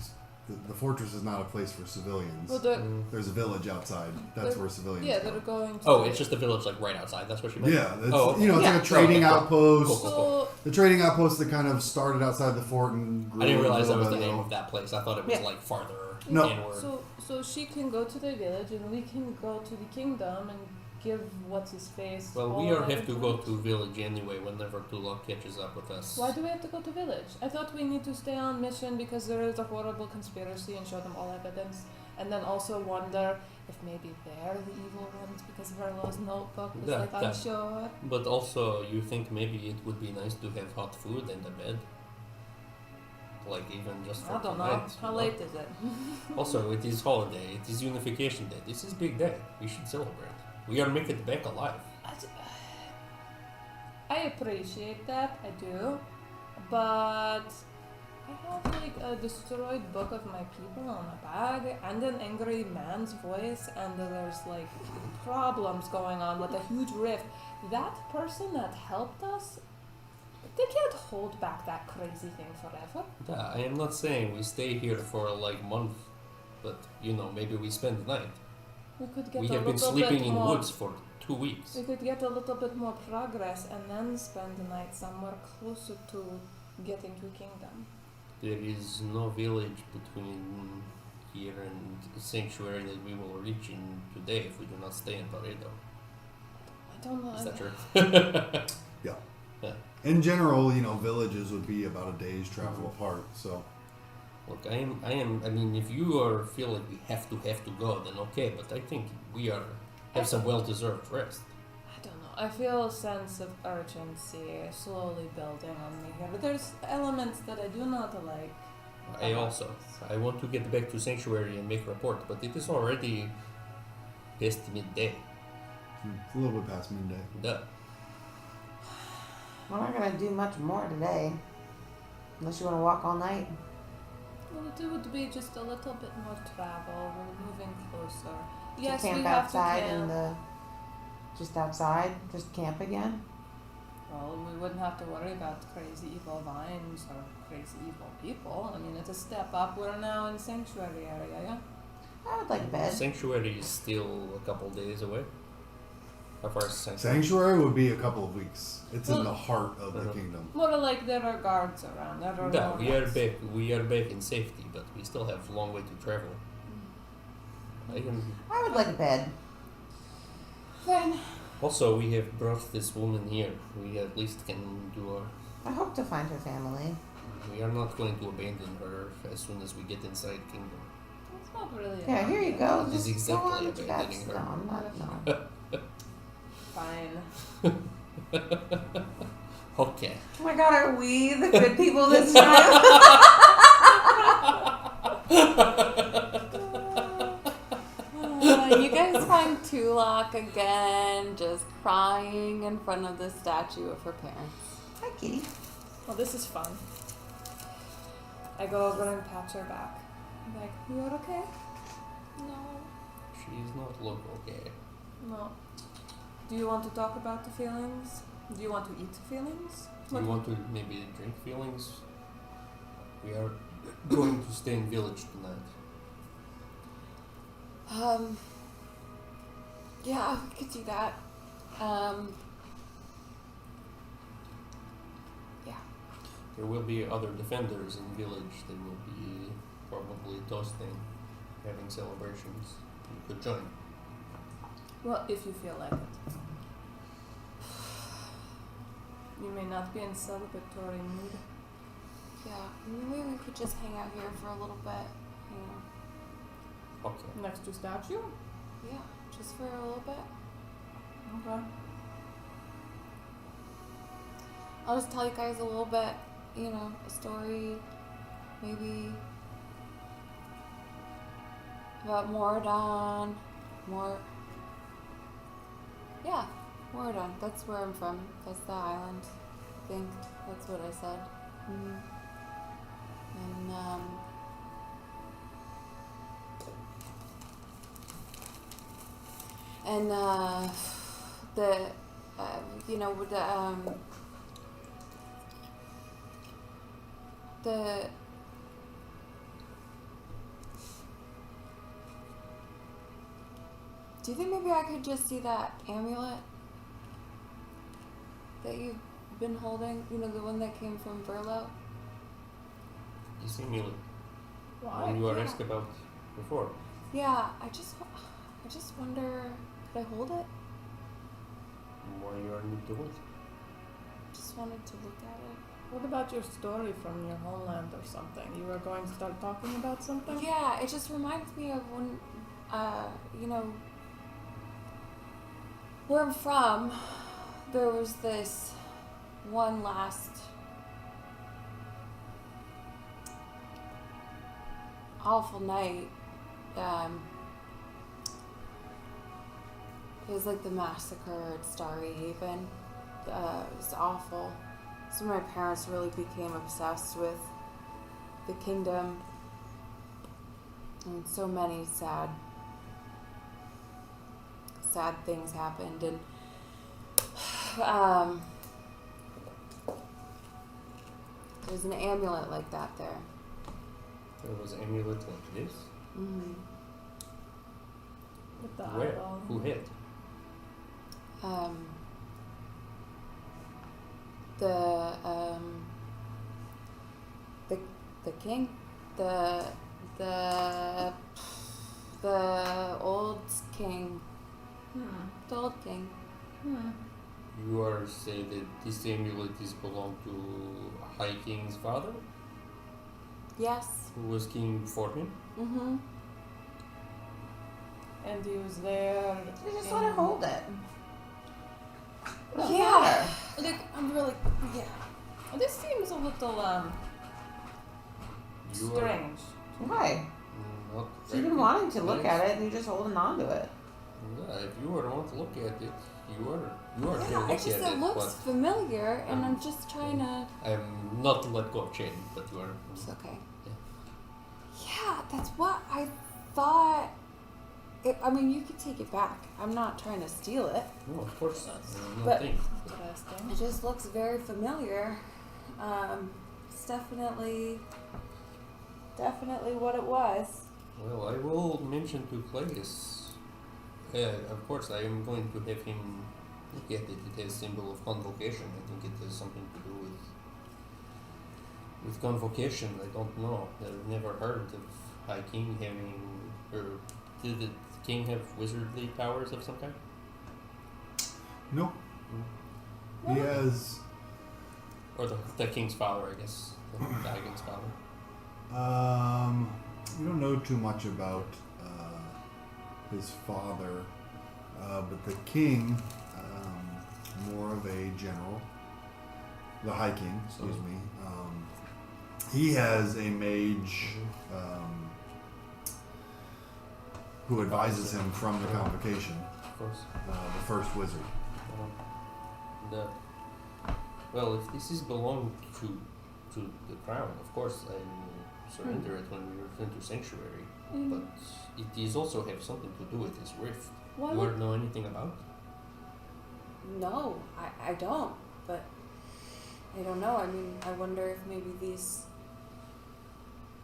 the fortress is not a place for civilians. Well, they're, There's a village outside. That's They're- where civilians yeah, go. they're going to... Oh, it's just a village like right outside. That's what you meant. Yeah, it's, Oh, okay. you know, it's Yeah. like a trading Okay, cool. outpost. Cool. So, The trading outpost that kind of started outside the fort and grew I didn't a realize that little was the bit. name of that place. I thought it was Yeah. like farther No. inward. so she can go to the village and we can go to the kingdom and give what's his face. Well, all we our have to go information. to village anyway whenever Tulok catches up with us. Why do we have to go to village? I thought we need to stay on mission because there is a horrible conspiracy and show them all evidence, and then also wonder if maybe they're the evil ones because Verlo's notebook was Yeah, like that- unsure. But also, you think maybe it would be nice to have hot food and a bed? Like, even just for I don't know. tonight. How you know? late is it? Also, it is holiday. It is Unification Day. This is big day. We should celebrate. We are making it back alive. I appreciate that, I do, but I have like a destroyed book of my people on my bag and an angry man's voice, and there's like problems going on with a huge rift. That person that helped us, they can't hold back that crazy thing forever. Yeah, I am not saying we stay here for like month, but you know, maybe we spend the night. We could get We a have been little sleeping bit in more. woods for 2 weeks. We could get a little bit more progress and then spend the night somewhere closer to getting to Kingdom. There is no village between here and the sanctuary that we will reach in today if we do not stay in Paredo. I don't know. Is that true? In general, you know, villages would be about a day's travel apart. So Look, I mean, if you feel like we have to go, then okay, but I think we have some well-deserved rest. I don't know. I feel a sense of urgency slowly building on me here. But there's elements that I do not like. I want to get back to Sanctuary and make a report, but it is already past midday. it's a little bit past midday. Duh. We're not gonna do much more today, unless you want to walk all night. Well, it would be just a little bit more travel. We're moving closer. To Yes, camp we have outside to camp. in the, just outside, just camp again. Well, we wouldn't have to worry about crazy evil vines or crazy evil people. I mean, it's a step up. We're now in sanctuary area, yeah? I would like a bed. Sanctuary is still a couple days away. How far is Sanctuary? Sanctuary would be a couple of weeks. It's in Well- the heart of the Uh-huh. kingdom. More like there are guards around. There are Yeah, no we are guards. back. We are back in safety, but we still have a long way to travel. I can. I would like a bed. Fine. Also, we have brought this woman here. We at least can do our. I hope to find her family. We are not going to abandon her as soon as we get inside Kingdom. It's not really. Yeah, here you go. It is Just go exactly on with your abandoning bets. her. No, I'm not. No. Fine. Okay. Oh my God, are we the good people this time? You guys find Tulak again, just crying in front of the statue of her parents. Hi, kitty. Well, this is fun. I go over and pat her back. I'm like, you okay? No. She's not local gay. No. Do you want to talk about the feelings? Do you want to eat feelings? Do you want to maybe drink feelings? We are going to stay in village tonight. Yeah, we could do that. Yeah. There will be other defenders in village. They will be probably toasting, having celebrations. You could join. Well, if you feel like it. You may not be in celebratory mood. Yeah, maybe we could just hang out here for a little bit, you know. Okay. Next to statue? Yeah, just for a little bit. Okay. I'll just tell you guys a little bit, you know, a story, maybe about Moradon, Moradon. That's where I'm from. That's the island. I think that's what I said. And the you know, with the do you think maybe I could just see that amulet that you've been holding? You know, the one that came from Verlo? You see me Why? when you were Yeah. asked about before. Yeah, I just wonder, could I hold it? Why you are new to it? Just wanted to look at it. What about your story from your homeland or something? You were going to start talking about something? Yeah, it just reminds me of when, you know, where I'm from, there was this one last awful night. It was like the massacre at Starry Haven. It was awful. So my parents really became obsessed with the kingdom, and so many sad things happened, and there's an amulet like that there. There was an amulet like this. Mm-hmm. With the Where? eyeball. Who hit? The king, the old king, the old king. You are saying that this amulet is belong to High King's father, Yes. who was king before him. Mm-hmm. And he was there. You just let her hold it. Yeah. Look, I'm really. Yeah. This seems a little You are strange. Why? not. She's been very wanting to look nice. at it, and you're just holding on to it. Yeah, if you were want to look at it, you are Yeah, going to look it's just at it looks but familiar, and I'm just trying to. I'm not let go of chain, but you are. It's okay. Yeah. Yeah, that's what I thought. I mean, you could take it back. I'm not trying to steal it. No, of course not. No But- thing. Interesting. It just looks very familiar. It's definitely what it was. Well, I will mention to Claudius. Of course, I am going to have him look at it. It has symbol of convocation. I think it has something to do with convocation. I don't know. I've never heard of High King having, or did the king have wizardly powers of some kind? Nope. He has Or the king's father, I guess. The dragon's father. We don't know too much about his father, but the king, more of a general, the High King, excuse me. He has a mage who advises him from the convocation, Of course. the first wizard. Well, if this is belonged to the crown, of course I will surrender it when we return to sanctuary. But it is also have something to do with this rift. Why You would- know anything about? No, I don't. But I don't know. I mean, I wonder if maybe these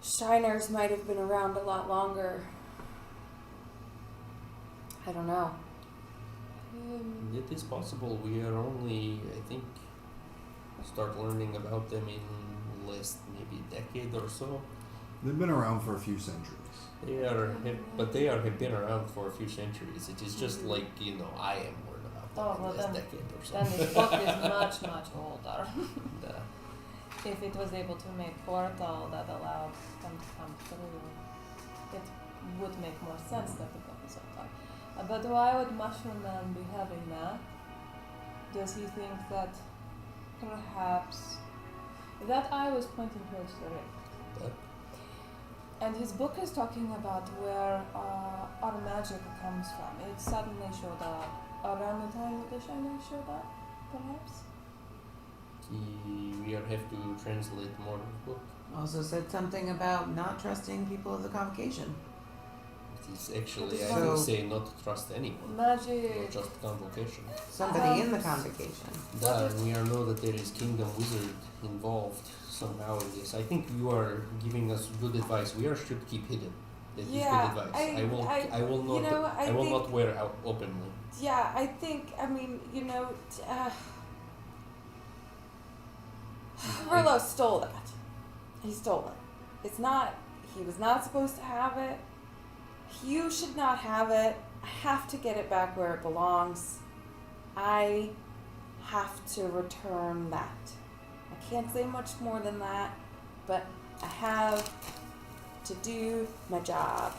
shiners might have been around a lot longer. I don't know. It is possible. We are only, I think, start learning about them in last maybe decade or so. They've been around for a few centuries. They have been around for a few centuries. It is just like I am learned about them Oh, in well, last then- decade or so. Then this book is much, much older. And, If it was able to make portal that allowed them to come through, it would make more sense that the book is older. But why would Mushroom Man be having that? Does he think that perhaps that eye was pointing towards the rift? Yeah. And his book is talking about where our magic comes from. It suddenly showed up around the time that the shiner showed up, perhaps? we have to translate more of the book. Also said something about not trusting people of the convocation. It is actually, I So- would say, not to trust anyone. Magic. Not just convocation. Somebody in the convocation. And we know that there is Kingdom Wizard involved somehow in this. I think you are giving us good advice. We should keep hidden. That is Yeah, good advice. I will not. I will think- not wear out openly. Yeah, I think, Verlo stole that. He stole it. He was not supposed to have it. You should not have it. I have to get it back where it belongs. I have to return that. I can't say much more than that, but I have to do my job.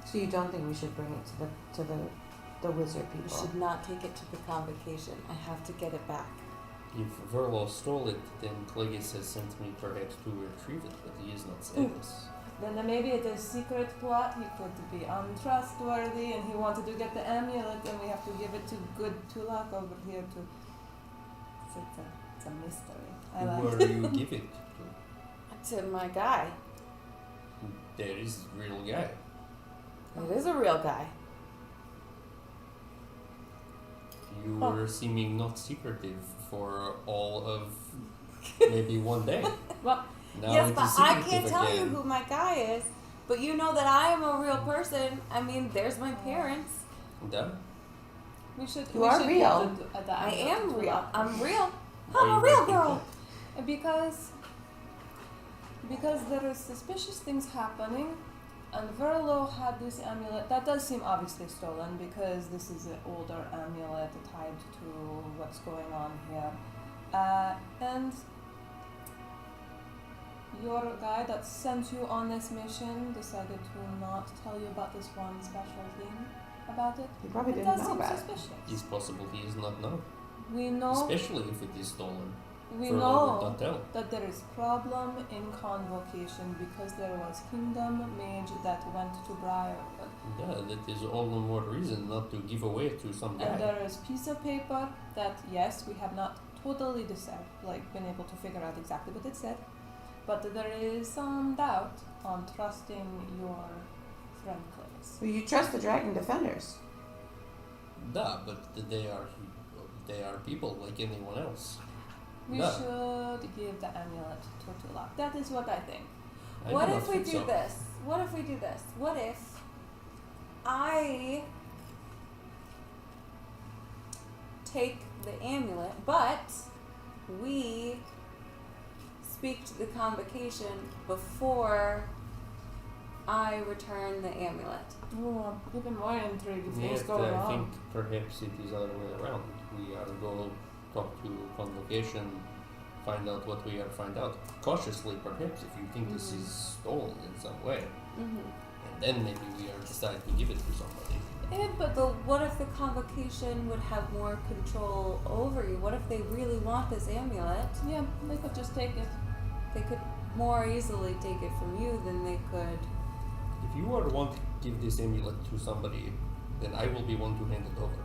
So you don't think we should bring it to the wizard We people? should not take it to the convocation. I have to get it back. If Verlo stole it, then Clegis has sent me perhaps to retrieve it, but he is not said this. Then maybe it is secret plot. He could be untrustworthy, and he wanted to get the amulet, and we have to give it to good Tulak over here to. It's a mystery. I like. Where do you give it to? To my guy. There is real guy. It is a real guy. You Oh. were seeming not secretive for all of maybe one day. Well, Now yes, it but is I secretive can't tell you again. who my guy is. But you know that I am a real person. I mean, there's my parents. Duh. we should. You we are should real. give the I amulet am to real. Tulak. I'm real. Why I'm a you real making girl. Because there is suspicious things happening, and Verlo had this amulet. That does seem obviously stolen because this is an older amulet tied to what's going on here. And your guy that sent you on this mission decided to not tell you about this one special thing about it. You probably It didn't does know seem about it. suspicious. It's possible he is not known. We know, Especially if it is stolen. we Verlo would know not tell. that there is problem in convocation because there was kingdom mage that went to Briarwood. Yeah, that is all the more reason not to give away to some guy. And there is piece of paper that, yes, we have not totally been able to figure out exactly what it said, but there is some doubt on trusting your friend Clay's. Well, you trust the dragon defenders. Duh, but they are people like anyone else. We No. should give the amulet to Tulak. That is what I think. I What do not if we think do so. this? What if we do this? What if I take the amulet, but we speak to the convocation before I return the amulet? Oh, I'm even more intrigued if Yes, things go I wrong. think perhaps it is other way around. We are go talk to convocation find out what we are find out. Cautiously, perhaps, if you think this is stolen in some way. Mm-hmm. And then maybe we are decide to give it to somebody. But what if the convocation would have more control over you? What if they really want this amulet? Yeah, they could just take it. They could more easily take it from you than they could. If you are want to give this amulet to somebody, then I will be one to hand it over.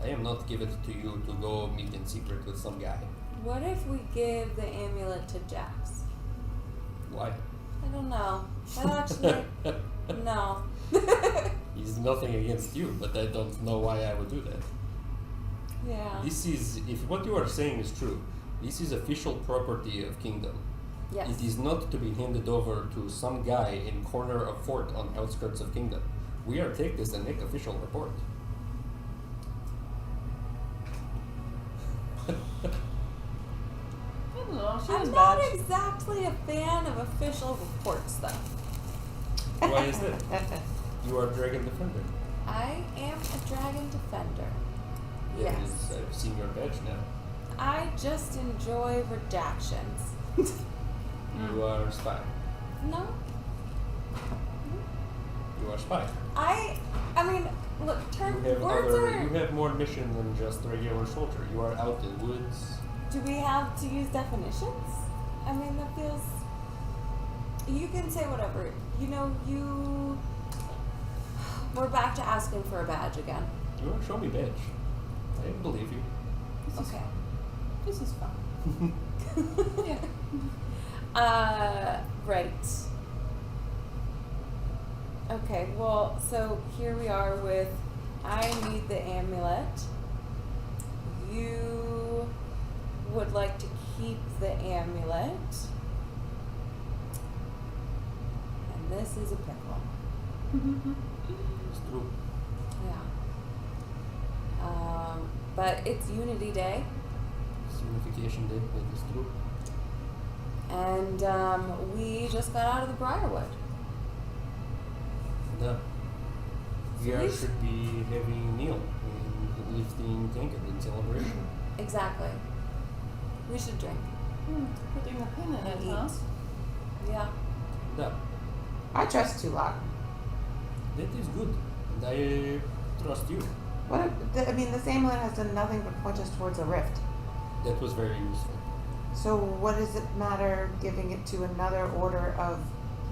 I am not give it to you to go meet in secret with some guy. What if we give the amulet to Jax? Why? I don't know. That actually, no. He's nothing against you, but I don't know why I would do that. Yeah. This is, if what you are saying is true, this is official property of Kingdom. Yes. It is not to be handed over to some guy in corner of fort on outskirts of Kingdom. We are take this and make official report. I don't know. She was I'm not bad. exactly a fan of official reports, though. Why is that? You are Dragon Defender. I am a dragon defender. Yes. Yes. I've seen your badge now. I just enjoy redactions. You are a spy. No? You are a spy. I mean, look, You have more mission than just a regular soldier. You are out in woods. Do we have to use definitions? I mean, that feels. You can say whatever. You know, we're back to asking for a badge again. You want to show me badge? I believe you. Okay. This is fun. Yeah. Right. Okay, well, so here we are with I need the amulet. You would like to keep the amulet. And this is a pickle. It's true. Yeah. But it's Unity Day. Unification Day, that is true. And we just got out of the Briarwood. The So VR we should be having meal and lifting tankard in celebration. Exactly. We should drink. Putting a pin in it, And huh? eat. Yeah. Yeah, I trust Tulak. that is good. And I trust you. What? I mean, this amulet has done nothing but point us towards a rift. That was very useful. So what does it matter giving it to another order of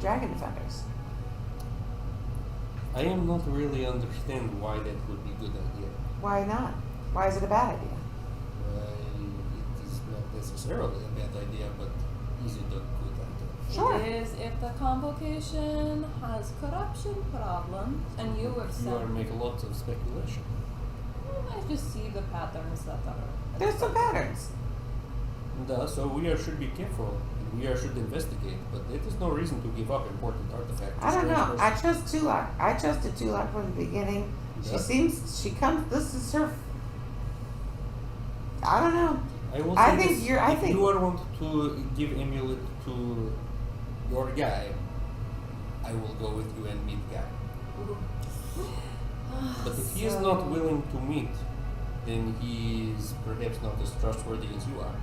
dragon defenders? I am not really understand why that would be good idea. Why not? Why is it a bad idea? It is not necessarily a bad idea, but is it a good idea? Sure. It is if the convocation has corruption problems and you have You are sent. make lots of speculation. I just see the patterns that are. There's some patterns. So we should be careful. We should investigate, but that is no reason to give up important artifacts. to I don't strange know. I persons. trust Tulak. I trusted Tulak from the beginning. Yeah. She comes, this is her. I don't know. I will I say think this, you're- I if think- you are want to give amulet to your guy, I will go with you and meet guy. But if he is not willing to meet, then he is perhaps not as trustworthy as you are.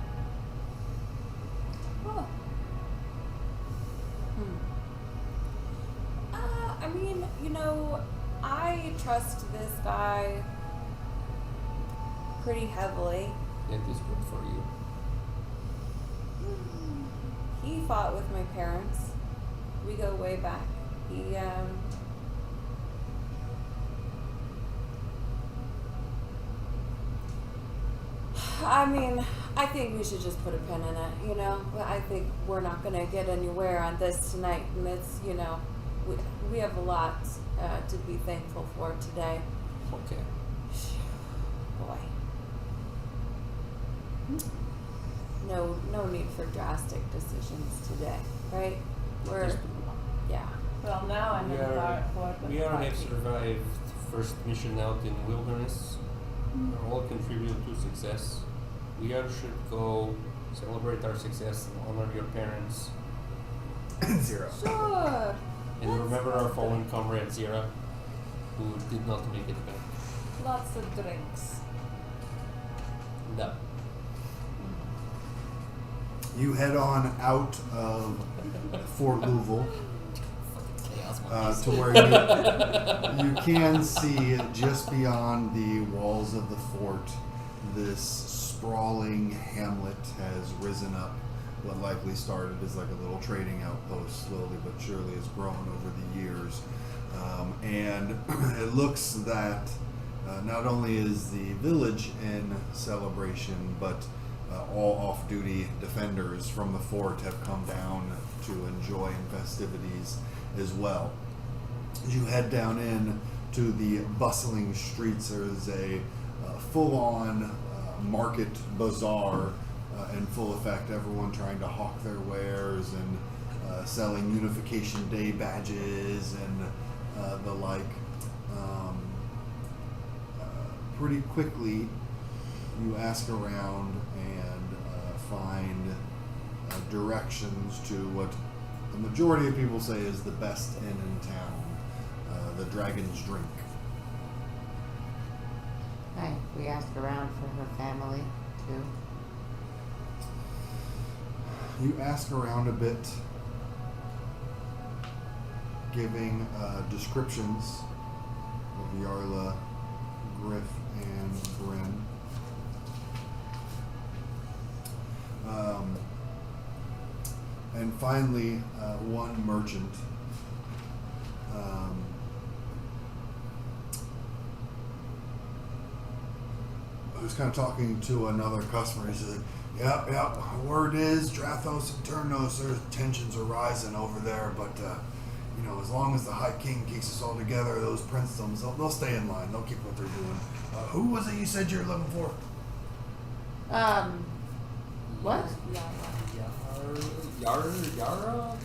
Oh, I mean, I trust this guy pretty heavily. That is good for you. He fought with my parents. We go way back. He, I mean, I think we should just put a pin in it, I think we're not going to get anywhere on this tonight, and it's, we have a lot to be thankful for today. Okay. Boy. No need for drastic decisions today, right? We're, Just- yeah. well, now I'm We in the are, Darkwood with we are have 5 feet. survived first mission out in wilderness. We all contribute to success. We all should go celebrate our success and honor your parents. 0. Sure. And Let's remember our go fallen comrade Zira, who did not make it back. Lots of drinks. No. You head on out of Fort Louisville to where you can see just beyond the walls of the fort, this sprawling hamlet has risen up. What likely started as like a little trading outpost, slowly but surely has grown over the years. And it looks that not only is the village in celebration, but all off-duty defenders from the fort have come down to enjoy in festivities as well. As you head down in to the bustling streets, there is a full-on market bazaar in full effect. Everyone trying to hawk their wares and selling Unification Day badges and the like. Pretty quickly, you ask around and find directions to what the majority of people say is the best inn in town, the Dragon's Drink. Hi, we asked around for her family too. You ask around a bit, giving descriptions of Yarla, Griff, and Bryn. And finally, one merchant who's kind of talking to another customer. He says, yep, word is Drathos and Turnos, their tensions are rising over there, but you know, as long as the High King keeps us all together, those princedoms, they'll stay in line. They'll keep what they're doing. Who was it you said you're looking for? What? Yarla.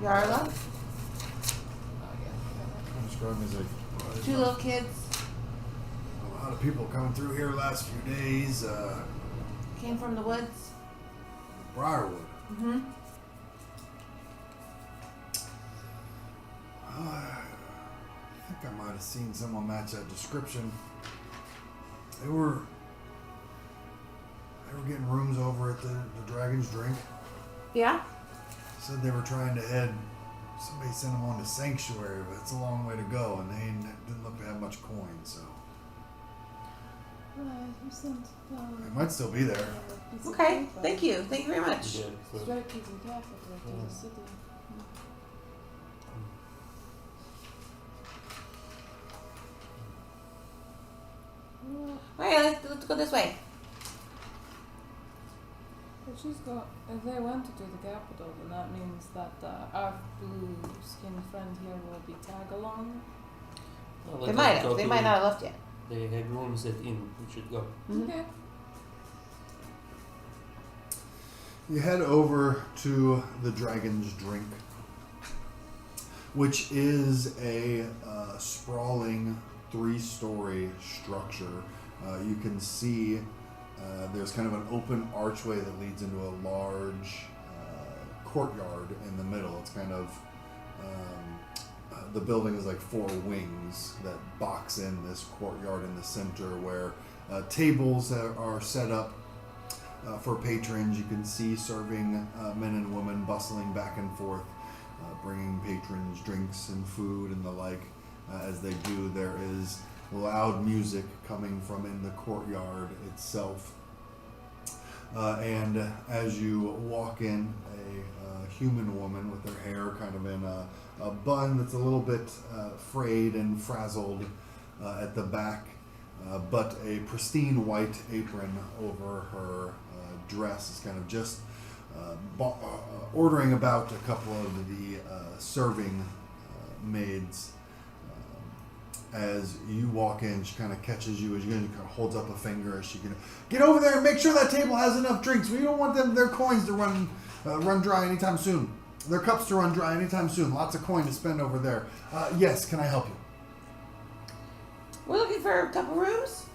Yarla? I'm describing as like Two little kids. a lot of people coming through here last few days. Came from the woods. Briarwood. Mm-hmm. I think I might have seen someone match that description. They were getting rooms over at the Dragon's Drink. Yeah? Said they were trying to head. Somebody sent them on to Sanctuary, but it's a long way to go, and they didn't look to have much coin, so they might still be there. Okay, thank you. Thank you very much. Alright, let's go this way. If they went to the capital, then that means that our blue skinned friend here will be tag along. Well, They might have. They might not have left yet. They had rooms at inn. We should go. Mhm. Okay. You head over to the Dragon's Drink, which is a sprawling 3-story structure. You can see there's kind of an open archway that leads into a large courtyard in the middle. It's kind of the building is like 4 wings that box in this courtyard in the center, where tables are set up for patrons. You can see serving men and women bustling back and forth, bringing patrons drinks and food and the like. As they do, there is loud music coming from in the courtyard itself. And as you walk in, a human woman with her hair kind of in a bun that's a little bit frayed and frazzled at the back, but a pristine white apron over her dress is kind of just ordering about a couple of the serving maids. As you walk in, she kind of catches you as you kind of holds up a finger as she can get over there and make sure that table has enough drinks. We don't want their coins to run dry anytime soon. Their cups to run dry anytime soon. Lots of coin to spend over there. Yes, can I help you? We're looking for a couple rooms.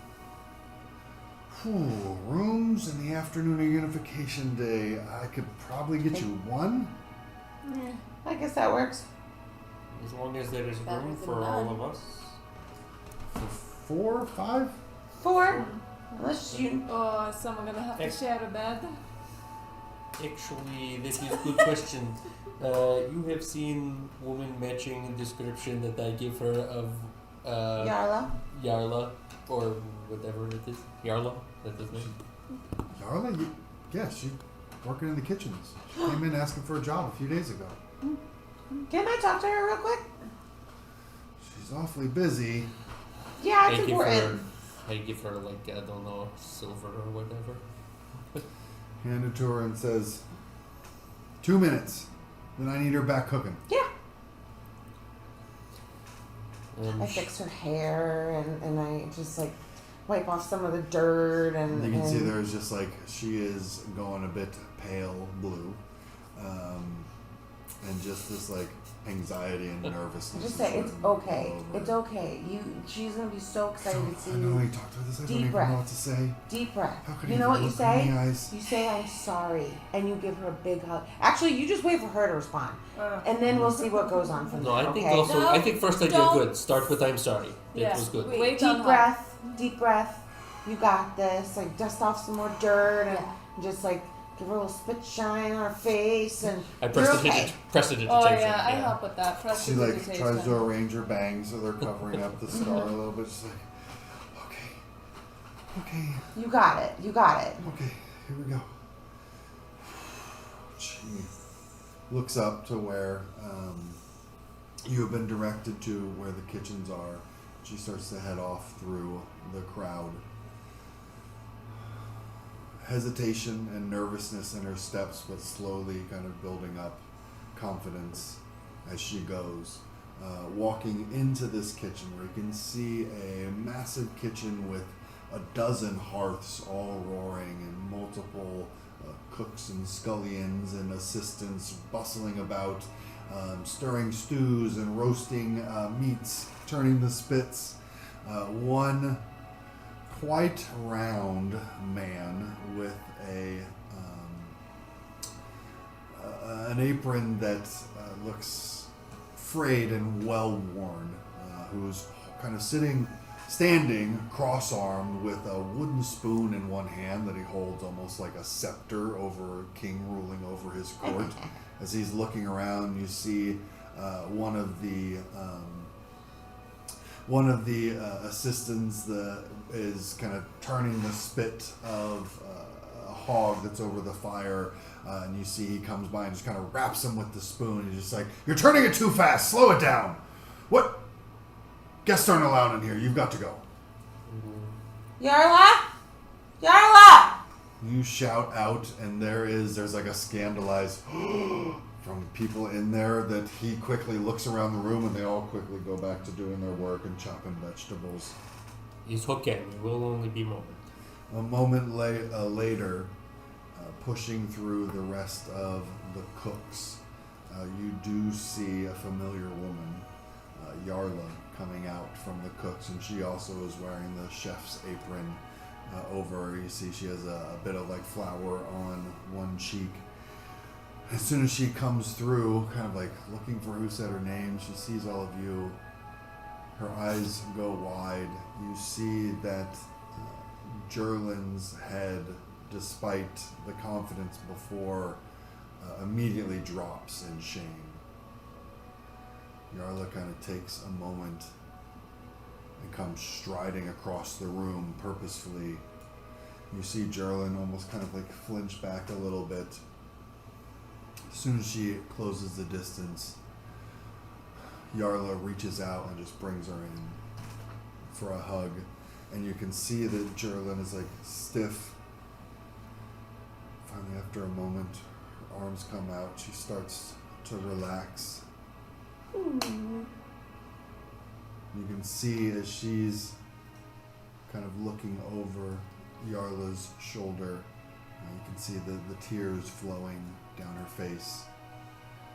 Rooms in the afternoon of Unification Day. I could probably get you one. Yeah. I guess that works. As long as there is Better room than for none. all of us. For 4, 5? 4. Unless you. Oh, is someone gonna have to Thanks. share a bed? Actually, that is a good question. You have seen woman matching description that I give her of Yarla, or whatever it is. Yarla? That's his name? Darla? Yeah, she's working in the kitchens. She came in asking for a job a few days ago. Can I talk to her real quick? She's awfully busy. Yeah, it's important. I give her, like, I don't know, silver or whatever. Hand it to her and says, 2 minutes. Then I need her back cooking. Yeah. I fix her hair and I just like wipe off some of the dirt and you can see there's just like she is going a bit pale blue, and just this like anxiety and nervousness. Just say it's okay. It's okay. She's gonna be so excited to see you. I know how you talk to her this. I don't even know what to say. Deep breath. How can You know what you look her in say? the eyes? You say I'm sorry, and you give her a big hug. Actually, you just wait for her to respond, and then we'll see what goes on from No, there. I think okay? also. No, I think first idea don't. good. Start with I'm sorry. That Yeah. was good. Wait Deep on breath. Deep breath. You got this. Like dust off some more dirt and Yeah. just like give her a little spit shine on her face and I you're pressed okay. prestidigitation. Oh yeah, I help with that. She like tries to arrange her bangs so they're covering up the scar a little bit. She's like, okay, You got it. You got it. okay, here we go. She looks up to where you have been directed to, where the kitchens are. She starts to head off through the crowd. Hesitation and nervousness in her steps, but slowly kind of building up confidence as she goes. Walking into this kitchen where you can see a massive kitchen with a dozen hearths all roaring and multiple cooks and scullions and assistants bustling about, stirring stews and roasting meats, turning the spits. One quite round man with an apron that looks frayed and well worn, who's kind of standing cross-armed with a wooden spoon in one hand that he holds almost like a scepter over a king ruling over his court. As he's looking around, you see one of the assistants is kind of turning the spit of a hog that's over the fire, and you see he comes by and just kind of wraps him with the spoon. He's just like, "You're turning it too fast. Slow it down. What? Guests aren't allowed in here. You've got to go." Yarla? Yarla! You shout out, and there's like a scandalized from people in there that he quickly looks around the room, and they all quickly go back to doing their work and chopping vegetables. It's okay. It will only be a moment. A moment later, pushing through the rest of the cooks, you do see a familiar woman, Yarla, coming out from the cooks, and she also is wearing the chef's apron over. You see she has a bit of like flour on one cheek. As soon as she comes through, kind of like looking for who said her name, she sees all of you. Her eyes go wide. You see that Jerlin's head, despite the confidence before, immediately drops in shame. Yarla kind of takes a moment and comes striding across the room purposefully. You see Jerlin almost kind of like flinch back a little bit. As soon as she closes the distance, Yarla reaches out and just brings her in for a hug. And you can see that Jerlin is like stiff. Finally, after a moment, her arms come out. She starts to relax. You can see as she's kind of looking over Yarla's shoulder, you can see the tears flowing down her face.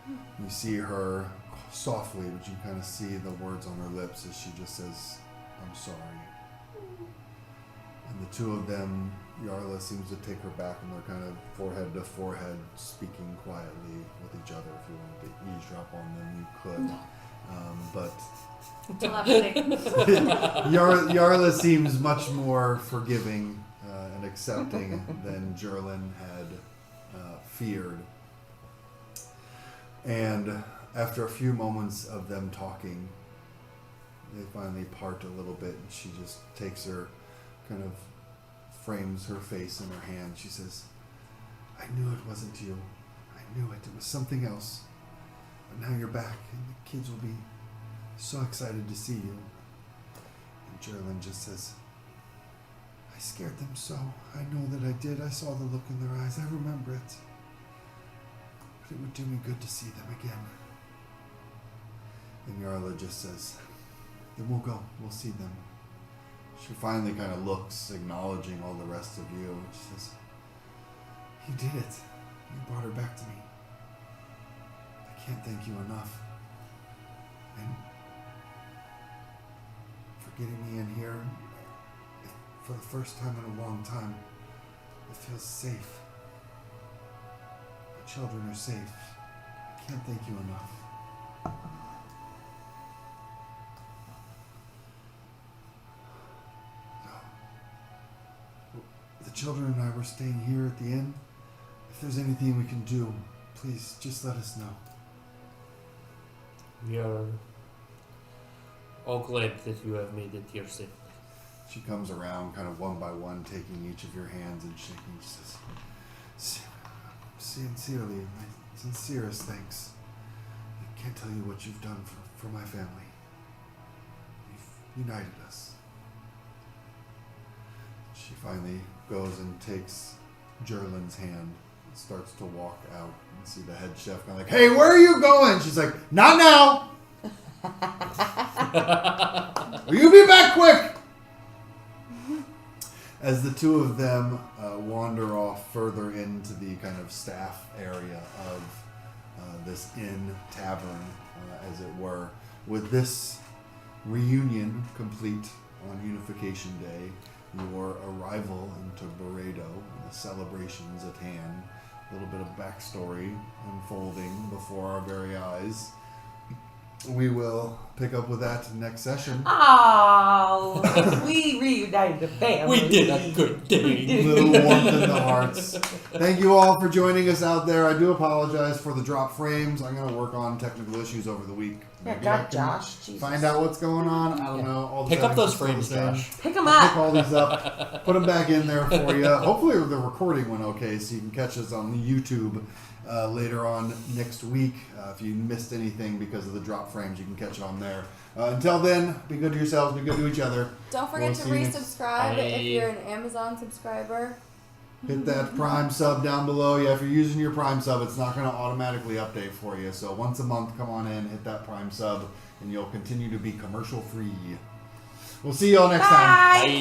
You see her softly, but you kind of see the words on her lips as she just says, "I'm sorry." And the two of them, Yarla seems to take her back, and they're kind of forehead to forehead, speaking quietly with each other. If you wanted to eavesdrop on them, you could. But Yarla seems much more forgiving and accepting than Jerlin had feared. And after a few moments of them talking, they finally part a little bit, and she just takes her, kind of frames her face in her hand. She says, I knew it wasn't you. I knew it. It was something else. But now you're back, and the kids will be so excited to see you. And Gerlin just says, I scared them so. I know that I did. I saw the look in their eyes. I remember it. But it would do me good to see them again. And Yarla just says, then we'll go. We'll see them. She finally kind of looks, acknowledging all the rest of you. And she says, you did it. You brought her back to me. I can't thank you enough. And for getting me in here, for the first time in a long time, it feels safe. My children are safe. I can't thank you enough. The children and I were staying here at the inn. If there's anything we can do, please just let us know. We are all glad that you have made it here safely. She comes around kind of one by one, taking each of your hands and shaking. She says, sincerely, my sincerest thanks. I can't tell you what you've done for my family. You've united us. She finally goes and takes Gerlin's hand and starts to walk out, and see the head chef kind of like, hey, where are you going? She's like, not now. Will you be back quick? As the two of them wander off further into the kind of staff area of this inn tavern, as it were, with this reunion complete on Unification Day, your arrival into Beredo, and the celebrations at hand, a little bit of backstory unfolding before our very eyes. We will pick up with that next session. Oh, we reunited the family. We did a good thing. Little warmth in the hearts. Thank you all for joining us out there. I do apologize for the drop frames. I'm going to work on technical issues over the week. Yeah, Maybe God, I can Josh. Jesus. find out what's going on. I don't know. All the Pick up settings those are still frames, the same. Josh. Pick them I'll pick up. all these up, put them back in there for you. Hopefully the recording went okay, so you can catch us on the YouTube later on next week. If you missed anything because of the drop frames, you can catch it on there. Until then, be good to yourselves, be good to each other. Don't forget We'll to see you next- resubscribe if Bye. you're an Amazon subscriber. Hit that Prime sub down below. Yeah, if you're using your Prime sub, it's not going to automatically update for you. So once a month, come on in, hit that Prime sub, and you'll continue to be commercial free. We'll see y'all next time. Bye. Bye.